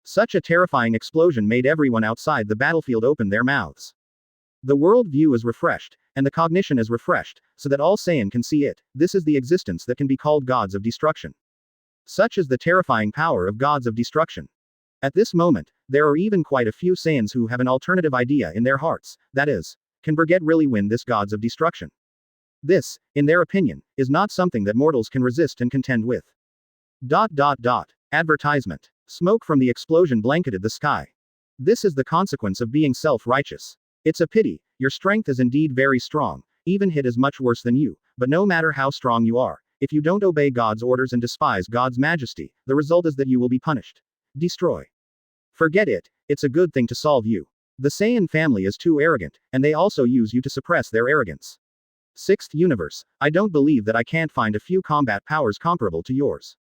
Such a terrifying explosion made everyone outside the battlefield open their mouths. The world view is refreshed, and the cognition is refreshed, so that all Saiyan can see it. This is the existence that can be called gods of destruction. Such is the terrifying power of gods of destruction. At this moment, there are even quite a few Saiyans who have an alternative idea in their hearts, that is, can Bergette really win this gods of destruction? This, in their opinion, is not something that mortals can resist and contend with. Advertisement. Smoke from the explosion blanketed the sky. This is the consequence of being self-righteous. It's a pity, your strength is indeed very strong, even hit is much worse than you, but no matter how strong you are, if you don't obey God's orders and despise God's majesty, the result is that you will be punished. Destroy. Forget it, it's a good thing to solve you. The Saiyan family is too arrogant, and they also use you to suppress their arrogance. Sixth universe, I don't believe that I can't find a few combat powers comparable to yours.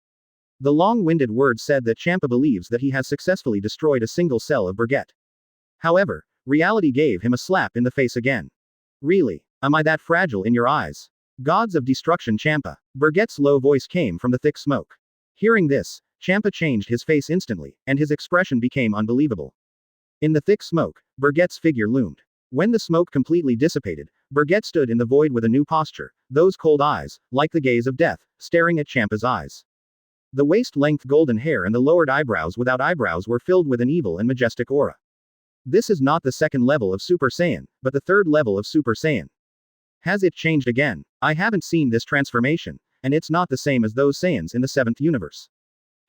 The long-winded word said that Champa believes that he has successfully destroyed a single cell of Bergette. However, reality gave him a slap in the face again. Really? Am I that fragile in your eyes? Gods of destruction Champa. Bergette's low voice came from the thick smoke. Hearing this, Champa changed his face instantly, and his expression became unbelievable. In the thick smoke, Bergette's figure loomed. When the smoke completely dissipated, Bergette stood in the void with a new posture, those cold eyes, like the gaze of death, staring at Champa's eyes. The waist-length golden hair and the lowered eyebrows without eyebrows were filled with an evil and majestic aura. This is not the second level of Super Saiyan, but the third level of Super Saiyan. Has it changed again? I haven't seen this transformation, and it's not the same as those Saiyans in the 7th universe.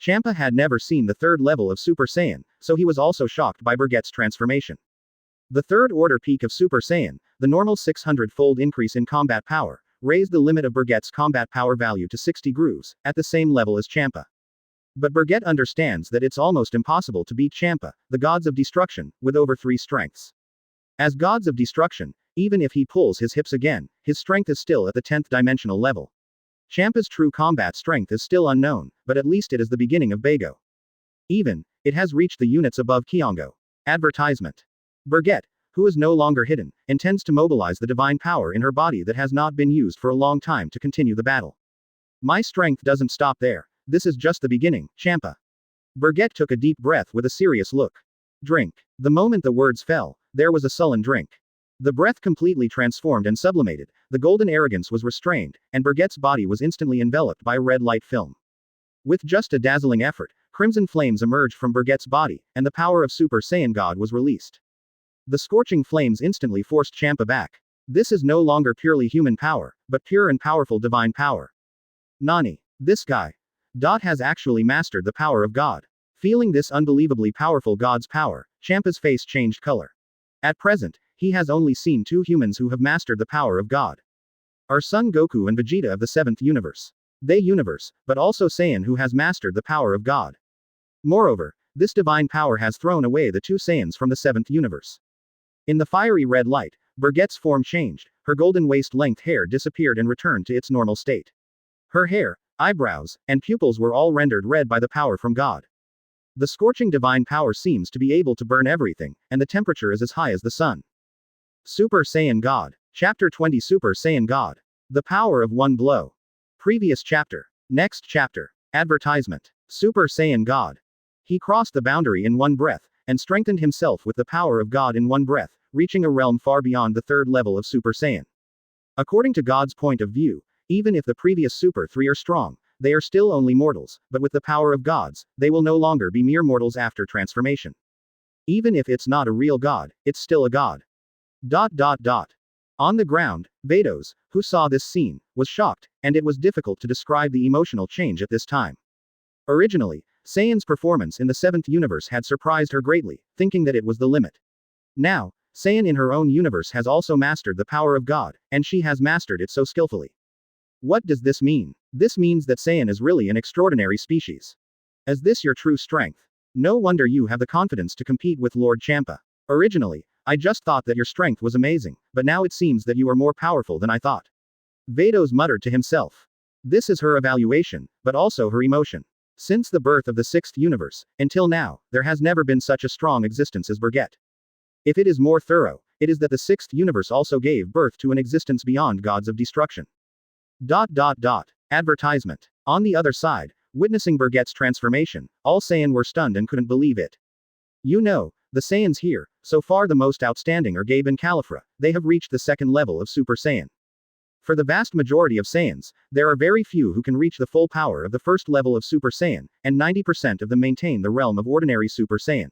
Champa had never seen the third level of Super Saiyan, so he was also shocked by Bergette's transformation. The third order peak of Super Saiyan, the normal 600-fold increase in combat power, raised the limit of Bergette's combat power value to 60 grooves, at the same level as Champa. But Bergette understands that it's almost impossible to beat Champa, the gods of destruction, with over 3 strengths. As gods of destruction, even if he pulls his hips again, his strength is still at the 10th dimensional level. Champa's true combat strength is still unknown, but at least it is the beginning of Bago. Even, it has reached the units above Kiongo. Advertisement. Bergette, who is no longer hidden, intends to mobilize the divine power in her body that has not been used for a long time to continue the battle. My strength doesn't stop there. This is just the beginning, Champa. Bergette took a deep breath with a serious look. Drink. The moment the words fell, there was a sullen drink. The breath completely transformed and sublimated, the golden arrogance was restrained, and Bergette's body was instantly enveloped by a red light film. With just a dazzling effort, crimson flames emerged from Bergette's body, and the power of Super Saiyan God was released. The scorching flames instantly forced Champa back. This is no longer purely human power, but pure and powerful divine power. Nani. This guy. Has actually mastered the power of God. Feeling this unbelievably powerful God's power, Champa's face changed color. At present, he has only seen 2 humans who have mastered the power of God. Our son Goku and Vegeta of the 7th universe. They universe, but also Saiyan who has mastered the power of God. Moreover, this divine power has thrown away the 2 Saiyans from the 7th universe. In the fiery red light, Bergette's form changed, her golden waist-length hair disappeared and returned to its normal state. Her hair, eyebrows, and pupils were all rendered red by the power from God. The scorching divine power seems to be able to burn everything, and the temperature is as high as the sun. Super Saiyan God. Chapter 20 Super Saiyan God. The power of one blow. Previous chapter. Next chapter. Advertisement. Super Saiyan God. He crossed the boundary in one breath, and strengthened himself with the power of God in one breath, reaching a realm far beyond the third level of Super Saiyan. According to God's point of view, even if the previous Super 3 are strong, they are still only mortals, but with the power of gods, they will no longer be mere mortals after transformation. Even if it's not a real god, it's still a god. On the ground, Vados, who saw this scene, was shocked, and it was difficult to describe the emotional change at this time. Originally, Saiyan's performance in the 7th universe had surprised her greatly, thinking that it was the limit. Now, Saiyan in her own universe has also mastered the power of God, and she has mastered it so skillfully. What does this mean? This means that Saiyan is really an extraordinary species. Is this your true strength? No wonder you have the confidence to compete with Lord Champa. Originally, I just thought that your strength was amazing, but now it seems that you are more powerful than I thought. Vados muttered to himself. This is her evaluation, but also her emotion. Since the birth of the 6th universe, until now, there has never been such a strong existence as Bergette. If it is more thorough, it is that the 6th universe also gave birth to an existence beyond gods of destruction. Advertisement. On the other side, witnessing Bergette's transformation, all Saiyan were stunned and couldn't believe it. You know, the Saiyans here, so far the most outstanding are Gabe and Califra, they have reached the 2nd level of Super Saiyan. For the vast majority of Saiyans, there are very few who can reach the full power of the 1st level of Super Saiyan, and 90% of them maintain the realm of ordinary Super Saiyan.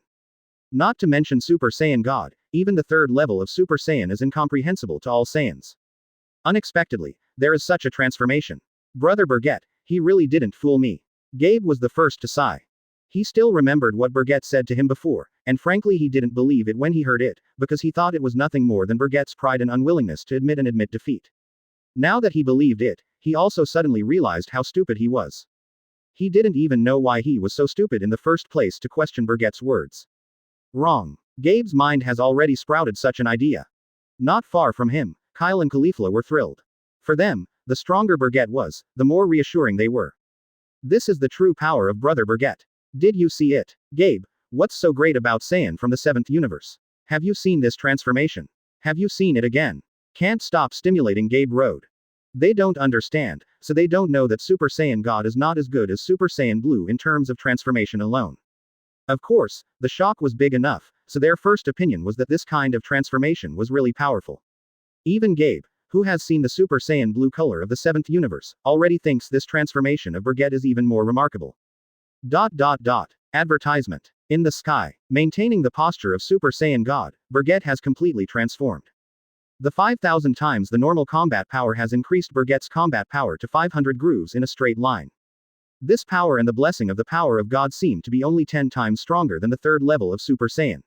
Not to mention Super Saiyan God, even the 3rd level of Super Saiyan is incomprehensible to all Saiyans. Unexpectedly, there is such a transformation. Brother Bergette, he really didn't fool me. Gabe was the first to sigh. He still remembered what Bergette said to him before, and frankly he didn't believe it when he heard it, because he thought it was nothing more than Bergette's pride and unwillingness to admit defeat. Now that he believed it, he also suddenly realized how stupid he was. He didn't even know why he was so stupid in the first place to question Bergette's words. Wrong. Gabe's mind has already sprouted such an idea. Not far from him, Kale and Caulifla were thrilled. For them, the stronger Bergette was, the more reassuring they were. This is the true power of Brother Bergette. Did you see it? Gabe, what's so great about Saiyan from the 7th universe? Have you seen this transformation? Have you seen it again? Can't stop stimulating Gabe Road. They don't understand, so they don't know that Super Saiyan God is not as good as Super Saiyan Blue in terms of transformation alone. Of course, the shock was big enough, so their first opinion was that this kind of transformation was really powerful. Even Gabe, who has seen the Super Saiyan Blue color of the 7th universe, already thinks this transformation of Bergette is even more remarkable. Advertisement. In the sky, maintaining the posture of Super Saiyan God, Bergette has completely transformed. The 5,000 times the normal combat power has increased Bergette's combat power to 500 grooves in a straight line. This power and the blessing of the power of God seem to be only 10 times stronger than the third level of Super Saiyan.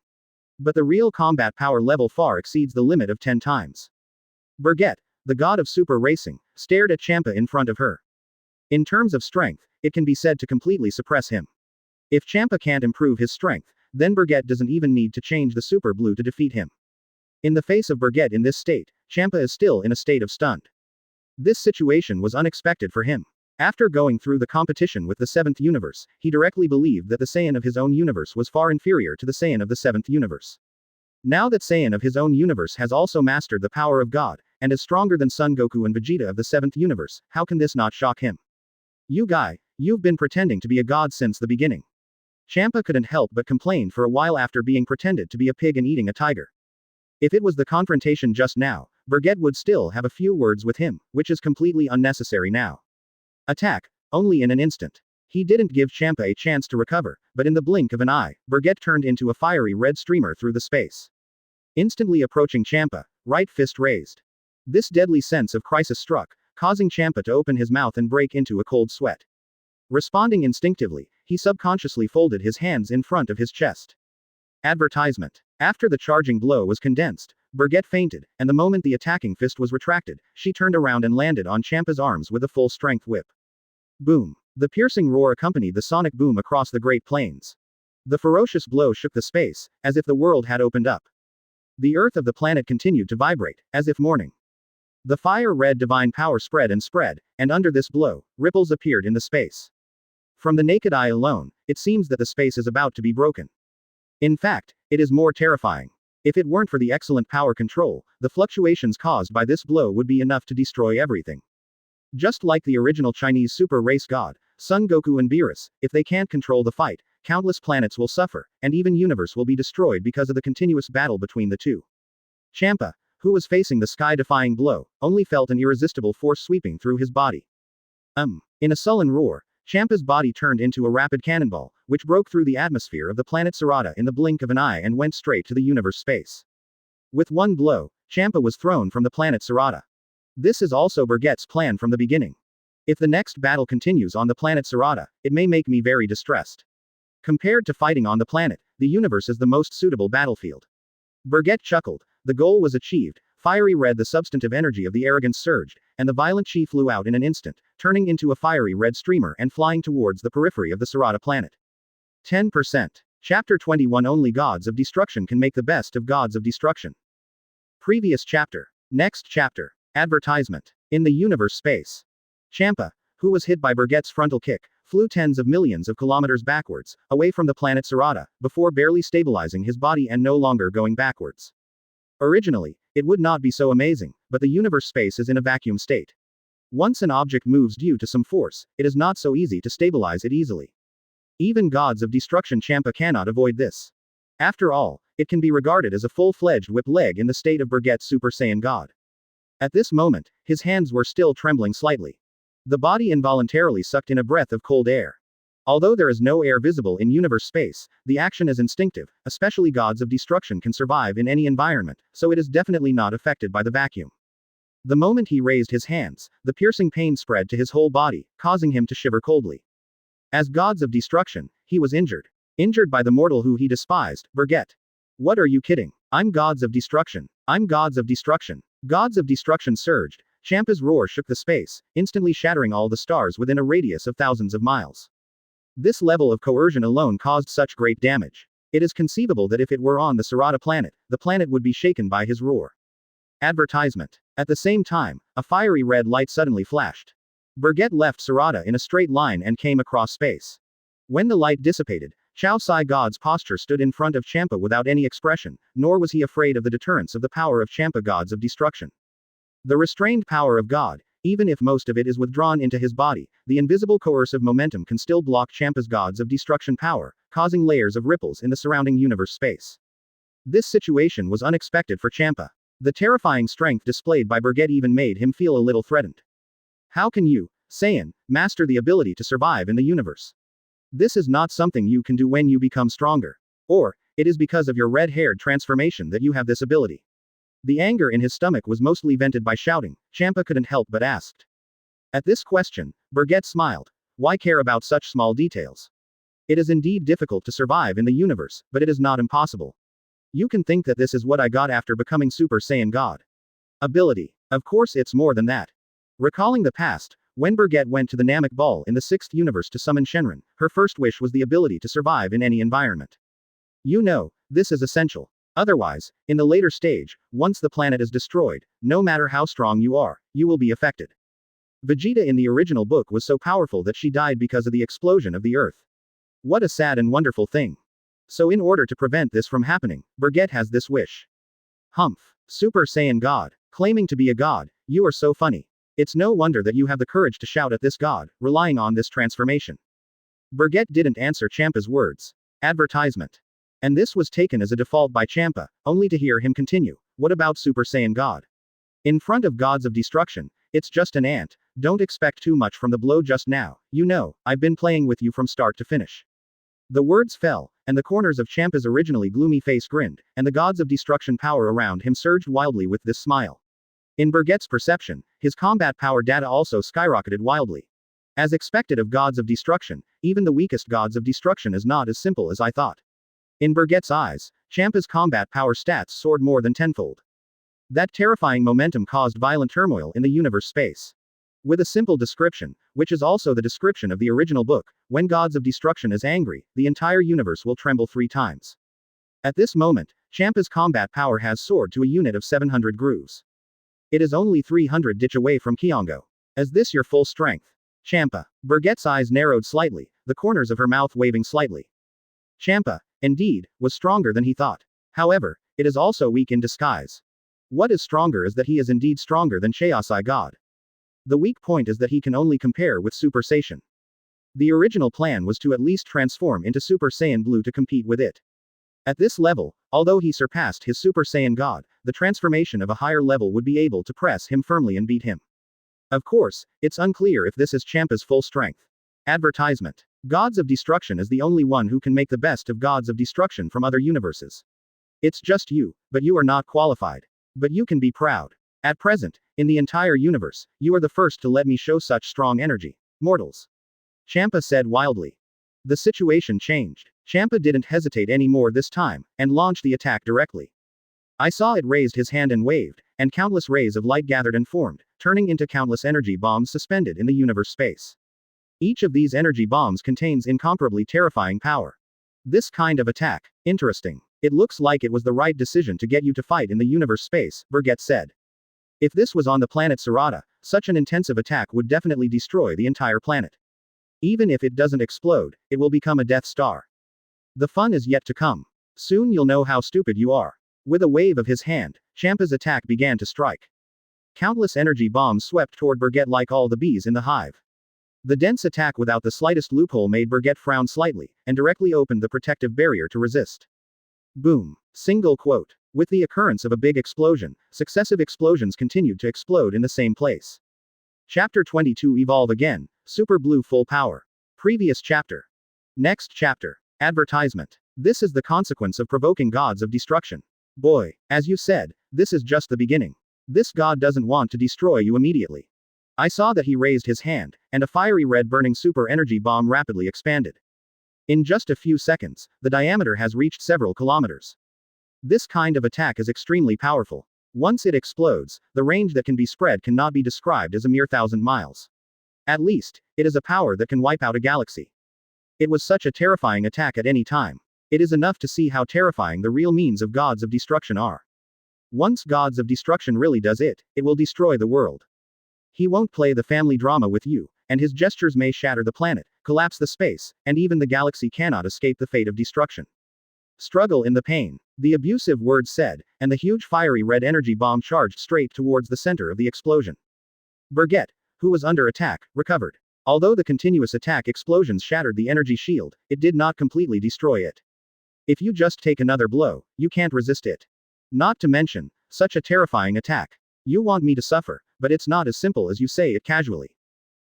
But the real combat power level far exceeds the limit of 10 times. Bergette, the god of super racing, stared at Champa in front of her. In terms of strength, it can be said to completely suppress him. If Champa can't improve his strength, then Bergette doesn't even need to change the super blue to defeat him. In the face of Bergette in this state, Champa is still in a state of stunned. This situation was unexpected for him. After going through the competition with the 7th universe, he directly believed that the Saiyan of his own universe was far inferior to the Saiyan of the 7th universe. Now that Saiyan of his own universe has also mastered the power of God, and is stronger than Son Goku and Vegeta of the 7th universe, how can this not shock him? You guy, you've been pretending to be a god since the beginning. Champa couldn't help but complain for a while after being pretended to be a pig and eating a tiger. If it was the confrontation just now, Bergette would still have a few words with him, which is completely unnecessary now. Attack, only in an instant. He didn't give Champa a chance to recover, but in the blink of an eye, Bergette turned into a fiery red streamer through the space. Instantly approaching Champa, right fist raised. This deadly sense of crisis struck, causing Champa to open his mouth and break into a cold sweat. Responding instinctively, he subconsciously folded his hands in front of his chest. Advertisement. After the charging blow was condensed, Bergette fainted, and the moment the attacking fist was retracted, she turned around and landed on Champa's arms with a full-strength whip. Boom. The piercing roar accompanied the sonic boom across the Great Plains. The ferocious blow shook the space, as if the world had opened up. The earth of the planet continued to vibrate, as if mourning. The fire-red divine power spread, and under this blow, ripples appeared in the space. From the naked eye alone, it seems that the space is about to be broken. In fact, it is more terrifying. If it weren't for the excellent power control, the fluctuations caused by this blow would be enough to destroy everything. Just like the original Chinese super race god, Son Goku and Beerus, if they can't control the fight, countless planets will suffer, and even universe will be destroyed because of the continuous battle between the two. Champa, who was facing the sky-defying blow, only felt an irresistible force sweeping through his body. In a sullen roar, Champa's body turned into a rapid cannonball, which broke through the atmosphere of the planet Sarata in the blink of an eye and went straight to the universe space. With one blow, Champa was thrown from the planet Sarata. This is also Bergette's plan from the beginning. If the next battle continues on the planet Sarata, it may make me very distressed. Compared to fighting on the planet, the universe is the most suitable battlefield. Bergette chuckled. The goal was achieved. Fiery red, the substantive energy of the arrogance surged, and the violent chi flew out in an instant, turning into a fiery red streamer and flying towards the periphery of the Sarata planet. 10%. Chapter 21. Only gods of destruction can make the best of gods of destruction. Previous chapter. Next chapter. Advertisement. In the universe space. Champa, who was hit by Bergette's frontal kick, flew tens of millions of kilometers backwards, away from the planet Sarata, before barely stabilizing his body and no longer going backwards. Originally, it would not be so amazing, but the universe space is in a vacuum state. Once an object moves due to some force, it is not so easy to stabilize it easily. Even gods of destruction Champa cannot avoid this. After all, it can be regarded as a full-fledged whip leg in the state of Bergette's Super Saiyan God. At this moment, his hands were still trembling slightly. The body involuntarily sucked in a breath of cold air. Although there is no air visible in universe space, the action is instinctive, especially gods of destruction can survive in any environment, so it is definitely not affected by the vacuum. The moment he raised his hands, the piercing pain spread to his whole body, causing him to shiver coldly. As gods of destruction, he was injured. Injured by the mortal who he despised, Bergette. What are you kidding? I'm gods of destruction. I'm gods of destruction. Gods of destruction surged. Champa's roar shook the space, instantly shattering all the stars within a radius of thousands of miles. This level of coercion alone caused such great damage. It is conceivable that if it were on the Sarata planet, the planet would be shaken by his roar. Advertisement. At the same time, a fiery red light suddenly flashed. Bergette left Sarata in a straight line and came across space. When the light dissipated, Chao Sai God's posture stood in front of Champa without any expression, nor was he afraid of the deterrence of the power of Champa gods of destruction. The restrained power of God, even if most of it is withdrawn into his body, the invisible coercive momentum can still block Champa's gods of destruction power, causing layers of ripples in the surrounding universe space. This situation was unexpected for Champa. The terrifying strength displayed by Bergette even made him feel a little threatened. How can you, Saiyan, master the ability to survive in the universe? This is not something you can do when you become stronger. Or, it is because of your red-haired transformation that you have this ability. The anger in his stomach was mostly vented by shouting. Champa couldn't help but asked. At this question, Bergette smiled. Why care about such small details? It is indeed difficult to survive in the universe, but it is not impossible. You can think that this is what I got after becoming Super Saiyan God. Ability. Of course it's more than that. Recalling the past, when Bergette went to the Namek Ball in the 6th universe to summon Shenron, her first wish was the ability to survive in any environment. You know, this is essential. Otherwise, in the later stage, once the planet is destroyed, no matter how strong you are, you will be affected. Vegeta in the original book was so powerful that she died because of the explosion of the Earth. What a sad and wonderful thing. So in order to prevent this from happening, Bergette has this wish. Humph. Super Saiyan God. Claiming to be a god, you are so funny. It's no wonder that you have the courage to shout at this god, relying on this transformation. Bergette didn't answer Champa's words. Advertisement. And this was taken as a default by Champa, only to hear him continue. What about Super Saiyan God? In front of gods of destruction, it's just an ant. Don't expect too much from the blow just now. You know, I've been playing with you from start to finish. The words fell, and the corners of Champa's originally gloomy face grinned, and the gods of destruction power around him surged wildly with this smile. In Bergette's perception, his combat power data also skyrocketed wildly. As expected of gods of destruction, even the weakest gods of destruction is not as simple as I thought. In Bergette's eyes, Champa's combat power stats soared more than tenfold. That terrifying momentum caused violent turmoil in the universe space. With a simple description, which is also the description of the original book, when gods of destruction is angry, the entire universe will tremble 3 times. At this moment, Champa's combat power has soared to a unit of 700 grooves. It is only 300 ditch away from Kiongo. Is this your full strength? Champa. Bergette's eyes narrowed slightly, the corners of her mouth waving slightly. Champa, indeed, was stronger than he thought. However, it is also weak in disguise. What is stronger is that he is indeed stronger than Chaosai God. The weak point is that he can only compare with Super Saiyan. The original plan was to at least transform into Super Saiyan Blue to compete with it. At this level, although he surpassed his Super Saiyan God, the transformation of a higher level would be able to press him firmly and beat him. Of course, it's unclear if this is Champa's full strength. Advertisement. Gods of Destruction is the only one who can make the best of Gods of Destruction from other universes. It's just you, but you are not qualified. But you can be proud. At present, in the entire universe, you are the first to let me show such strong energy. Mortals. Champa said wildly. The situation changed. Champa didn't hesitate anymore this time, and launched the attack directly. I saw it raised his hand and waved, and countless rays of light gathered and formed, turning into countless energy bombs suspended in the universe space. Each of these energy bombs contains incomparably terrifying power. This kind of attack. Interesting. It looks like it was the right decision to get you to fight in the universe space, Bergette said. If this was on the planet Sarata, such an intensive attack would definitely destroy the entire planet. Even if it doesn't explode, it will become a Death Star. The fun is yet to come. Soon you'll know how stupid you are. With a wave of his hand, Champa's attack began to strike. Countless energy bombs swept toward Bergette like all the bees in the hive. The dense attack without the slightest loophole made Bergette frown slightly, and directly opened the protective barrier to resist. Boom. Single quote. With the occurrence of a big explosion, successive explosions continued to explode in the same place. Chapter 22 Evolve Again, Super Blue Full Power. Previous chapter. Next chapter. Advertisement. This is the consequence of provoking gods of destruction. Boy, as you said, this is just the beginning. This god doesn't want to destroy you immediately. I saw that he raised his hand, and a fiery red burning super energy bomb rapidly expanded. In just a few seconds, the diameter has reached several kilometers. This kind of attack is extremely powerful. Once it explodes, the range that can be spread cannot be described as a mere 1,000 miles. At least, it is a power that can wipe out a galaxy. It was such a terrifying attack at any time. It is enough to see how terrifying the real means of gods of destruction are. Once gods of destruction really does it, it will destroy the world. He won't play the family drama with you, and his gestures may shatter the planet, collapse the space, and even the galaxy cannot escape the fate of destruction. Struggle in the pain. The abusive words said, and the huge fiery red energy bomb charged straight towards the center of the explosion. Bergette, who was under attack, recovered. Although the continuous attack explosions shattered the energy shield, it did not completely destroy it. If you just take another blow, you can't resist it. Not to mention, such a terrifying attack. You want me to suffer, but it's not as simple as you say it casually.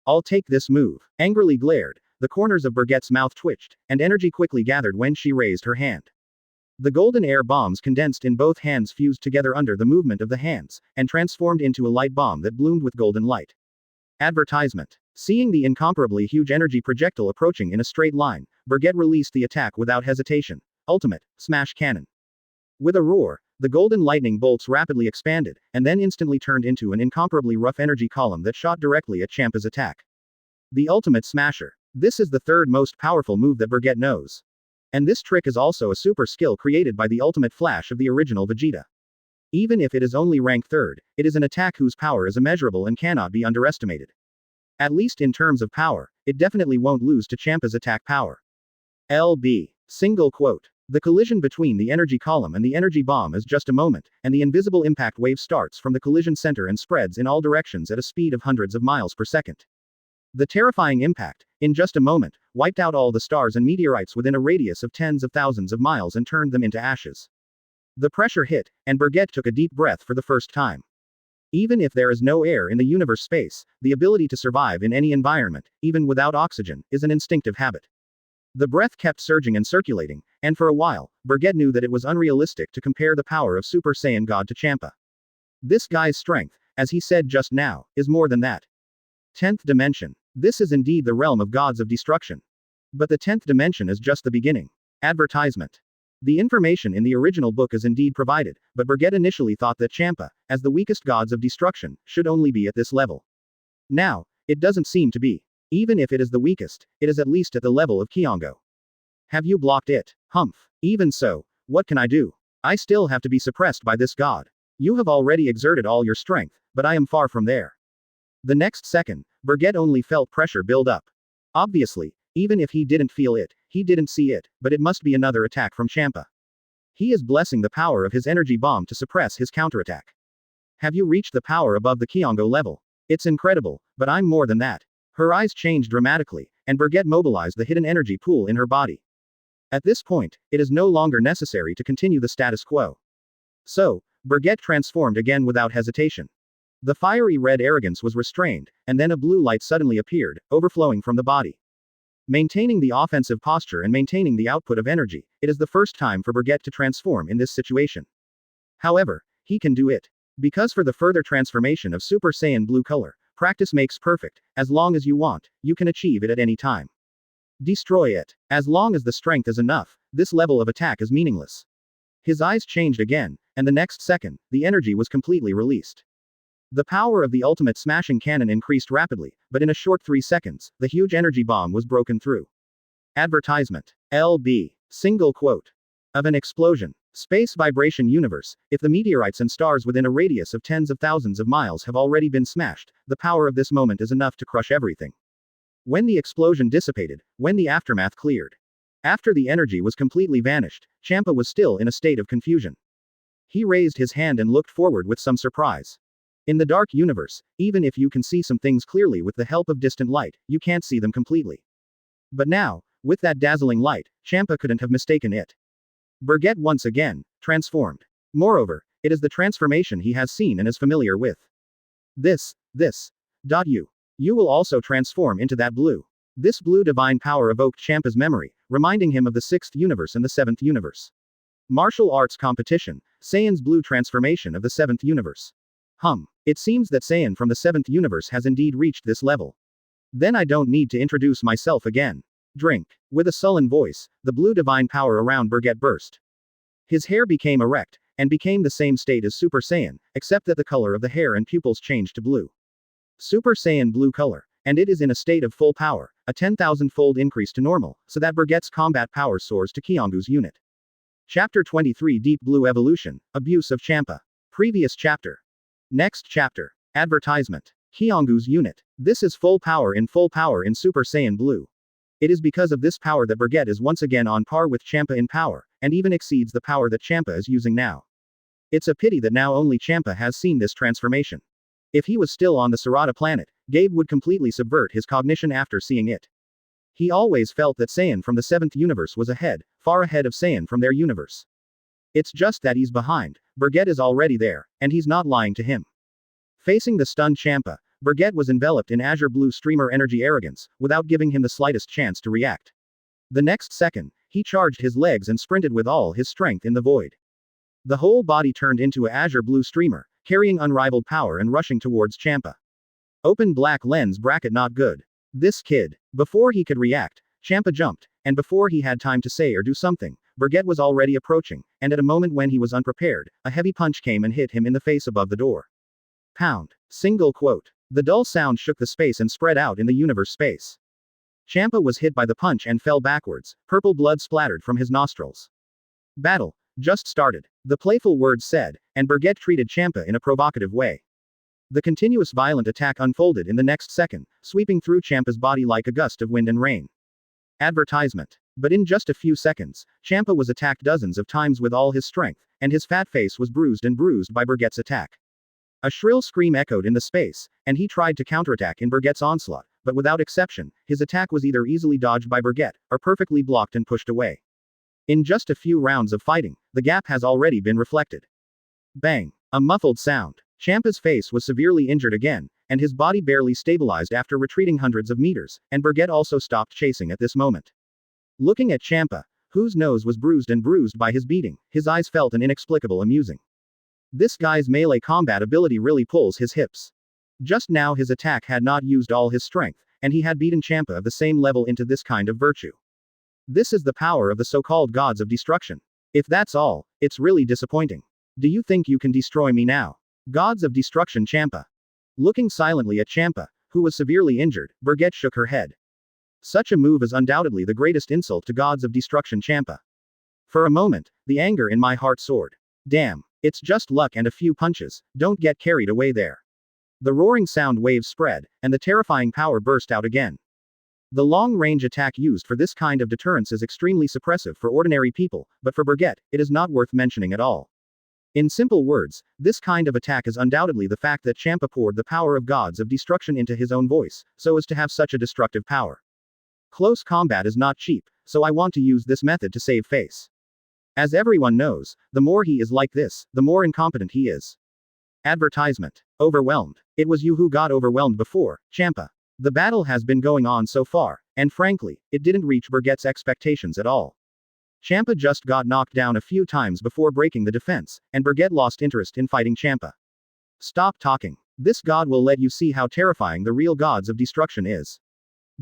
I'll take this move. Angrily glared, the corners of Bergette's mouth twitched, and energy quickly gathered when she raised her hand. The golden air bombs condensed in both hands fused together under the movement of the hands, and transformed into a light bomb that bloomed with golden light. Advertisement. Seeing the incomparably huge energy projectile approaching in a straight line, Bergette released the attack without hesitation. Ultimate, Smash Cannon. With a roar, the golden lightning bolts rapidly expanded, and then instantly turned into an incomparably rough energy column that shot directly at Champa's attack. The Ultimate Smasher. This is the third most powerful move that Bergette knows. And this trick is also a super skill created by the Ultimate Flash of the original Vegeta. Even if it is only rank 3rd, it is an attack whose power is immeasurable and cannot be underestimated. At least in terms of power, it definitely won't lose to Champa's attack power. LB. Single quote. The collision between the energy column and the energy bomb is just a moment, and the invisible impact wave starts from the collision center and spreads in all directions at a speed of hundreds of miles per second. The terrifying impact, in just a moment, wiped out all the stars and meteorites within a radius of tens of thousands of miles and turned them into ashes. The pressure hit, and Bergette took a deep breath for the first time. Even if there is no air in the universe space, the ability to survive in any environment, even without oxygen, is an instinctive habit. The breath kept surging and circulating, and for a while, Bergette knew that it was unrealistic to compare the power of Super Saiyan God to Champa. This guy's strength, as he said just now, is more than that. 10th dimension. This is indeed the realm of gods of destruction. But the 10th dimension is just the beginning. Advertisement. The information in the original book is indeed provided, but Bergette initially thought that Champa, as the weakest gods of destruction, should only be at this level. Now, it doesn't seem to be. Even if it is the weakest, it is at least at the level of Kiongo. Have you blocked it? Humph. Even so, what can I do? I still have to be suppressed by this god. You have already exerted all your strength, but I am far from there. The next second, Bergette only felt pressure build up. Obviously, even if he didn't feel it, he didn't see it, but it must be another attack from Champa. He is blessing the power of his energy bomb to suppress his counterattack. Have you reached the power above the Kiongo level? It's incredible, but I'm more than that. Her eyes changed dramatically, and Bergette mobilized the hidden energy pool in her body. At this point, it is no longer necessary to continue the status quo. So, Bergette transformed again without hesitation. The fiery red arrogance was restrained, and then a blue light suddenly appeared, overflowing from the body. Maintaining the offensive posture and maintaining the output of energy, it is the first time for Bergette to transform in this situation. However, he can do it. Because for the further transformation of Super Saiyan blue color, practice makes perfect. As long as you want, you can achieve it at any time. Destroy it. As long as the strength is enough, this level of attack is meaningless. His eyes changed again, and the next second, the energy was completely released. The power of the ultimate smashing cannon increased rapidly, but in a short 3 seconds, the huge energy bomb was broken through. Advertisement. LB. Single quote. Of an explosion. Space vibration universe. If the meteorites and stars within a radius of tens of thousands of miles have already been smashed, the power of this moment is enough to crush everything. When the explosion dissipated, when the aftermath cleared. After the energy was completely vanished, Champa was still in a state of confusion. He raised his hand and looked forward with some surprise. In the dark universe, even if you can see some things clearly with the help of distant light, you can't see them completely. But now, with that dazzling light, Champa couldn't have mistaken it. Bergette once again, transformed. Moreover, it is the transformation he has seen and is familiar with. This. You will also transform into that blue. This blue divine power evoked Champa's memory, reminding him of the 6th universe and the 7th universe. Martial arts competition, Saiyan's blue transformation of the 7th universe. It seems that Saiyan from the 7th universe has indeed reached this level. Then I don't need to introduce myself again. Drink. With a sullen voice, the blue divine power around Bergette burst. His hair became erect, and became the same state as Super Saiyan, except that the color of the hair and pupils changed to blue. Super Saiyan blue color, and it is in a state of full power, a 10,000-fold increase to normal, so that Bergette's combat power soars to Kiongo's unit. Chapter 23 Deep Blue Evolution, Abuse of Champa. Previous chapter. Next chapter. Advertisement. Kiongo's unit. This is full power in Super Saiyan Blue. It is because of this power that Bergette is once again on par with Champa in power, and even exceeds the power that Champa is using now. It's a pity that now only Champa has seen this transformation. If he was still on the Sarata planet, Gabe would completely subvert his cognition after seeing it. He always felt that Saiyan from the 7th universe was ahead, far ahead of Saiyan from their universe. It's just that he's behind. Bergette is already there, and he's not lying to him. Facing the stunned Champa, Bergette was enveloped in azure blue streamer energy arrogance, without giving him the slightest chance to react. The next second, he charged his legs and sprinted with all his strength in the void. The whole body turned into a azure blue streamer, carrying unrivaled power and rushing towards Champa. Open black lens bracket not good. This kid. Before he could react, Champa jumped, and before he had time to say or do something, Bergette was already approaching, and at a moment when he was unprepared, a heavy punch came and hit him in the face above the door. Pound. Single quote. The dull sound shook the space and spread out in the universe space. Champa was hit by the punch and fell backwards, purple blood splattered from his nostrils. Battle. Just started. The playful words said, and Bergette treated Champa in a provocative way. The continuous violent attack unfolded in the next second, sweeping through Champa's body like a gust of wind and rain. Advertisement. But in just a few seconds, Champa was attacked dozens of times with all his strength, and his fat face was bruised by Bergette's attack. A shrill scream echoed in the space, and he tried to counterattack in Bergette's onslaught, but without exception, his attack was either easily dodged by Bergette, or perfectly blocked and pushed away. In just a few rounds of fighting, the gap has already been reflected. Bang! A muffled sound. Champa's face was severely injured again, and his body barely stabilized after retreating hundreds of meters, and Bergette also stopped chasing at this moment. Looking at Champa, whose nose was bruised by his beating, his eyes felt an inexplicable amusing. This guy's melee combat ability really pulls his hips. Just now his attack had not used all his strength, and he had beaten Champa of the same level into this kind of virtue. This is the power of the so-called gods of destruction. If that's all, it's really disappointing. Do you think you can destroy me now? Gods of destruction Champa. Looking silently at Champa, who was severely injured, Bergette shook her head. Such a move is undoubtedly the greatest insult to gods of destruction Champa. For a moment, the anger in my heart soared. Damn, it's just luck and a few punches, don't get carried away there. The roaring sound waves spread, and the terrifying power burst out again. The long-range attack used for this kind of deterrence is extremely suppressive for ordinary people, but for Bergette, it is not worth mentioning at all. In simple words, this kind of attack is undoubtedly the fact that Champa poured the power of gods of destruction into his own voice, so as to have such a destructive power. Close combat is not cheap, so I want to use this method to save face. As everyone knows, the more he is like this, the more incompetent he is. Advertisement. Overwhelmed. It was you who got overwhelmed before, Champa. The battle has been going on so far, and frankly, it didn't reach Bergette's expectations at all. Champa just got knocked down a few times before breaking the defense, and Bergette lost interest in fighting Champa. Stop talking. This god will let you see how terrifying the real gods of destruction is.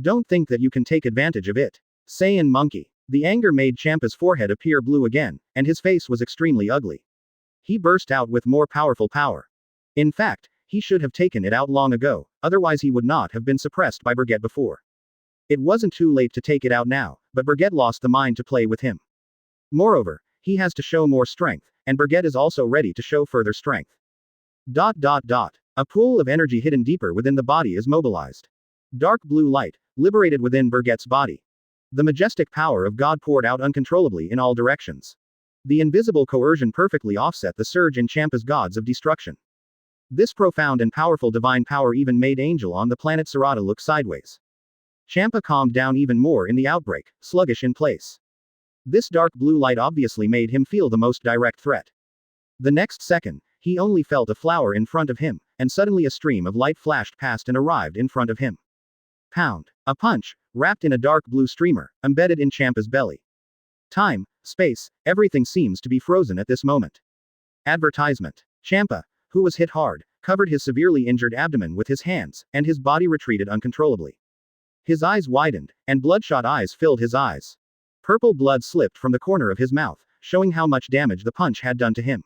Don't think that you can take advantage of it. Saiyan monkey. The anger made Champa's forehead appear blue again, and his face was extremely ugly. He burst out with more powerful power. In fact, he should have taken it out long ago, otherwise he would not have been suppressed by Bergette before. It wasn't too late to take it out now, but Bergette lost the mind to play with him. Moreover, he has to show more strength, and Bergette is also ready to show further strength. A pool of energy hidden deeper within the body is mobilized. Dark blue light, liberated within Bergette's body. The majestic power of God poured out uncontrollably in all directions. The invisible coercion perfectly offset the surge in Champa's gods of destruction. This profound and powerful divine power even made Angel on the planet Sarata look sideways. Champa calmed down even more in the outbreak, sluggish in place. This dark blue light obviously made him feel the most direct threat. The next second, he only felt a flower in front of him, and suddenly a stream of light flashed past and arrived in front of him. Pound. A punch, wrapped in a dark blue streamer, embedded in Champa's belly. Time, space, everything seems to be frozen at this moment. Advertisement. Champa, who was hit hard, covered his severely injured abdomen with his hands, and his body retreated uncontrollably. His eyes widened, and bloodshot eyes filled his eyes. Purple blood slipped from the corner of his mouth, showing how much damage the punch had done to him.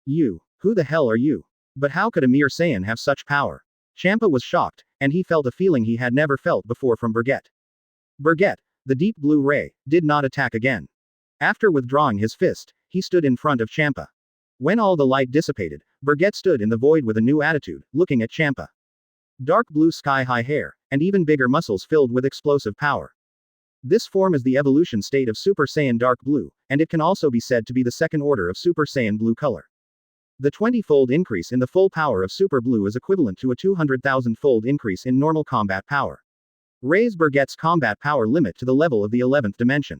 You. Who the hell are you? But how could a mere Saiyan have such power? Champa was shocked, and he felt a feeling he had never felt before from Bergette. Bergette, the deep blue ray, did not attack again. After withdrawing his fist, he stood in front of Champa. When all the light dissipated, Bergette stood in the void with a new attitude, looking at Champa. Dark blue sky-high hair, and even bigger muscles filled with explosive power. This form is the evolution state of Super Saiyan Dark Blue, and it can also be said to be the second order of Super Saiyan Blue color. The 20-fold increase in the full power of Super Blue is equivalent to a 200,000-fold increase in normal combat power. Raise Bergette's combat power limit to the level of the 11th dimension.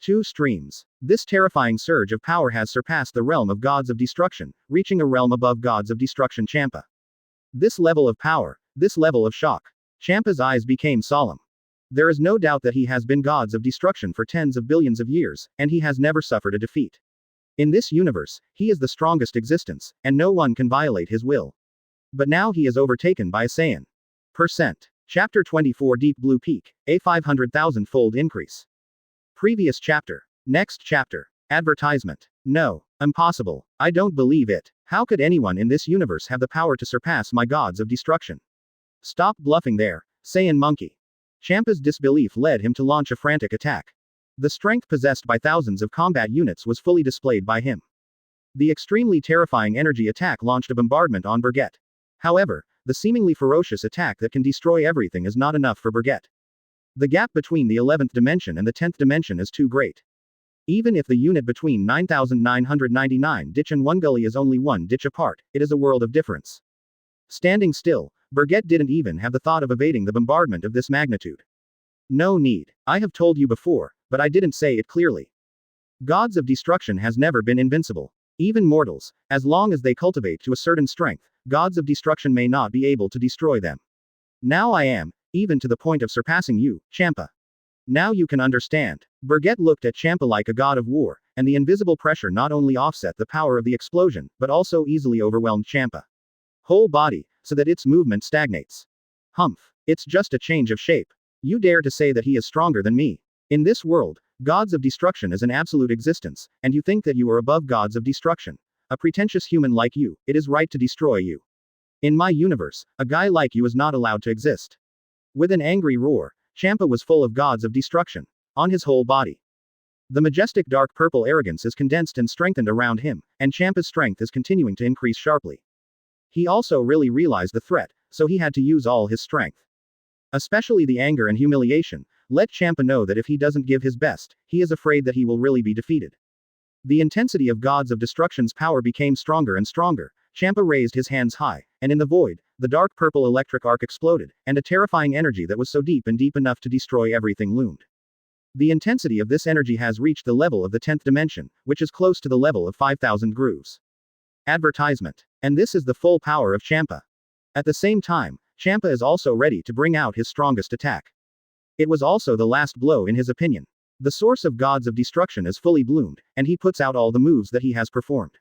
2 streams. This terrifying surge of power has surpassed the realm of gods of destruction, reaching a realm above gods of destruction Champa. This level of power, This level of shock. Champa's eyes became solemn. There is no doubt that he has been gods of destruction for tens of billions of years, and he has never suffered a defeat. In this universe, he is the strongest existence, and no one can violate his will. But now he is overtaken by a Saiyan. Chapter 24 Deep Blue Peak, a 500,000-fold increase. Previous chapter. Next chapter. Advertisement. No. Impossible. I don't believe it. How could anyone in this universe have the power to surpass my gods of destruction? Stop bluffing there, Saiyan monkey. Champa's disbelief led him to launch a frantic attack. The strength possessed by thousands of combat units was fully displayed by him. The extremely terrifying energy attack launched a bombardment on Bergette. However, the seemingly ferocious attack that can destroy everything is not enough for Bergette. The gap between the 11th dimension and the 10th dimension is too great. Even if the unit between 9,999 ditch and 1 gully is only 1 ditch apart, it is a world of difference. Standing still, Bergette didn't even have the thought of evading the bombardment of this magnitude. No need. I have told you before, but I didn't say it clearly. Gods of destruction has never been invincible. Even mortals, as long as they cultivate to a certain strength, gods of destruction may not be able to destroy them. Now I am, even to the point of surpassing you, Champa. Now you can understand. Bergette looked at Champa like a god of war, and the invisible pressure not only offset the power of the explosion, but also easily overwhelmed Champa. Whole body, so that its movement stagnates. Humph. It's just a change of shape. You dare to say that he is stronger than me. In this world, gods of destruction is an absolute existence, and you think that you are above gods of destruction. A pretentious human like you, it is right to destroy you. In my universe, a guy like you is not allowed to exist. With an angry roar, Champa was full of gods of destruction. On his whole body. The majestic dark purple arrogance is condensed and strengthened around him, and Champa's strength is continuing to increase sharply. He also really realized the threat, so he had to use all his strength. Especially the anger and humiliation, let Champa know that if he doesn't give his best, he is afraid that he will really be defeated. The intensity of gods of destruction's power became stronger and stronger. Champa raised his hands high, and in the void, the dark purple electric arc exploded, and a terrifying energy that was so deep and deep enough to destroy everything loomed. The intensity of this energy has reached the level of the 10th dimension, which is close to the level of 5,000 grooves. Advertisement. And this is the full power of Champa. At the same time, Champa is also ready to bring out his strongest attack. It was also the last blow in his opinion. The source of gods of destruction is fully bloomed, and he puts out all the moves that he has performed.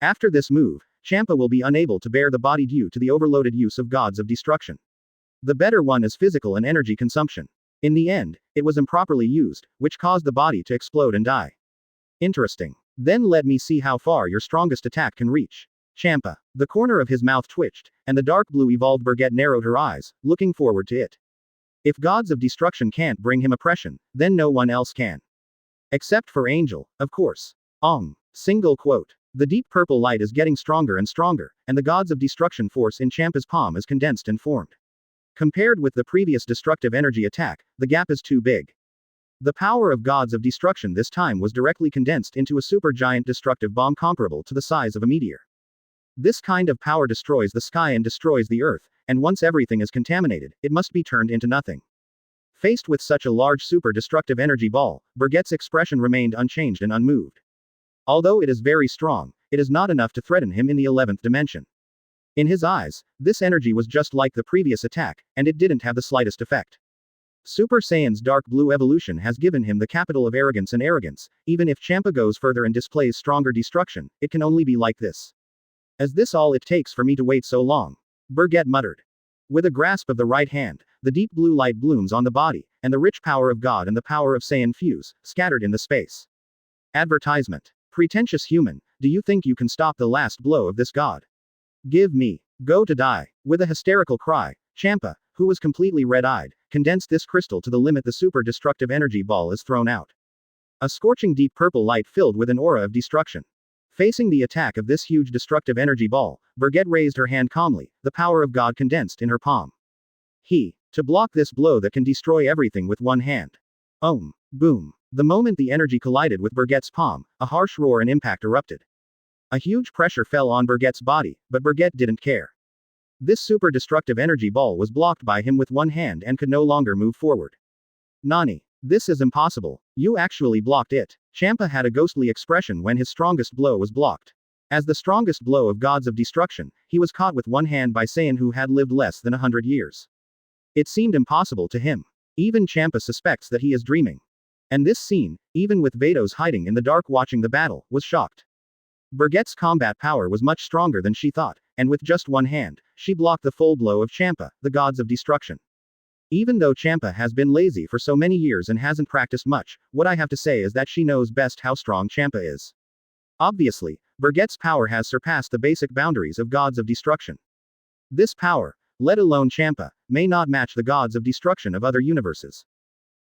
After this move, Champa will be unable to bear the body due to the overloaded use of gods of destruction. The better one is physical and energy consumption. In the end, it was improperly used, which caused the body to explode and die. Interesting. Then let me see how far your strongest attack can reach. Champa. The corner of his mouth twitched, and the dark blue evolved Bergette narrowed her eyes, looking forward to it. If gods of destruction can't bring him oppression, then no one else can. Except for Angel, of course. Single quote. The deep purple light is getting stronger and stronger, and the gods of destruction force in Champa's palm is condensed and formed. Compared with the previous destructive energy attack, the gap is too big. The power of gods of destruction this time was directly condensed into a supergiant destructive bomb comparable to the size of a meteor. This kind of power destroys the sky and destroys the earth, and once everything is contaminated, it must be turned into nothing. Faced with such a large super-destructive energy ball, Bergette's expression remained unchanged and unmoved. Although it is very strong, it is not enough to threaten him in the 11th dimension. In his eyes, this energy was just like the previous attack, and it didn't have the slightest effect. Super Saiyan's dark blue evolution has given him the capital of arrogance and arrogance. Even if Champa goes further and displays stronger destruction, it can only be like this. Is this all it takes for me to wait so long? Bergette muttered. With a grasp of the right hand, the deep blue light blooms on the body, and the rich power of God and the power of Saiyan fuse, scattered in the space. Advertisement. Pretentious human, do you think you can stop the last blow of this god? Give me. Go to die. With a hysterical cry, Champa, who was completely red-eyed, condensed this crystal to the limit the super-destructive energy ball is thrown out. A scorching deep purple light filled with an aura of destruction. Facing the attack of this huge destructive energy ball, Bergette raised her hand calmly, the power of God condensed in her palm. To block this blow that can destroy everything with one hand. Boom. The moment the energy collided with Bergette's palm, a harsh roar and impact erupted. A huge pressure fell on Bergette's body, but Bergette didn't care. This super destructive energy ball was blocked by him with one hand and could no longer move forward. Nani? This is impossible. You actually blocked it. Champa had a ghostly expression when his strongest blow was blocked. As the strongest blow of gods of destruction, he was caught with one hand by Saiyan who had lived less than 100 years. It seemed impossible to him. Even Champa suspects that he is dreaming. And this scene, even with Vados hiding in the dark watching the battle, was shocked. Bergette's combat power was much stronger than she thought, and with just one hand, she blocked the full blow of Champa, the gods of destruction. Even though Champa has been lazy for so many years and hasn't practiced much, what I have to say is that she knows best how strong Champa is. Obviously, Bergette's power has surpassed the basic boundaries of gods of destruction. This power, let alone Champa, may not match the gods of destruction of other universes.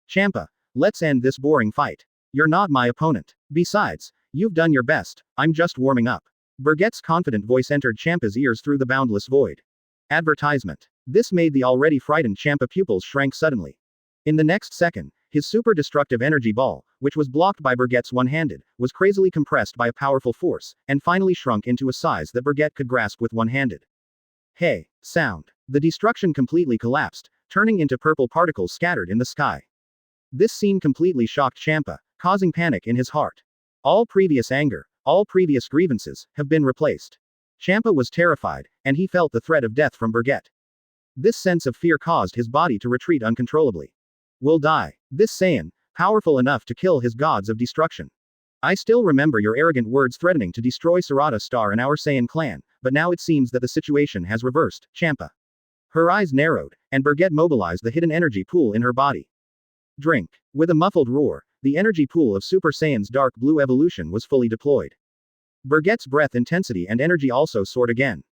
Champa, let's end this boring fight. You're not my opponent. Besides, you've done your best, I'm just warming up. Bergette's confident voice entered Champa's ears through the boundless void. Advertisement. This made the already frightened Champa pupils shrank suddenly. In the next second, his super destructive energy ball, which was blocked by Bergette's one-handed, was crazily compressed by a powerful force, and finally shrunk into a size that Bergette could grasp with one-handed. Hey, sound. The destruction completely collapsed, turning into purple particles scattered in the sky. This scene completely shocked Champa, causing panic in his heart. All previous anger, all previous grievances, have been replaced. Champa was terrified, and he felt the threat of death from Bergette. This sense of fear caused his body to retreat uncontrollably. Will die. This Saiyan, powerful enough to kill his gods of destruction. I still remember your arrogant words threatening to destroy Sarata Star and our Saiyan clan, but now it seems that the situation has reversed, Champa. Her eyes narrowed, and Bergette mobilized the hidden energy pool in her body. Drink. With a muffled roar, the energy pool of Super Saiyan's dark blue evolution was fully deployed. Bergette's breath intensity and energy also soared again.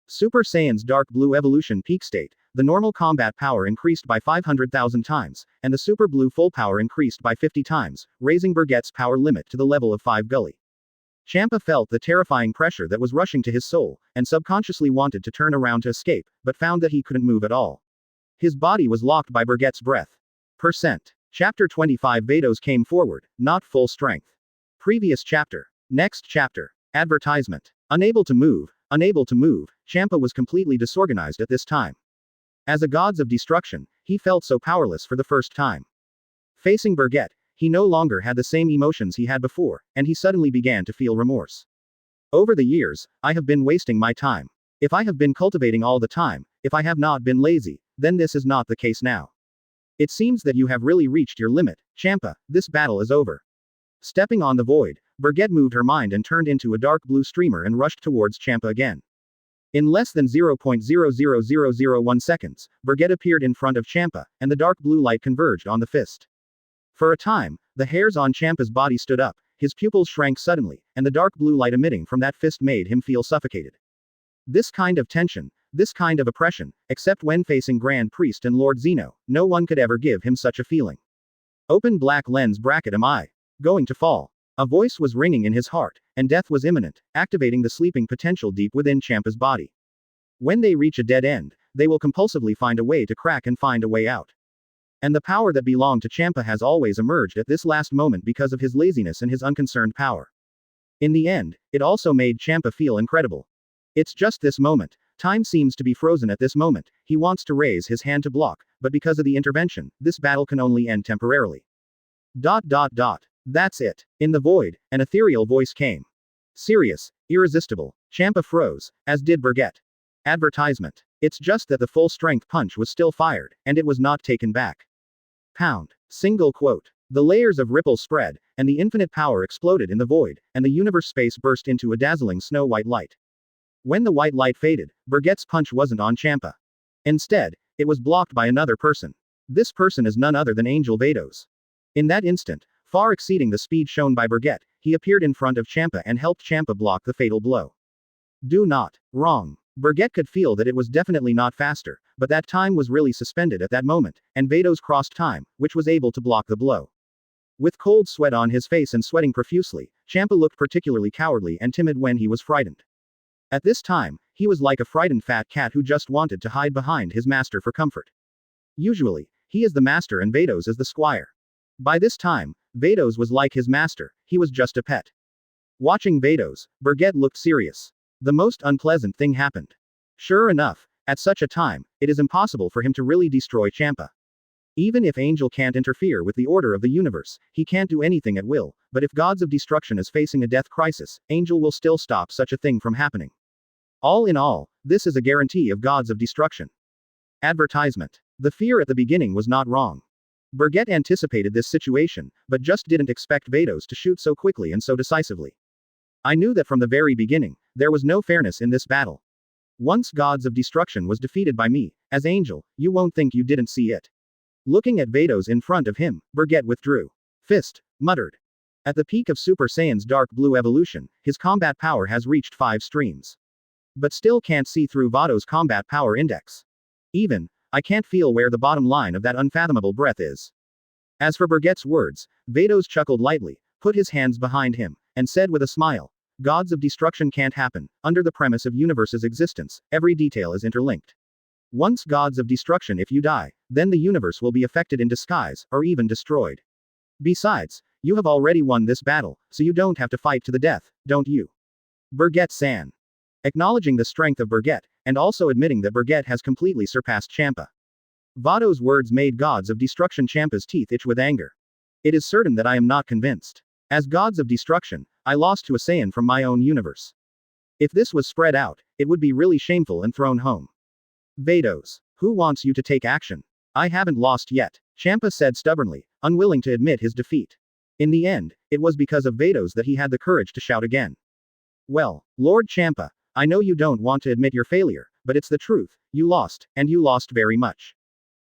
Super Saiyan's dark blue evolution peak state, the normal combat power increased by 500,000 times, and the super blue full power increased by 50 times, raising Bergette's power limit to the level of 5 gully. Champa felt the terrifying pressure that was rushing to his soul, and subconsciously wanted to turn around to escape, but found that he couldn't move at all. His body was locked by Bergette's breath. Chapter 25 Vados came forward, not full strength. Previous chapter. Next chapter. Advertisement. Unable to move, Champa was completely disorganized at this time. As a gods of destruction, he felt so powerless for the first time. Facing Bergette, he no longer had the same emotions he had before, and he suddenly began to feel remorse. Over the years, I have been wasting my time. If I have been cultivating all the time, if I have not been lazy, then this is not the case now. It seems that you have really reached your limit, Champa, this battle is over. Stepping on the void, Bergette moved her mind and turned into a dark blue streamer and rushed towards Champa again. In less than 0.00001 seconds, Bergette appeared in front of Champa, and the dark blue light converged on the fist. For a time, the hairs on Champa's body stood up, his pupils shrank suddenly, and the dark blue light emitting from that fist made him feel suffocated. This kind of tension, this kind of oppression, except when facing Grand Priest and Lord Zeno, no one could ever give him such a feeling. Open black lens bracket am I going to fall? A voice was ringing in his heart, and death was imminent, activating the sleeping potential deep within Champa's body. When they reach a dead end, they will compulsively find a way to crack and find a way out. And the power that belonged to Champa has always emerged at this last moment because of his laziness and his unconcerned power. In the end, it also made Champa feel incredible. It's just this moment. Time seems to be frozen at this moment. He wants to raise his hand to block, but because of the intervention, this battle can only end temporarily. That's it. In the void, an ethereal voice came. Serious, irresistible. Champa froze, as did Bergette. Advertisement. It's just that the full strength punch was still fired, and it was not taken back. Pound. Single quote. The layers of ripples spread, and the infinite power exploded in the void, and the universe space burst into a dazzling snow-white light. When the white light faded, Bergette's punch wasn't on Champa. Instead, it was blocked by another person. This person is none other than Angel Vados. In that instant, far exceeding the speed shown by Bergette, he appeared in front of Champa and helped Champa block the fatal blow. Do not. Wrong. Bergette could feel that it was definitely not faster, but that time was really suspended at that moment, and Vados crossed time, which was able to block the blow. With cold sweat on his face and sweating profusely, Champa looked particularly cowardly and timid when he was frightened. At this time, he was like a frightened fat cat who just wanted to hide behind his master for comfort. Usually, he is the master and Vados is the squire. By this time, Vados was like his master, he was just a pet. Watching Vados, Bergette looked serious. The most unpleasant thing happened. Sure enough, at such a time, it is impossible for him to really destroy Champa. Even if Angel can't interfere with the order of the universe, he can't do anything at will, but if Gods of Destruction is facing a death crisis, Angel will still stop such a thing from happening. All in all, this is a guarantee of Gods of Destruction. Advertisement. The fear at the beginning was not wrong. Bergette anticipated this situation, but just didn't expect Vados to shoot so quickly and so decisively. I knew that from the very beginning, there was no fairness in this battle. Once Gods of Destruction was defeated by me, as Angel, you won't think you didn't see it. Looking at Vados in front of him, Bergette withdrew. Fist, muttered. At the peak of Super Saiyan's dark blue evolution, his combat power has reached 5 streams. But still can't see through Vados' combat power index. Even, I can't feel where the bottom line of that unfathomable breath is. As for Bergette's words, Vados chuckled lightly, put his hands behind him, and said with a smile, Gods of Destruction can't happen, under the premise of universe's existence, every detail is interlinked. Once Gods of Destruction if you die, then the universe will be affected in disguise, or even destroyed. Besides, you have already won this battle, so you don't have to fight to the death, don't you? Bergette-san. Acknowledging the strength of Bergette, and also admitting that Bergette has completely surpassed Champa. Vados' words made Gods of Destruction Champa's teeth itch with anger. It is certain that I am not convinced. As Gods of Destruction, I lost to a Saiyan from my own universe. If this was spread out, it would be really shameful and thrown home. Vados, who wants you to take action? I haven't lost yet, Champa said stubbornly, unwilling to admit his defeat. In the end, it was because of Vados that he had the courage to shout again. Well, Lord Champa, I know you don't want to admit your failure, but it's the truth, you lost, and you lost very much.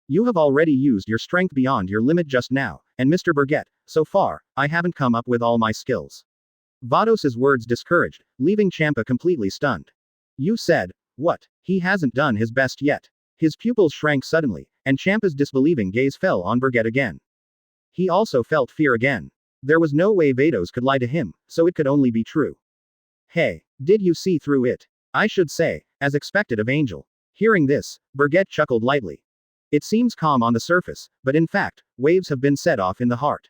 You have already used your strength beyond your limit just now, and Mr. Bergette, so far, I haven't come up with all my skills. Vados' words discouraged, leaving Champa completely stunned. You said, what? He hasn't done his best yet. His pupils shrank suddenly, and Champa's disbelieving gaze fell on Bergette again. He also felt fear again. There was no way Vados could lie to him, so it could only be true. Hey, did you see through it? I should say, as expected of Angel. Hearing this, Bergette chuckled lightly. It seems calm on the surface, but in fact, waves have been set off in the heart.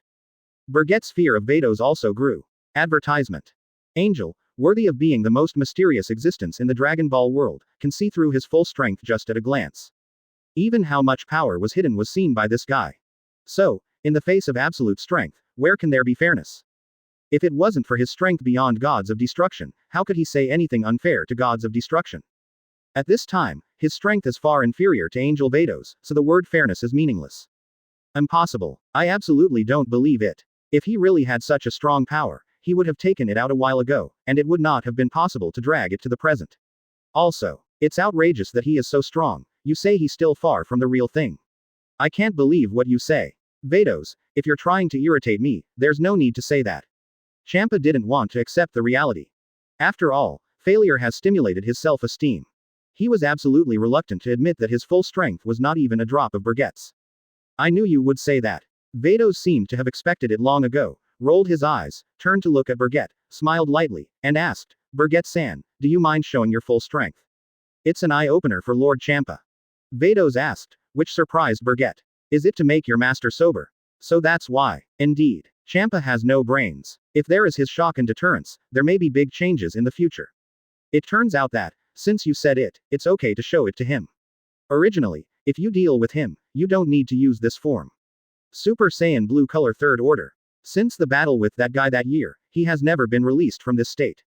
Bergette's fear of Vados also grew. Advertisement. Angel, worthy of being the most mysterious existence in the Dragonball world, can see through his full strength just at a glance. Even how much power was hidden was seen by this guy. So, in the face of absolute strength, where can there be fairness? If it wasn't for his strength beyond Gods of Destruction, how could he say anything unfair to Gods of Destruction? At this time, his strength is far inferior to Angel Vados, so the word fairness is meaningless. Impossible. I absolutely don't believe it. If he really had such a strong power, he would have taken it out a while ago, and it would not have been possible to drag it to the present. Also, it's outrageous that he is so strong. You say he's still far from the real thing. I can't believe what you say. Vados, if you're trying to irritate me, there's no need to say that. Champa didn't want to accept the reality. After all, failure has stimulated his self-esteem. He was absolutely reluctant to admit that his full strength was not even a drop of Bergette's. I knew you would say that. Vados seemed to have expected it long ago, rolled his eyes, turned to look at Bergette, smiled lightly, and asked, Bergette-san, do you mind showing your full strength? It's an eye-opener for Lord Champa. Vados asked, which surprised Bergette. Is it to make your master sober? So that's why. Indeed. Champa has no brains. If there is his shock and deterrence, there may be big changes in the future. It turns out that, since you said it, it's okay to show it to him. Originally, if you deal with him, you don't need to use this form. Super Saiyan Blue Color Third Order. Since the battle with that guy that year, he has never been released from this state.